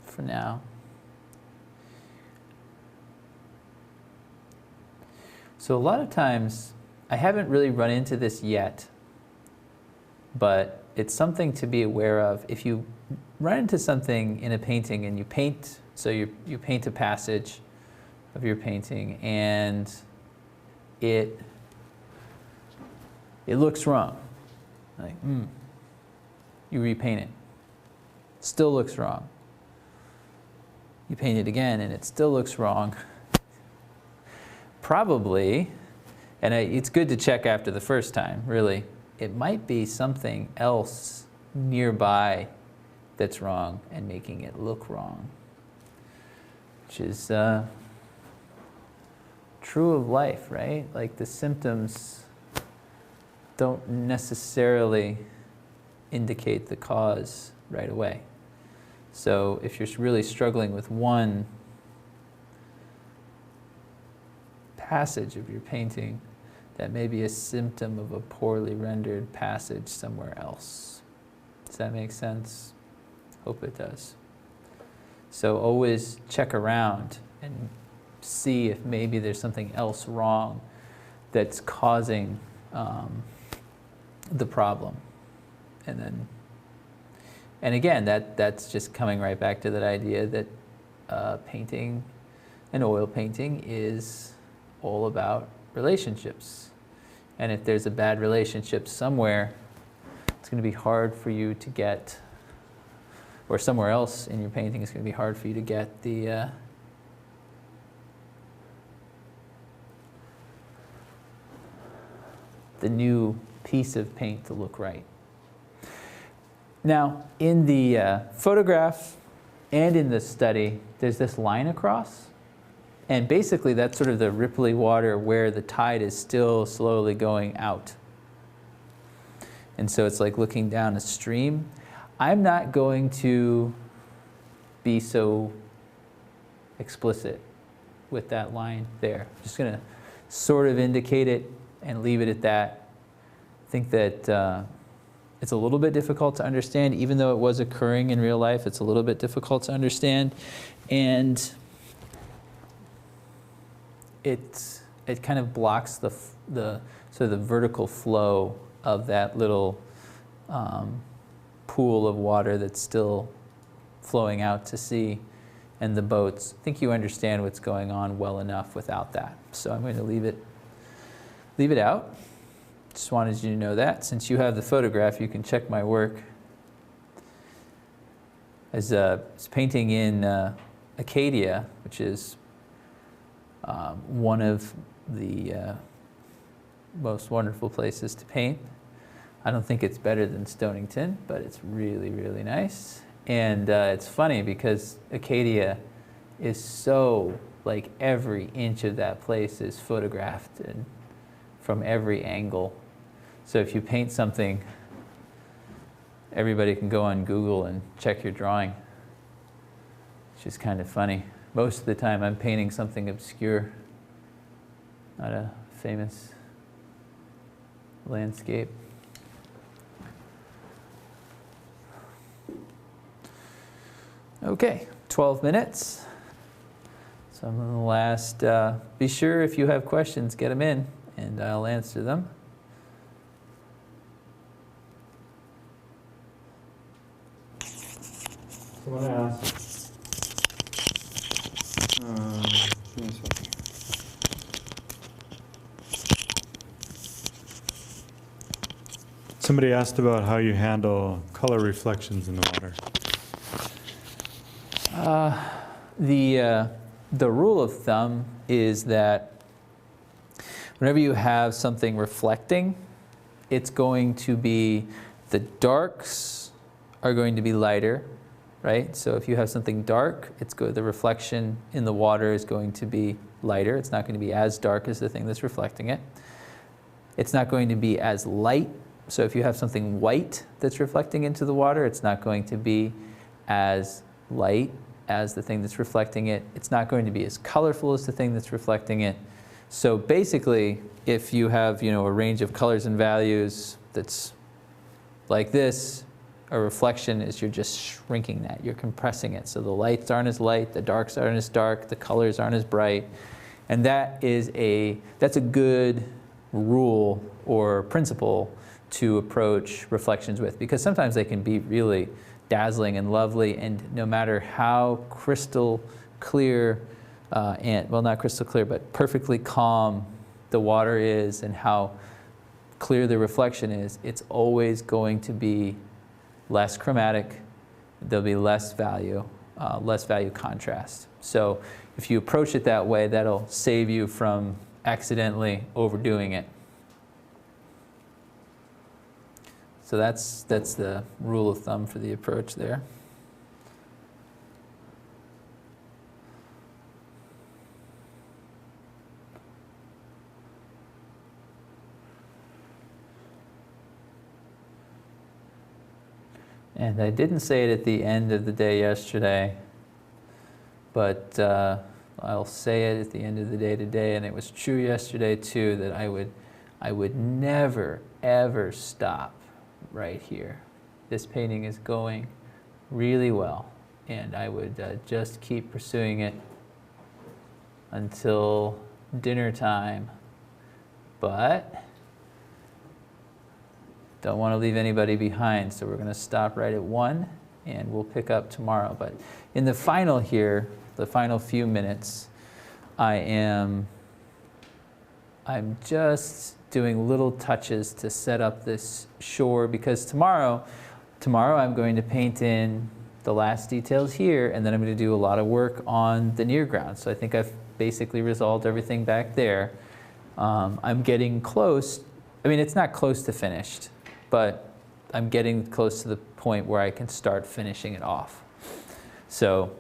For now. So a lot of times, I haven't really run into this yet, but it's something to be aware of. If you run into something in a painting and you paint, so you paint a passage of your painting and it looks wrong, like, you repaint it, still looks wrong. You paint it again and it still looks wrong. Probably, and it's good to check after the first time, really, it might be something else nearby that's wrong and making it look wrong, which is true of life, right? Like the symptoms don't necessarily indicate the cause right away. So if you're really struggling with one passage of your painting, that may be a symptom of a poorly rendered passage somewhere else. Does that make sense? Hope it does. So always check around and see if maybe there's something else wrong that's causing the problem. And again, that's just coming right back to that idea that painting and oil painting is all about relationships. And if there's a bad relationship somewhere, it's going to be hard for you to get, or somewhere else in your painting, it's going to be hard for you to get the new piece of paint to look right. Now, in the photograph and in the study, there's this line across. And basically, that's sort of the ripply water where the tide is still slowly going out. And so it's like looking down a stream. I'm not going to be so explicit with that line there. I'm just going to sort of indicate it and leave it at that. I think that it's a little bit difficult to understand, even though it was occurring in real life. It's a little bit difficult to understand, and it kind of blocks the sort of the vertical flow of that little pool of water that's still flowing out to sea, and the boats. I think you understand what's going on well enough without that. So I'm going to leave it out. Just wanted you to know that. Since you have the photograph, you can check my work was painting in Acadia, which is one of the most wonderful places to paint. I don't think it's better than Stonington, but it's really, really nice. And it's funny because Acadia is so, like, every inch of that place is photographed and from every angle. So if you paint something, everybody can go on Google and check your drawing, which is kind of funny. Most of the time I'm painting something obscure, not a famous landscape. Okay, 12 minutes. Some of the last, be sure if you have questions, get them in and I'll answer them. Someone asked, give me a second. Somebody asked about how you handle color reflections in the water. The rule of thumb is that whenever you have something reflecting, it's going to be, the darks are going to be lighter, right? So if you have something dark, the reflection in the water is going to be lighter. It's not going to be as dark as the thing that's reflecting it. It's not going to be as light. So if you have something white that's reflecting into the water, it's not going to be as light as the thing that's reflecting it. It's not going to be as colorful as the thing that's reflecting it. So basically, if you have, a range of colors and values that's like this, a reflection is you're just shrinking that, you're compressing it. So the lights aren't as light, the darks aren't as dark, the colors aren't as bright. And that's a good rule or principle to approach reflections with, because sometimes they can be really dazzling and lovely, and no matter how crystal clear, not crystal clear, but perfectly calm the water is and how clear the reflection is, it's always going to be less chromatic, there'll be less value contrast. So if you approach it that way, that'll save you from accidentally overdoing it. So that's the rule of thumb for the approach there. And I didn't say it at the end of the day yesterday, but I'll say it at the end of the day today, and it was true yesterday too, that I would never, ever stop right here. This painting is going really well, and I would just keep pursuing it until dinner time, but don't want to leave anybody behind, so we're going to stop right at 1 and we'll pick up tomorrow. But in the final here, the final few minutes, I'm just doing little touches to set up this shore, because tomorrow I'm going to paint in the last details here, and then I'm going to do a lot of work on the near ground. So I think I've basically resolved everything back there. I'm getting close. I mean, it's not close to finished, but I'm getting close to the point where I can start finishing it off. So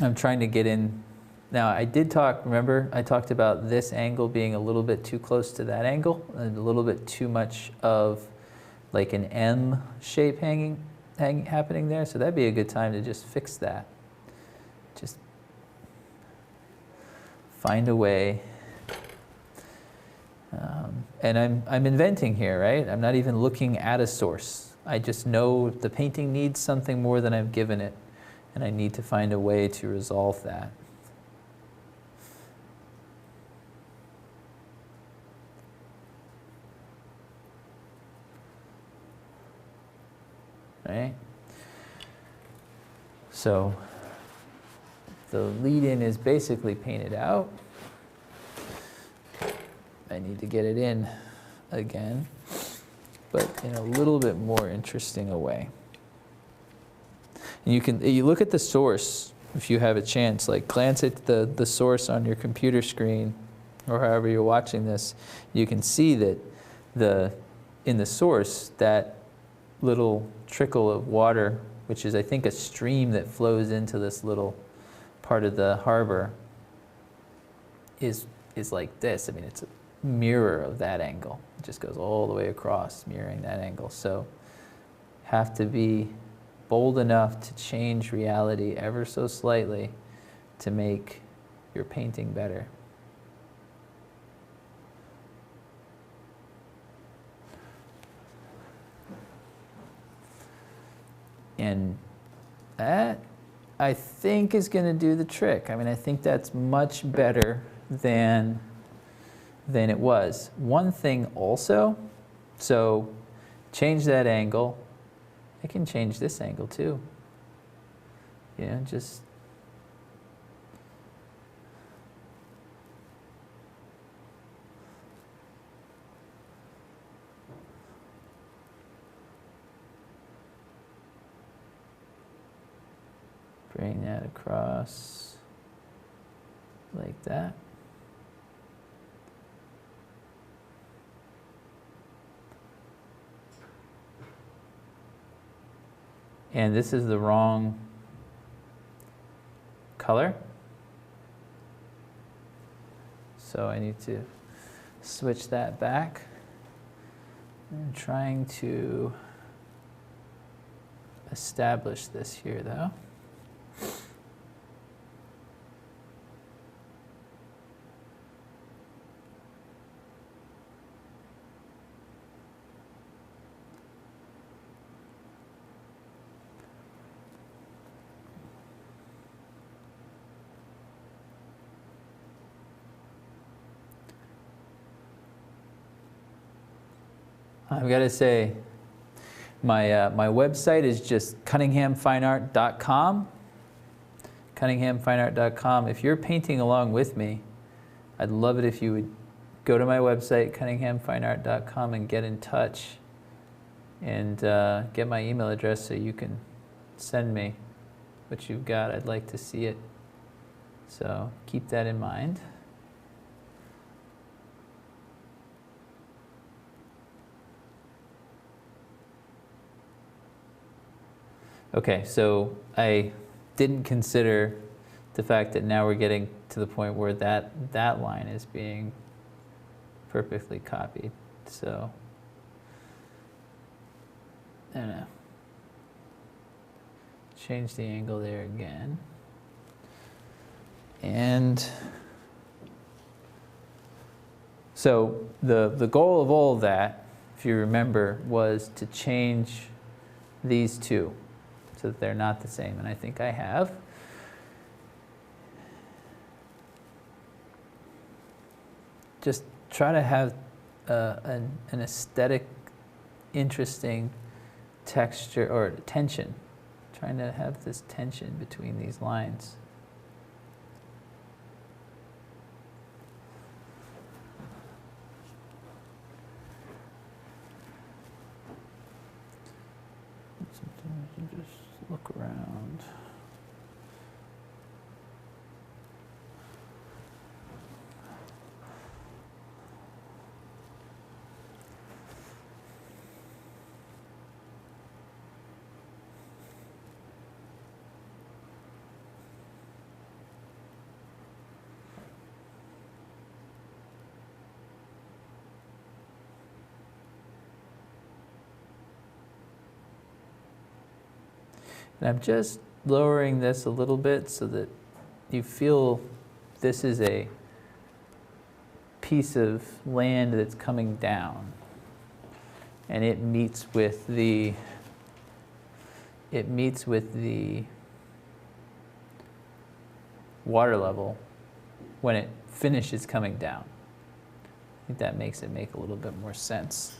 I'm trying to get in. Now, I did talk, remember, I talked about this angle being a little bit too close to that angle, and a little bit too much of like an M shape happening there. So that'd be a good time to just fix that. Just find a way. And I'm inventing here, right? I'm not even looking at a source. I just know the painting needs something more than I've given it, and I need to find a way to resolve that. Right? So the lead-in is basically painted out. I need to get it in again, but in a little bit more interesting a way. And you look at the source if you have a chance, like glance at the source on your computer screen or however you're watching this. You can see that in the source, that little trickle of water, which is I think a stream that flows into this little part of the harbor, is like this. I mean, it's a mirror of that angle. It just goes all the way across, mirroring that angle. So have to be bold enough to change reality ever so slightly to make your painting better. And that, I think, is going to do the trick. I mean, I think that's much better than it was. One thing also, so change that angle. I can change this angle too. Yeah, just bring that across like that. And this is the wrong color. So I need to switch that back. I'm trying to establish this here though. I've got to say, my website is just cunninghamfineart.com. Cunninghamfineart.com. If you're painting along with me, I'd love it if you would go to my website, cunninghamfineart.com, and get in touch and get my email address so you can send me what you've got. I'd like to see it. So keep that in mind. Okay, so I didn't consider the fact that now we're getting to the point where that line is being perfectly copied. So, I don't know. Change the angle there again. And so the goal of all of that, if you remember, was to change these two so that they're not the same, and I think I have. Just try to have an aesthetic, interesting texture or tension. Trying to have this tension between these lines. Just look around. And I'm just lowering this a little bit so that you feel this is a piece of land that's coming down. And it meets with the water level when it finishes coming down. I think that makes it make a little bit more sense.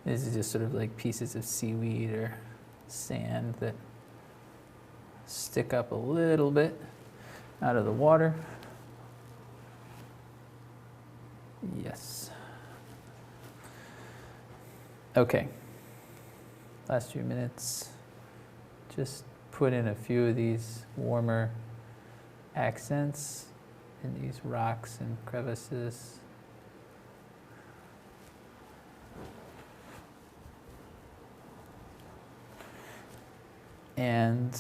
This is just sort of like pieces of seaweed or sand that stick up a little bit out of the water. Yes. Okay. Last few minutes. Just put in a few of these warmer accents in these rocks and crevices. And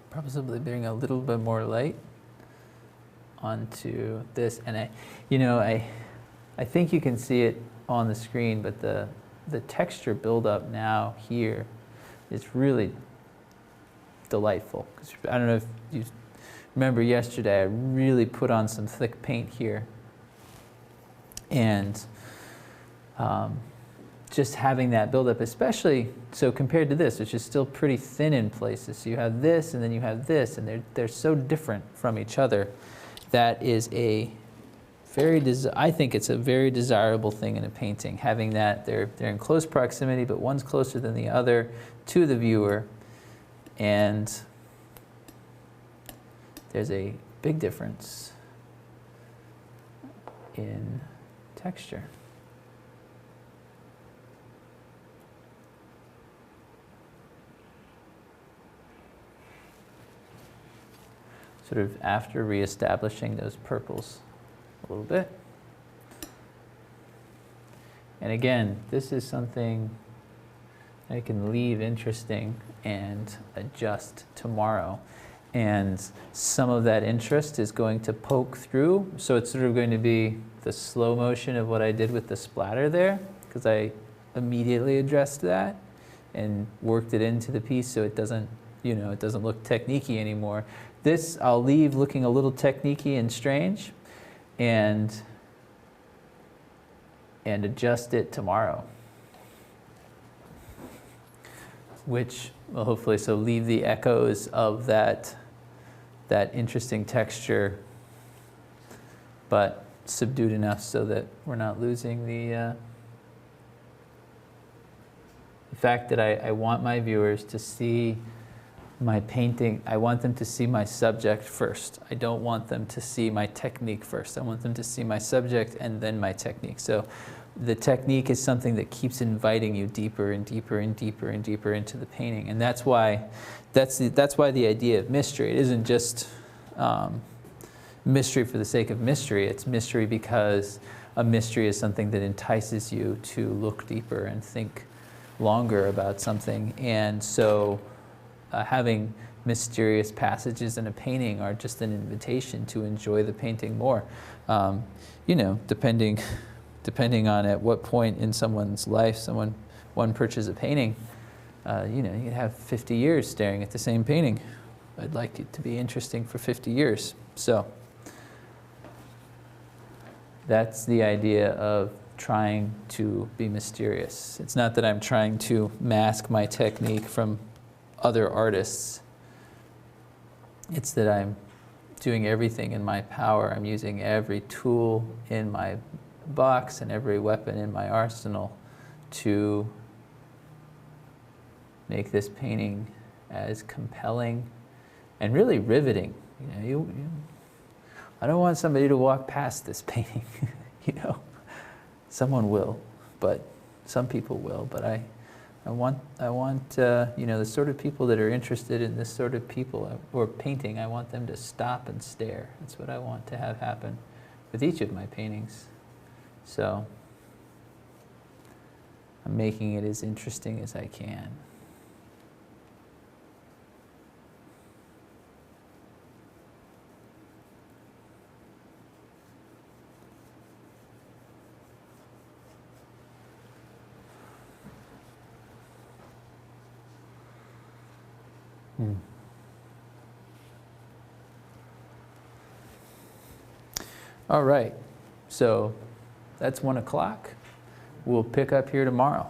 possibly bring a little bit more light onto this. And I think you can see it on the screen, but the texture buildup now here is really delightful. 'Cause I don't know if you remember yesterday, I really put on some thick paint here. And just having that buildup, especially, so compared to this, which is still pretty thin in places. So you have this, and then you have this, and they're so different from each other. That is a very, I think it's a very desirable thing in a painting, having that they're in close proximity, but one's closer than the other to the viewer, and there's a big difference in texture. Sort of after reestablishing those purples a little bit. And again, this is something I can leave interesting and adjust tomorrow. And some of that interest is going to poke through. So it's sort of going to be the slow motion of what I did with the splatter there, because I immediately addressed that and worked it into the piece so it doesn't, it doesn't look technique-y anymore. This I'll leave looking a little technique-y and strange, and adjust it tomorrow. Which will hopefully leave the echoes of that interesting texture, but subdued enough so that we're not losing the fact that I want my viewers to see my painting. I want them to see my subject first. I don't want them to see my technique first. I want them to see my subject and then my technique. So the technique is something that keeps inviting you deeper and deeper and deeper and deeper into the painting. And that's why the idea of mystery, it isn't just mystery for the sake of mystery. It's mystery because a mystery is something that entices you to look deeper and think longer about something. And so having mysterious passages in a painting are just an invitation to enjoy the painting more. Depending on at what point in someone's life one purchases a painting, you can have 50 years staring at the same painting. I'd like it to be interesting for 50 years. So that's the idea of trying to be mysterious. It's not that I'm trying to mask my technique from other artists. It's that I'm doing everything in my power. I'm using every tool in my box and every weapon in my arsenal to make this painting as compelling and really riveting. I don't want somebody to walk past this painting. Someone will, but some people will. But I want the sort of people that are interested in this sort of people or painting. I want them to stop and stare. That's what I want to have happen with each of my paintings. So I'm making it as interesting as I can. All right, so that's 1 o'clock. We'll pick up here tomorrow.